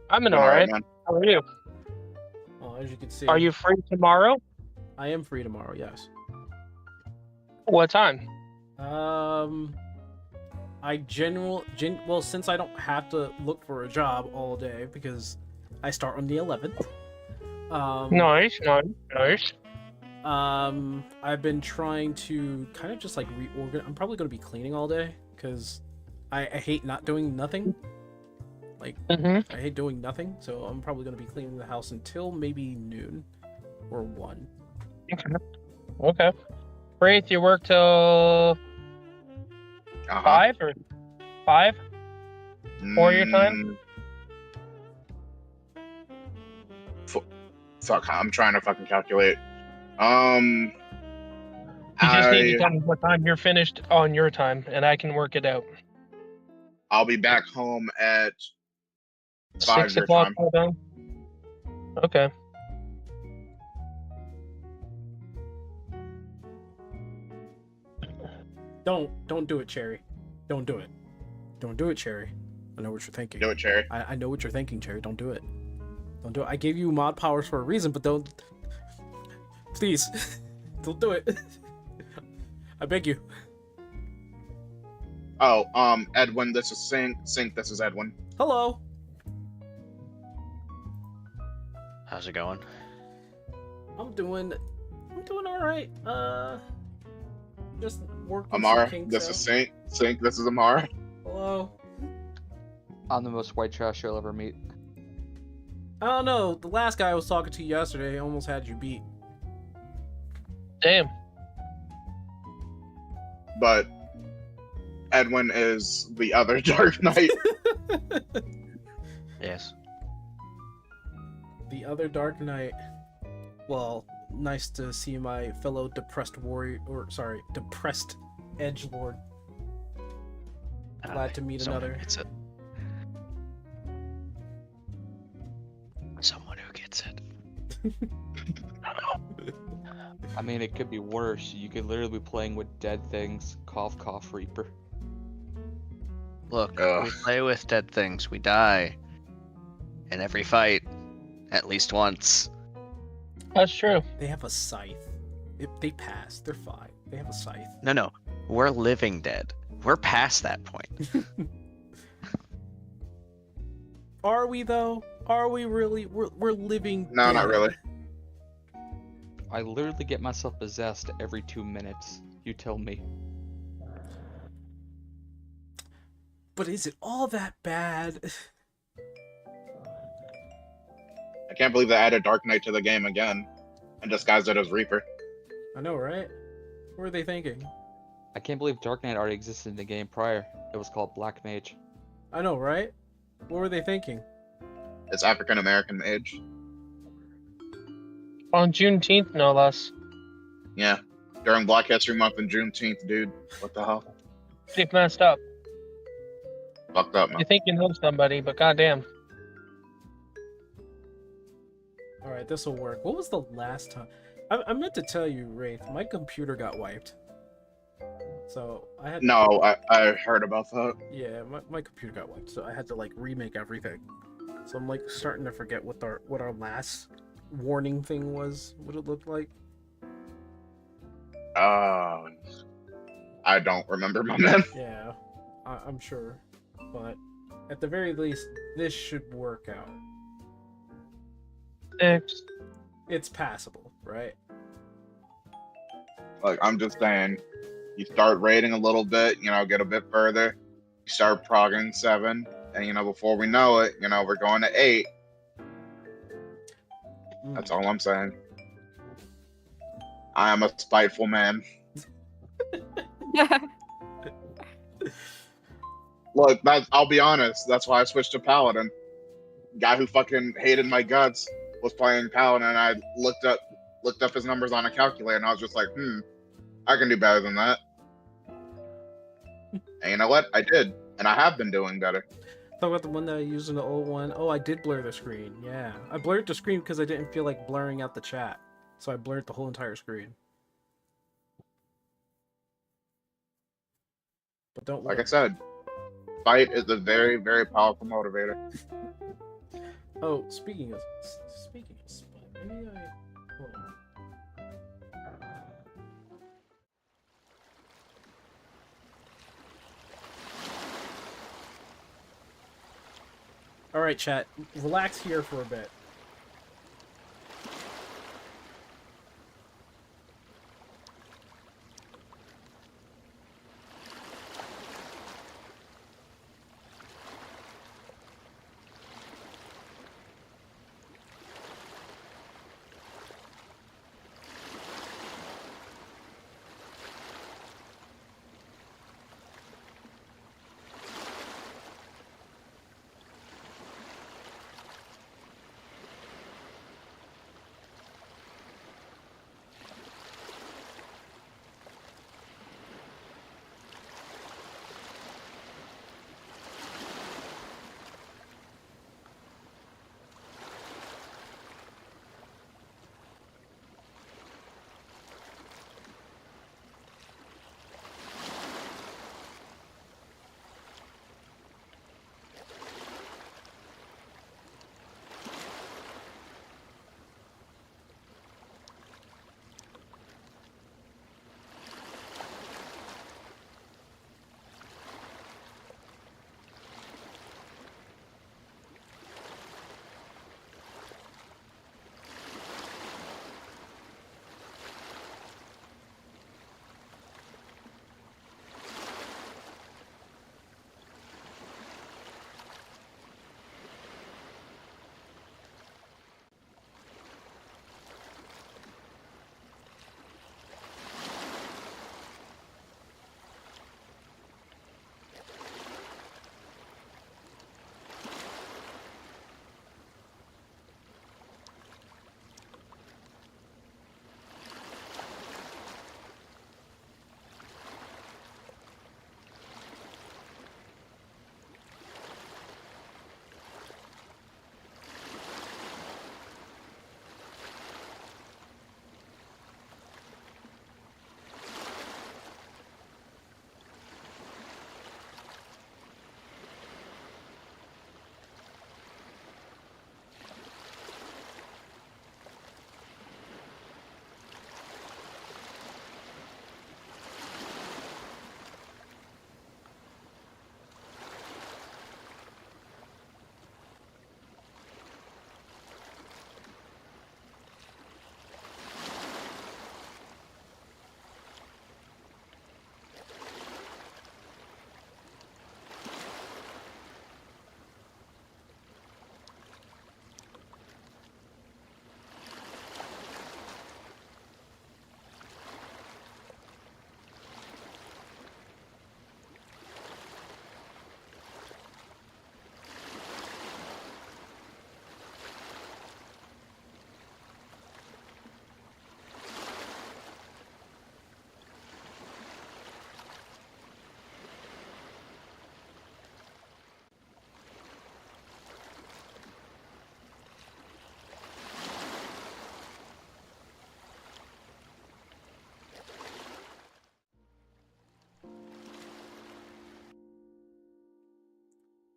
I'm in alright. How are you? Well, as you can see... Are you free tomorrow? I am free tomorrow, yes. What time? Well, since I don't have to look for a job all day because I start on the 11th. Nice. I've been trying to kind of just like reorganize. I'm probably going to be cleaning all day because I hate not doing nothing. Like, I hate doing nothing, so I'm probably going to be cleaning the house until maybe noon or 1. Okay. Wraith, you work till 5 or 5? For your time? Fuck, I'm trying to fucking calculate. You just need to tell me what time you're finished on your time, and I can work it out. I'll be back home at 5 6 your o'clock. time. Okay. Don't do it, Cherry. Don't do it. Don't do it, Cherry. I know what you're thinking. Do it, Cherry. I know what you're thinking, Cherry. Don't do it. Don't do it. I gave you mod powers for a reason, but don't... Please. Don't do it. I beg you. Oh, Edwin, this is Sync, this is Edwin. Hello. How's it going? I'm doing alright. Just working. Amara, this is Sync, this is Amara. Hello. I'm the most white trash you'll ever meet. I don't know. The last guy I was talking to yesterday almost had you beat. Damn. But Edwin is the other Dark Knight. Yes. The other Dark Knight. Well, nice to see my fellow depressed depressed edgelord. Glad to meet another. Someone who gets it. I mean, it could be worse. You could literally be playing with dead things. Cough, cough, Reaper. Look, we play with dead things. We die. In every fight. At least once. That's true. They have a scythe. If they pass, they're fine. They have a scythe. No. We're living dead. We're past that point. Are we though? Are we really? We're living. No, dead. not really. I literally get myself possessed every 2 minutes. You tell me. But is it all that bad? I can't believe they added Dark Knight to the game again and disguised it as Reaper. I know, right? What were they thinking? I can't believe Dark Knight already existed in the game prior. It was called Black Mage. I know, right? What were they thinking? It's African American mage. On Juneteenth, no less. Yeah. During Black History Month and Juneteenth, dude. What the hell? Pretty messed up. Fucked up, man. You think you know somebody, but goddamn. Alright, this will work. What was the last time? I meant to tell you, Wraith, my computer got wiped. So I had No, I heard about that. Yeah, my computer got wiped, so I had to like remake everything. So I'm like starting to forget what our last warning thing was, what it looked like. I don't remember, my man. Yeah, I'm sure. But at the very least, this should work out. Thanks. It's passable, right? Like, I'm just saying, you start raiding a little bit, you know, get a bit further, you start progging 7, and, you know, before we know it, you know, we're going to 8. That's all I'm saying. I am a spiteful man. Look, I'll be honest, that's why I switched to Paladin. Guy who fucking hated my guts was playing Paladin, and I looked up his numbers on a calculator, and I was just like, I can do better than that. And you know what? I did, and I have been doing better. Talk about the one that I used in the old one. Oh, I did blur the screen. Yeah, I blurred the screen because I didn't feel like blurring out the chat, so I blurred the whole entire screen. But don't worry. Like I said, fight is a very, very powerful motivator. Oh, speaking of spite, maybe hold on. All right, chat. Relax here for a bit.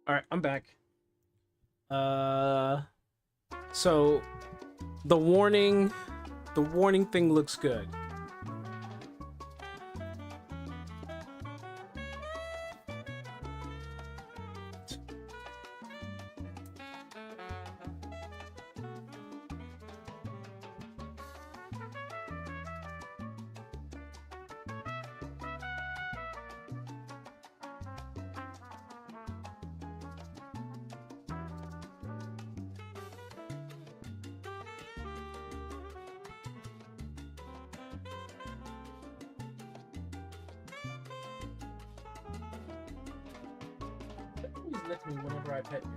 All right, I'm back. So the warning thing looks good. lick me whenever I pet you.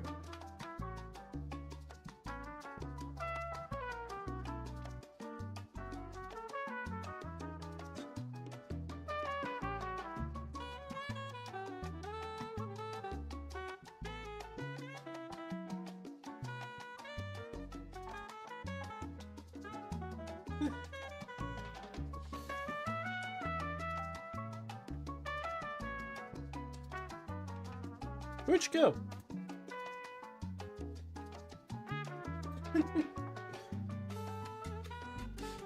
Where'd you go?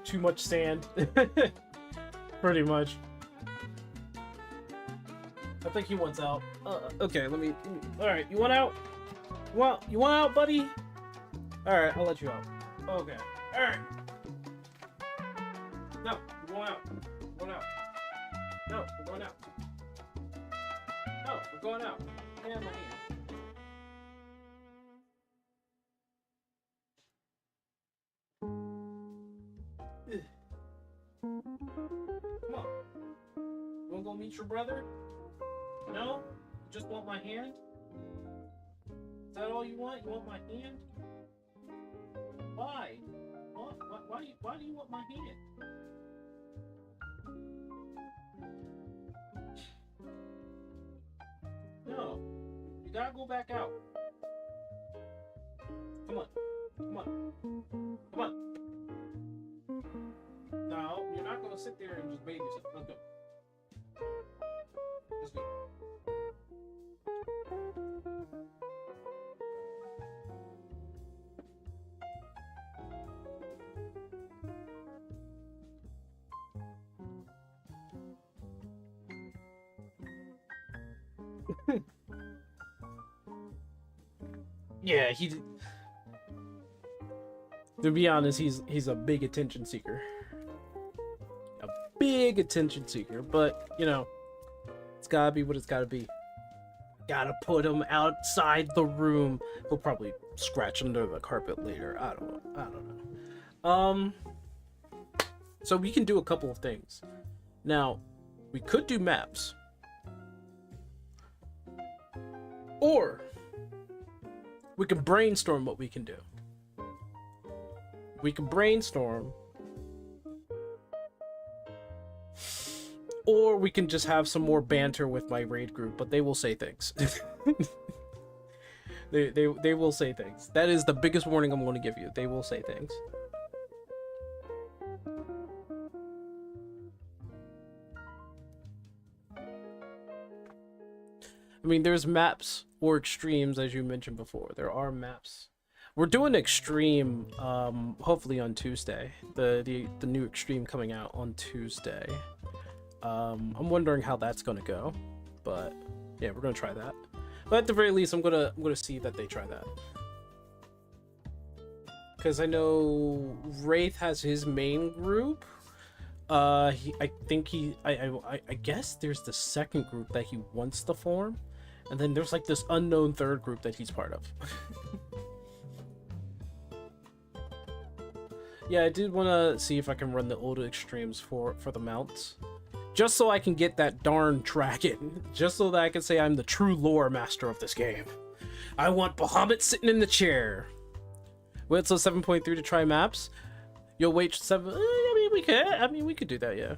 Too much sand. Pretty much. I think he wants out. Okay, let me. Alright, you want out? You want out, buddy? Alright, I'll let you out. Okay. Alright. No, we're going out. We're going out. No, we're going out. No, we're going out. Yeah, my hand. Come on. You wanna go meet your brother? No? You just want my hand? Is that all you want? You want my hand? Why? Why do you want my hand? No. You gotta go back out. Come on. Come on. Come on. No, you're not gonna sit there and just baby yourself. Let's go. Let's go. Yeah, to be honest, he's a big attention seeker. A big attention seeker, but you know, it's gotta be what it's gotta be. Gotta put him outside the room. He'll probably scratch under the carpet later. I don't know. So we can do a couple of things. Now, we could do maps. Or we can brainstorm what we can do. We can brainstorm. Or we can just have some more banter with my raid group, but they will say things. they will say things. That is the biggest warning I'm going to give you. They will say things. I mean, there's maps or extremes, as you mentioned before. There are maps. We're doing extreme, hopefully on Tuesday. The new extreme coming out on Tuesday. I'm wondering how that's gonna go, but yeah, we're gonna try that. But at the very least, I'm gonna see that they try that. Because I know Wraith has his main group. I guess there's the second group that he wants to form. And then there's like this unknown third group that he's part of. Yeah, I did want to see if I can run the old extremes for the mounts. Just so I can get that darn dragon. Just so that I can say I'm the true lore master of this game. I want Bahamut sitting in the chair. Wait till 7.3 to try maps? You'll wait 7... I mean, we could do that, yeah.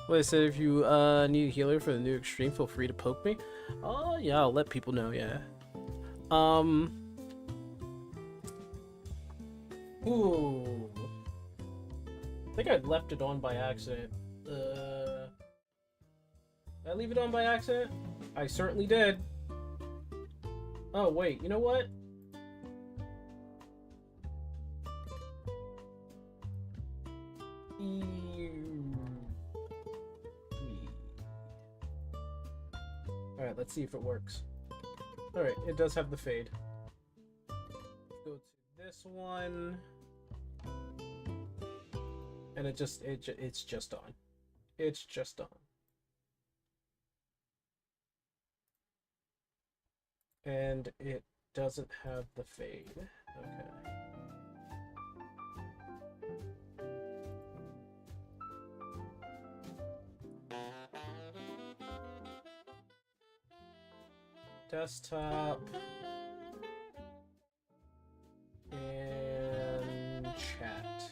Well, I said if you need a healer for the new extreme, feel free to poke me. Oh, yeah, I'll let people know, yeah. Ooh. I think I left it on by accident. Did I leave it on by accident? I certainly did. Oh, wait, you know what? Alright, let's see if it works. Alright, it does have the fade. Let's go to this one. And it's just on. It's just on. And it doesn't have the fade. Okay. Desktop. And chat.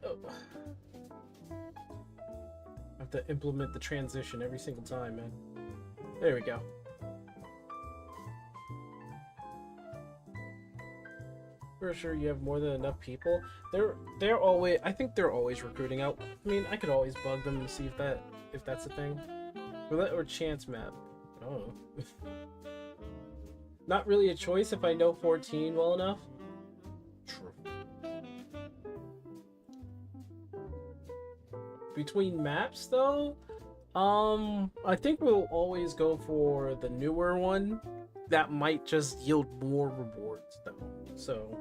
Oh. I have to implement the transition every single time, man. There we go. For sure you have more than enough people. They're always, I think they're always recruiting out. I mean, I could always bug them and see if that's a thing. Or chance map. I don't know. Not really a choice if I know 14 well enough. True. Between maps though, I think we'll always go for the newer one. That might just yield more rewards though. So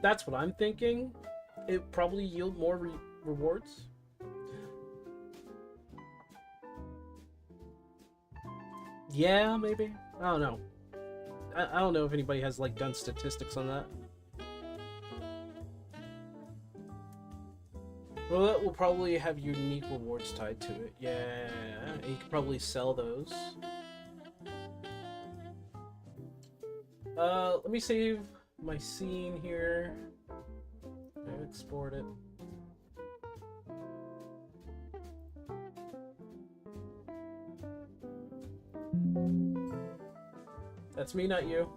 that's what I'm thinking. It probably yield more rewards. Yeah, maybe. I don't know. I don't know if anybody has like done statistics on that. Well, that will probably have unique rewards tied to it. Yeah, you could probably sell those. Let me save my scene here. Export it. That's me, not you.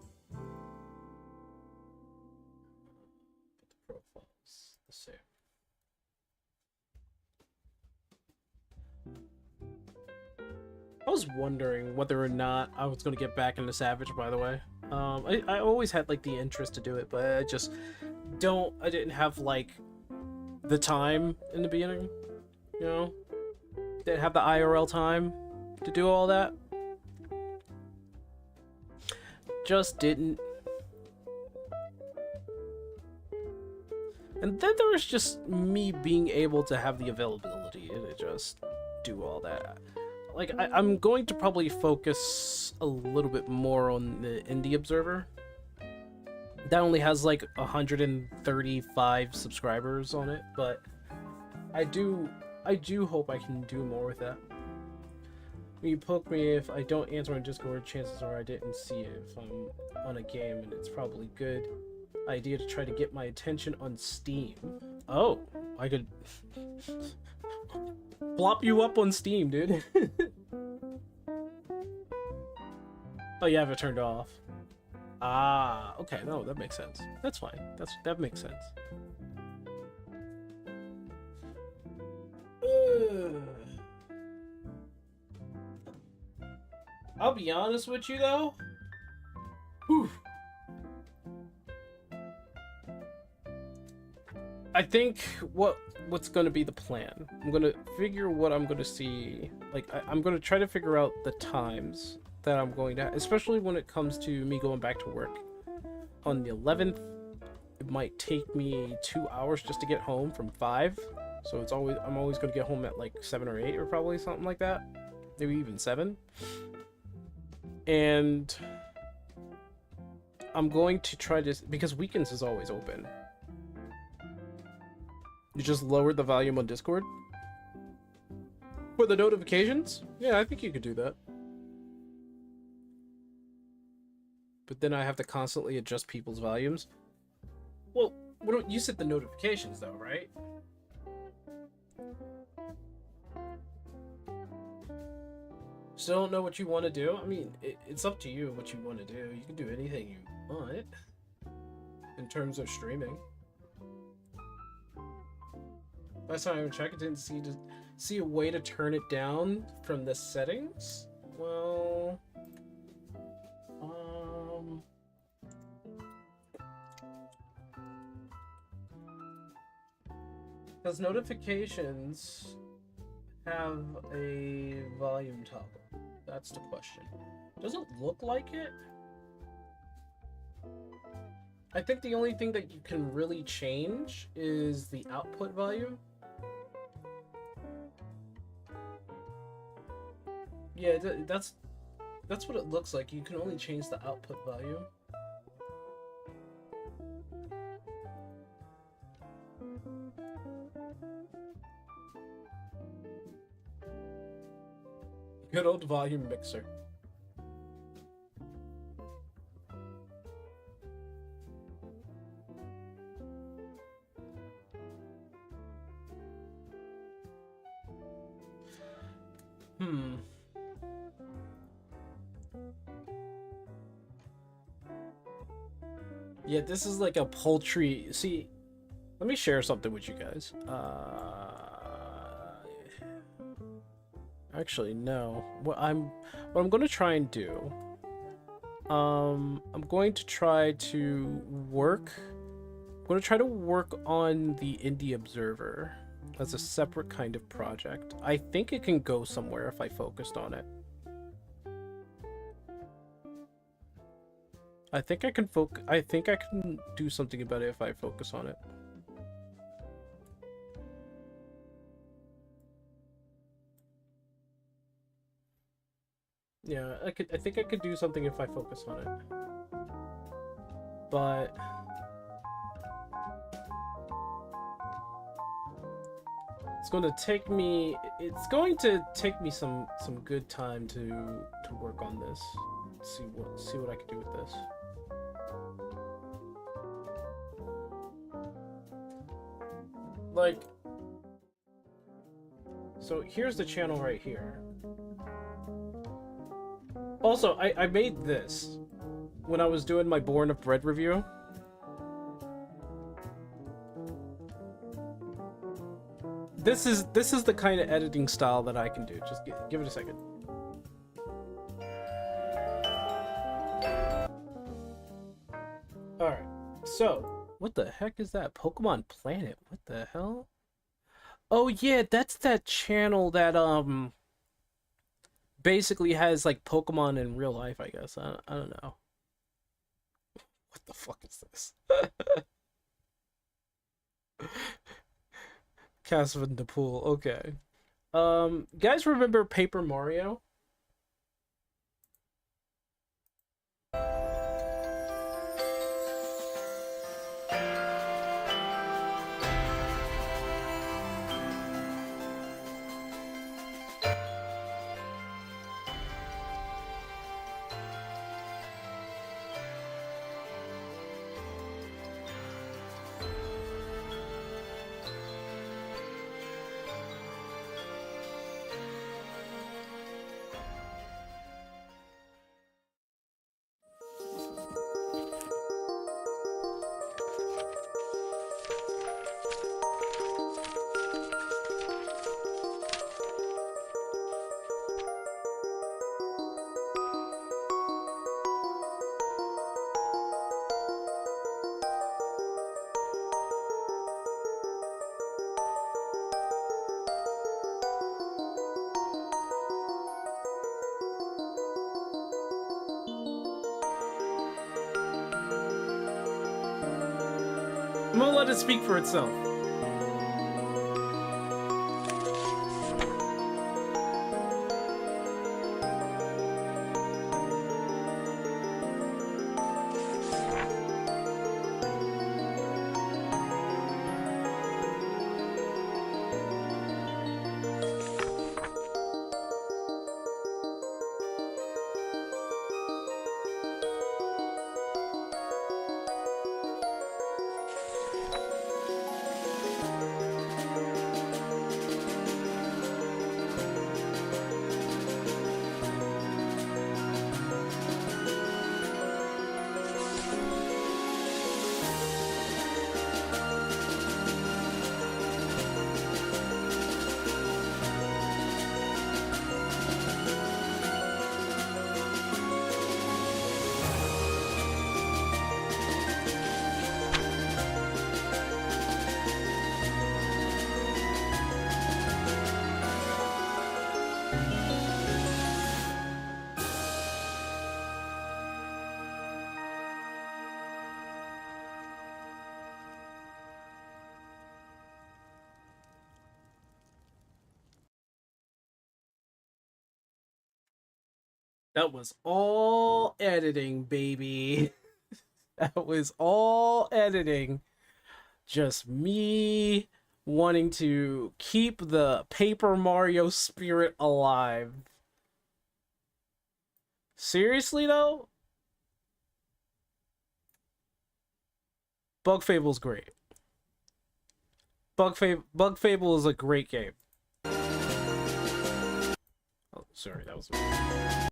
Put the profiles. Let's see. I was wondering whether or not I was going to get back into Savage, by the way. I always had like the interest to do it, but I just I didn't have like the time in the beginning, you know? Didn't have the IRL time to do all that. Just didn't. And then there was just me being able to have the availability to just do all that. Like, I'm going to probably focus a little bit more on the Indie Observer. That only has like 135 subscribers on it, but I do hope I can do more with that. When you poke me, if I don't answer on Discord, chances are I didn't see it if I'm on a game, and it's probably a good idea to try to get my attention on Steam. Oh, I could plop you up on Steam, dude. Oh, you have it turned off. Ah, okay, no, that makes sense. That's fine. That makes sense. I'll be honest with you though. Whew. I think what's going to be the plan. I'm going to figure what I'm going to see. Like I'm going to try to figure out the times that I'm going to, especially when it comes to me going back to work. On the 11th, it might take me 2 hours just to get home from 5. So I'm always going to get home at like 7 or 8 or probably something like that. Maybe even 7. And I'm going to try to, because weekends is always open. You just lowered the volume on Discord? For the notifications? Yeah, I think you could do that. But then I have to constantly adjust people's volumes. Well, you set the notifications though, right? Still don't know what you want to do? I mean, it's up to you what you want to do. You can do anything you want in terms of streaming. Last time I checked, I didn't see a way to turn it down from the settings. Well, because notifications have a volume toggle. That's the question. Does it look like it? I think the only thing that you can really change is the output volume. Yeah, that's That's what it looks like. You can only change the output value. Good old volume mixer. Yeah, this is like a poultry. See, let me share something with you guys. Actually, no. What I'm going to try and do. I'm going to try to work. I'm going to try to work on the Indie Observer as a separate kind of project. I think it can go somewhere if I focused on it. I think I can do something about it if I focus on it. Yeah, I think I could do something if I focus on it. But it's going to take me some good time to work on this. See what I can do with this. Like, so here's the channel right here. Also, I made this when I was doing my Born of Bread review. This is the kind of editing style that I can do. Just give it a second. Alright, so, what the heck is that? Pokemon Planet, what the hell? Oh yeah, that's that channel that, basically has, like, Pokemon in real life, I guess. I don't know. What the fuck is this? Castle in the Pool, okay. Guys remember Paper Mario? I'm gonna let it speak for itself. That was all editing, baby. That was all editing. Just me wanting to keep the Paper Mario spirit alive. Seriously, though? Bug Fable's great. Bug Fable is a great game. Oh, sorry, that was...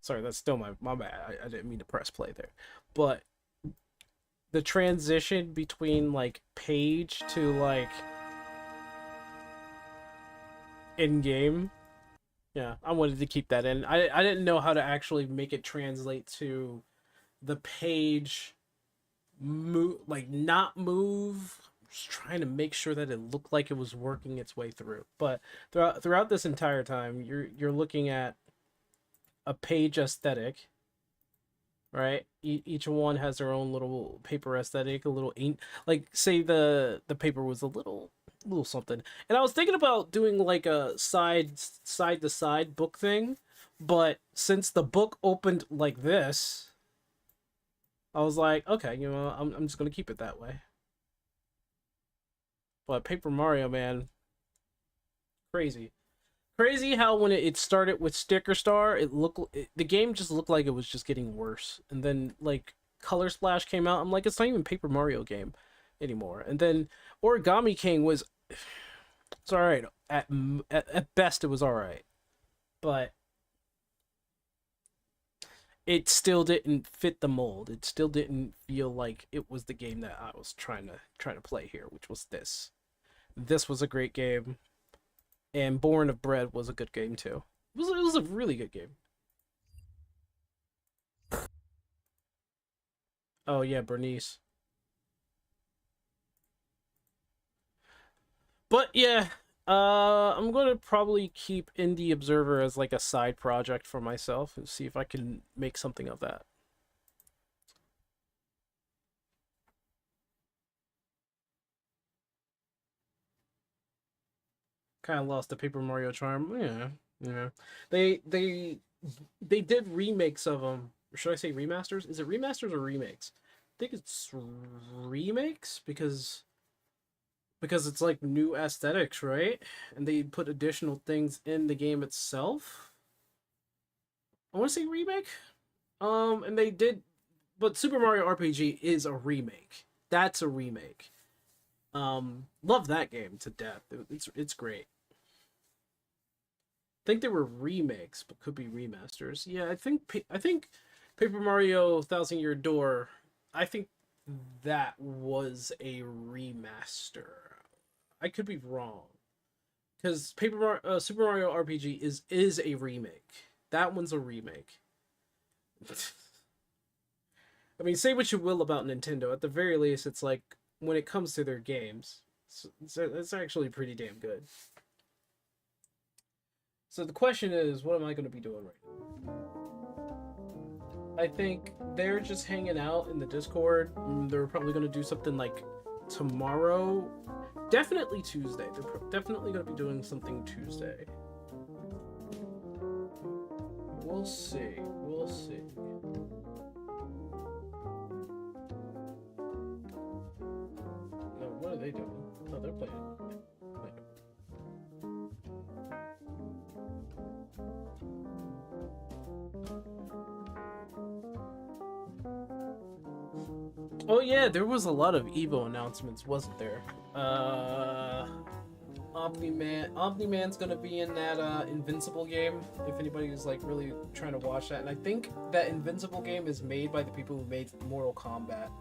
Sorry, that's still my bad. I didn't mean to press play there. But the transition between, like, page to, like, in-game, yeah, I wanted to keep that in. I didn't know how to actually make it translate to the page move, like, not move. Just trying to make sure that it looked like it was working its way through. But throughout this entire time, you're looking at a page aesthetic, right? Each one has their own little paper aesthetic, a little ink. Like, say the paper was a little something, and I was thinking about doing like a side to side book thing, but since the book opened like this, I was like, okay, you know, I'm just gonna keep it that way. But Paper Mario, man, crazy how when it started with Sticker Star, the game just looked like it was just getting worse, and then like Color Splash came out. I'm like, it's not even Paper Mario game anymore. And then Origami King was, it's all right at best, it was all right, but it still didn't fit the mold. It still didn't feel like it was the game that I was trying to play here, which was this. This was a great game, and Born of Bread was a good game too. It was a really good game. Oh yeah, Bernice. But yeah, I'm gonna probably keep Indie Observer as like a side project for myself and see if I can make something of that. Kind of lost the Paper Mario charm. Yeah. They did remakes of them. Or should I say remasters? Is it remasters or remakes? I think it's remakes because it's like new aesthetics, right? And they put additional things in the game itself. I want to say remake. And they did, but Super Mario RPG is a remake. That's a remake. Love that game to death. It's great. I think they were remakes, but could be remasters. Yeah, I think Paper Mario Thousand Year Door, I think that was a remaster. I could be wrong, because Super Mario RPG is a remake. That one's a remake. I mean, say what you will about Nintendo. At the very least, it's like when it comes to their games, it's actually pretty damn good. So the question is, what am I going to be doing right now? I think they're just hanging out in the Discord. They're probably going to do something like tomorrow. Definitely Tuesday. They're definitely going to be doing something Tuesday. We'll see. We'll see. No, what are they doing? Oh, they're playing. Oh yeah, there was a lot of Evo announcements, wasn't there? Omni-Man's gonna be in that Invincible game, if anybody's like really trying to watch that. And I think that Invincible game is made by the people who made Mortal Kombat.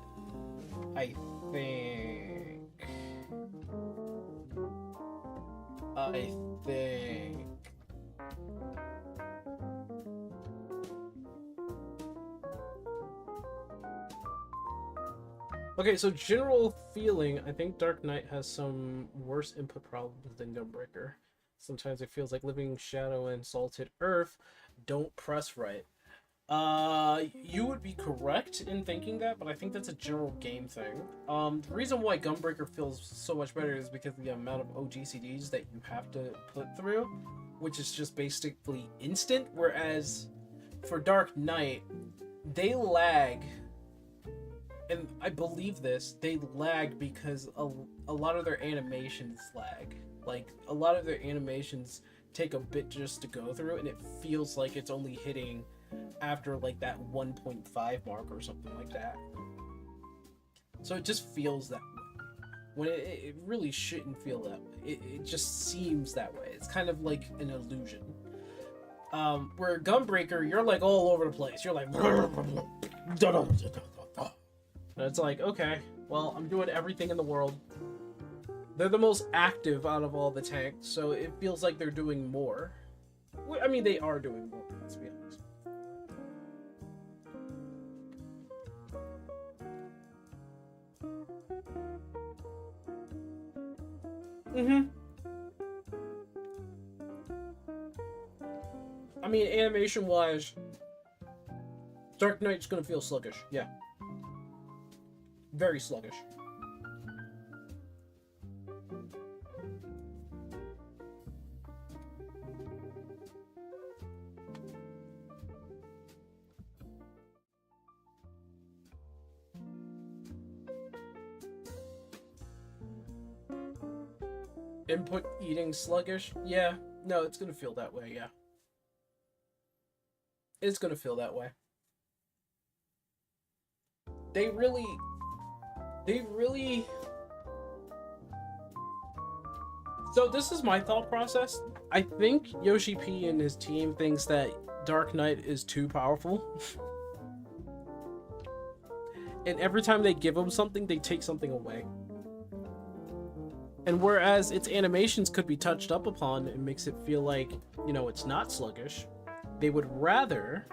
I think. Okay, so general feeling, I think Dark Knight has some worse input problems than Gunbreaker. Sometimes it feels like Living Shadow and Salted Earth don't press right. You would be correct in thinking that, but I think that's a general game thing. The reason why Gunbreaker feels so much better is because of the amount of OGCDs that you have to put through, which is just basically instant, whereas for Dark Knight, they lag, and I believe this, they lag because a lot of their animations lag. Like, a lot of their animations take a bit just to go through, and it feels like it's only hitting after, like, that 1.5 mark or something like that. So it just feels that way. When it really shouldn't feel that way. It just seems that way. It's kind of like an illusion. Where Gunbreaker, you're like all over the place. You're like... And it's like, okay, well, I'm doing everything in the world. They're the most active out of all the tanks, so it feels like they're doing more. I mean, they are doing more, let's be honest. I mean, animation-wise, Dark Knight's gonna feel sluggish, yeah. Very sluggish. Input eating sluggish? Yeah. No, it's gonna feel that way, yeah. It's gonna feel that way. They really... So this is my thought process. I think Yoshi P and his team thinks that Dark Knight is too powerful. And every time they give him something, they take something away. And whereas its animations could be touched up upon, it makes it feel like, you know, it's not sluggish. They would rather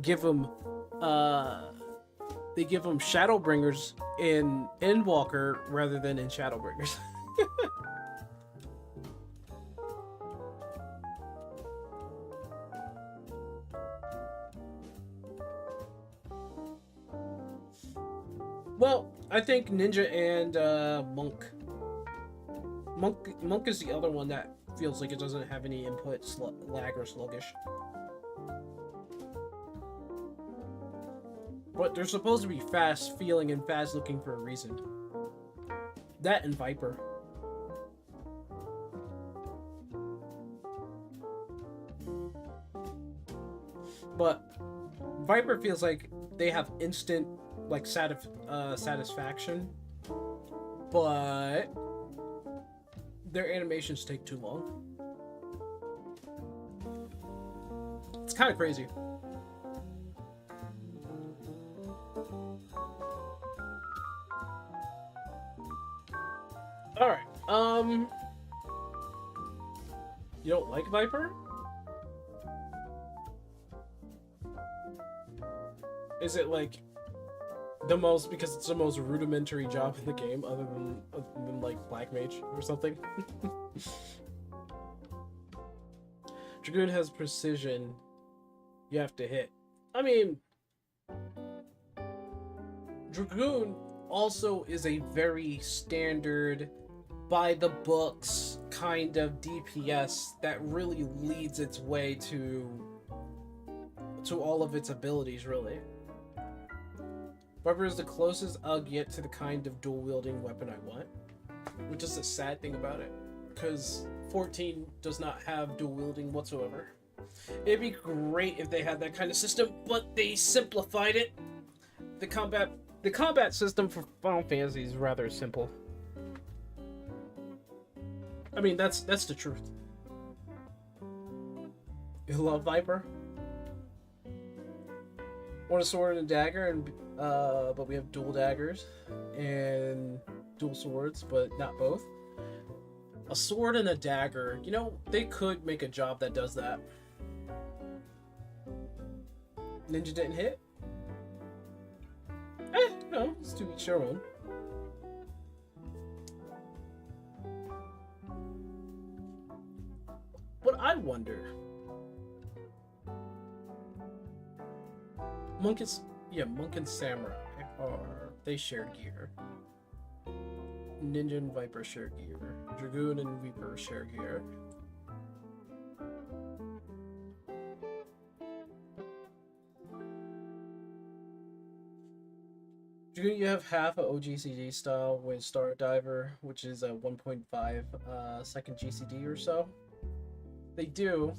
give him, they give him Shadowbringers in Endwalker rather than in Shadowbringers. Well, I think Ninja and Monk. Monk is the other one that feels like it doesn't have any input lag or sluggish. But they're supposed to be fast feeling and fast looking for a reason. That and Viper. But Viper feels like they have instant like satisfaction, but their animations take too long. It's kind of crazy. Alright, you don't like Viper? Is it like the most, because it's the most rudimentary job in the game other than like Black Mage or something? Dragoon has precision. You have to hit. I mean, Dragoon also is a very standard, by the books kind of DPS that really leads its way to all of its abilities, really. Viper is the closest I'll get to the kind of dual-wielding weapon I want, which is the sad thing about it, because 14 does not have dual-wielding whatsoever. It'd be great if they had that kind of system, but they simplified it. The combat system for Final Fantasy is rather simple. I mean, that's the truth. You love Viper? Want a sword and a dagger, and but we have dual daggers and dual swords, but not both. A sword and a dagger, you know, they could make a job that does that. Ninja didn't hit? No, it's to each their own. But I wonder... Monk and Samurai they share gear. Ninja and Viper share gear. Dragoon and Reaper share gear. Dragoon, you have half a OGCD style with Star Diver, which is a 1.5 second GCD or so. They do,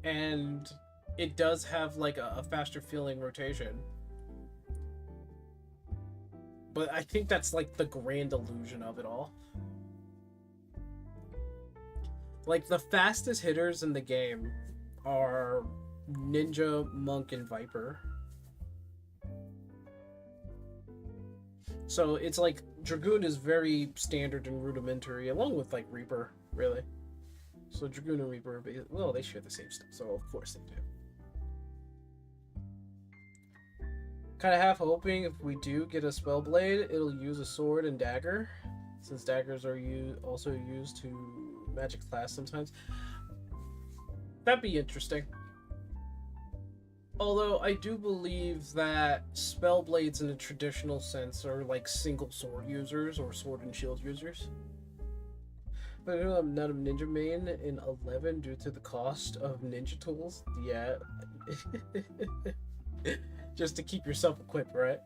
and it does have like a faster feeling rotation. But I think that's like the grand illusion of it all. Like the fastest hitters in the game are Ninja, Monk, and Viper. So it's like Dragoon is very standard and rudimentary, along with like Reaper, really. So Dragoon and Reaper, well, they share the same stuff, so of course they do. Kind of half hoping if we do get a Spellblade, it'll use a sword and dagger, since daggers are also used to magic class sometimes. That'd be interesting. Although I do believe that Spellblades in a traditional sense are like single sword users or sword and shield users. But I know I'm not a ninja main in 11 due to the cost of ninja tools. Yeah. Just to keep yourself equipped, right?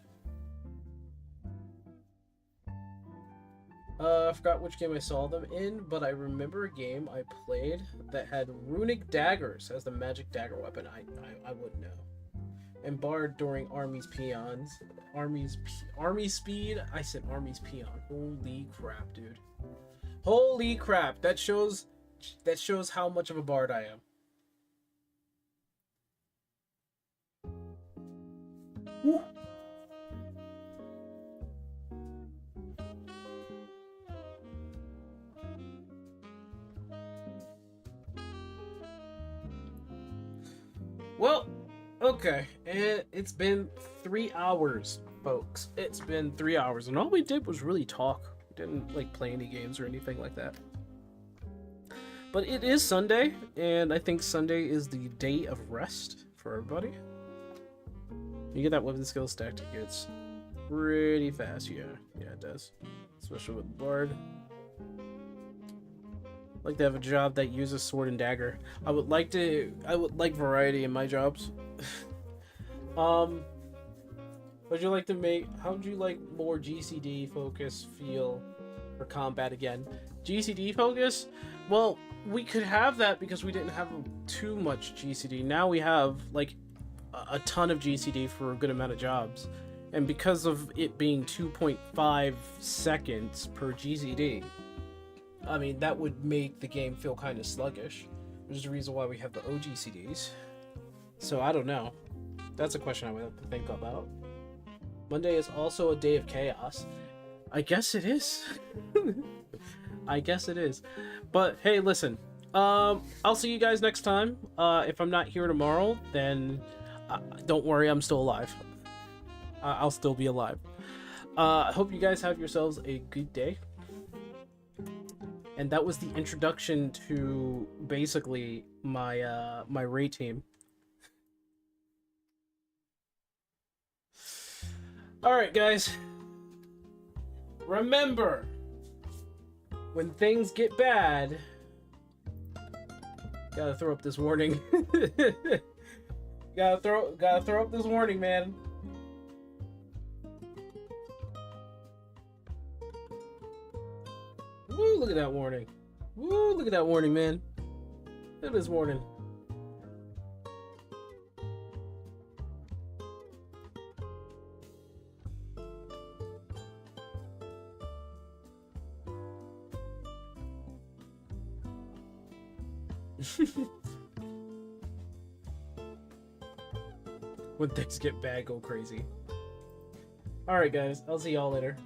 I forgot which game I saw them in, but I remember a game I played that had runic daggers as the magic dagger weapon. I wouldn't know. And barred during Army's Peons. Army Speed? I said Army's Peon. Holy crap, dude. Holy crap. That shows how much of a bard I am. Woo. Well, okay, and it's been 3 hours, folks. It's been 3 hours, and all we did was really talk. We didn't like play any games or anything like that. But it is Sunday, and I think Sunday is the day of rest for everybody. You get that weapon skill stacked, it gets pretty fast. Yeah, it does, especially with Bard. Like to have a job that uses sword and dagger. I would like variety in my jobs. Would you like to make, how would you like more GCD focus feel for combat again? GCD focus? Well, we could have that because we didn't have too much GCD. Now we have like a ton of GCD for a good amount of jobs. And because of it being 2.5 seconds per GCD, I mean, that would make the game feel kind of sluggish, which is the reason why we have the OGCDs. So I don't know. That's a question I would have to think about. Monday is also a day of chaos. I guess it is. I guess it is. But hey, listen. I'll see you guys next time. If I'm not here tomorrow, then don't worry, I'm still alive. I'll still be alive. I hope you guys have yourselves a good day. And that was the introduction to basically my my raid team. All right, guys. Remember, when things get bad, gotta throw up this warning. gotta throw up this warning, man. Woo, look at that warning. Woo, look at that warning, man. Look at this warning. When things get bad, go crazy. Alright, guys. I'll see y'all later.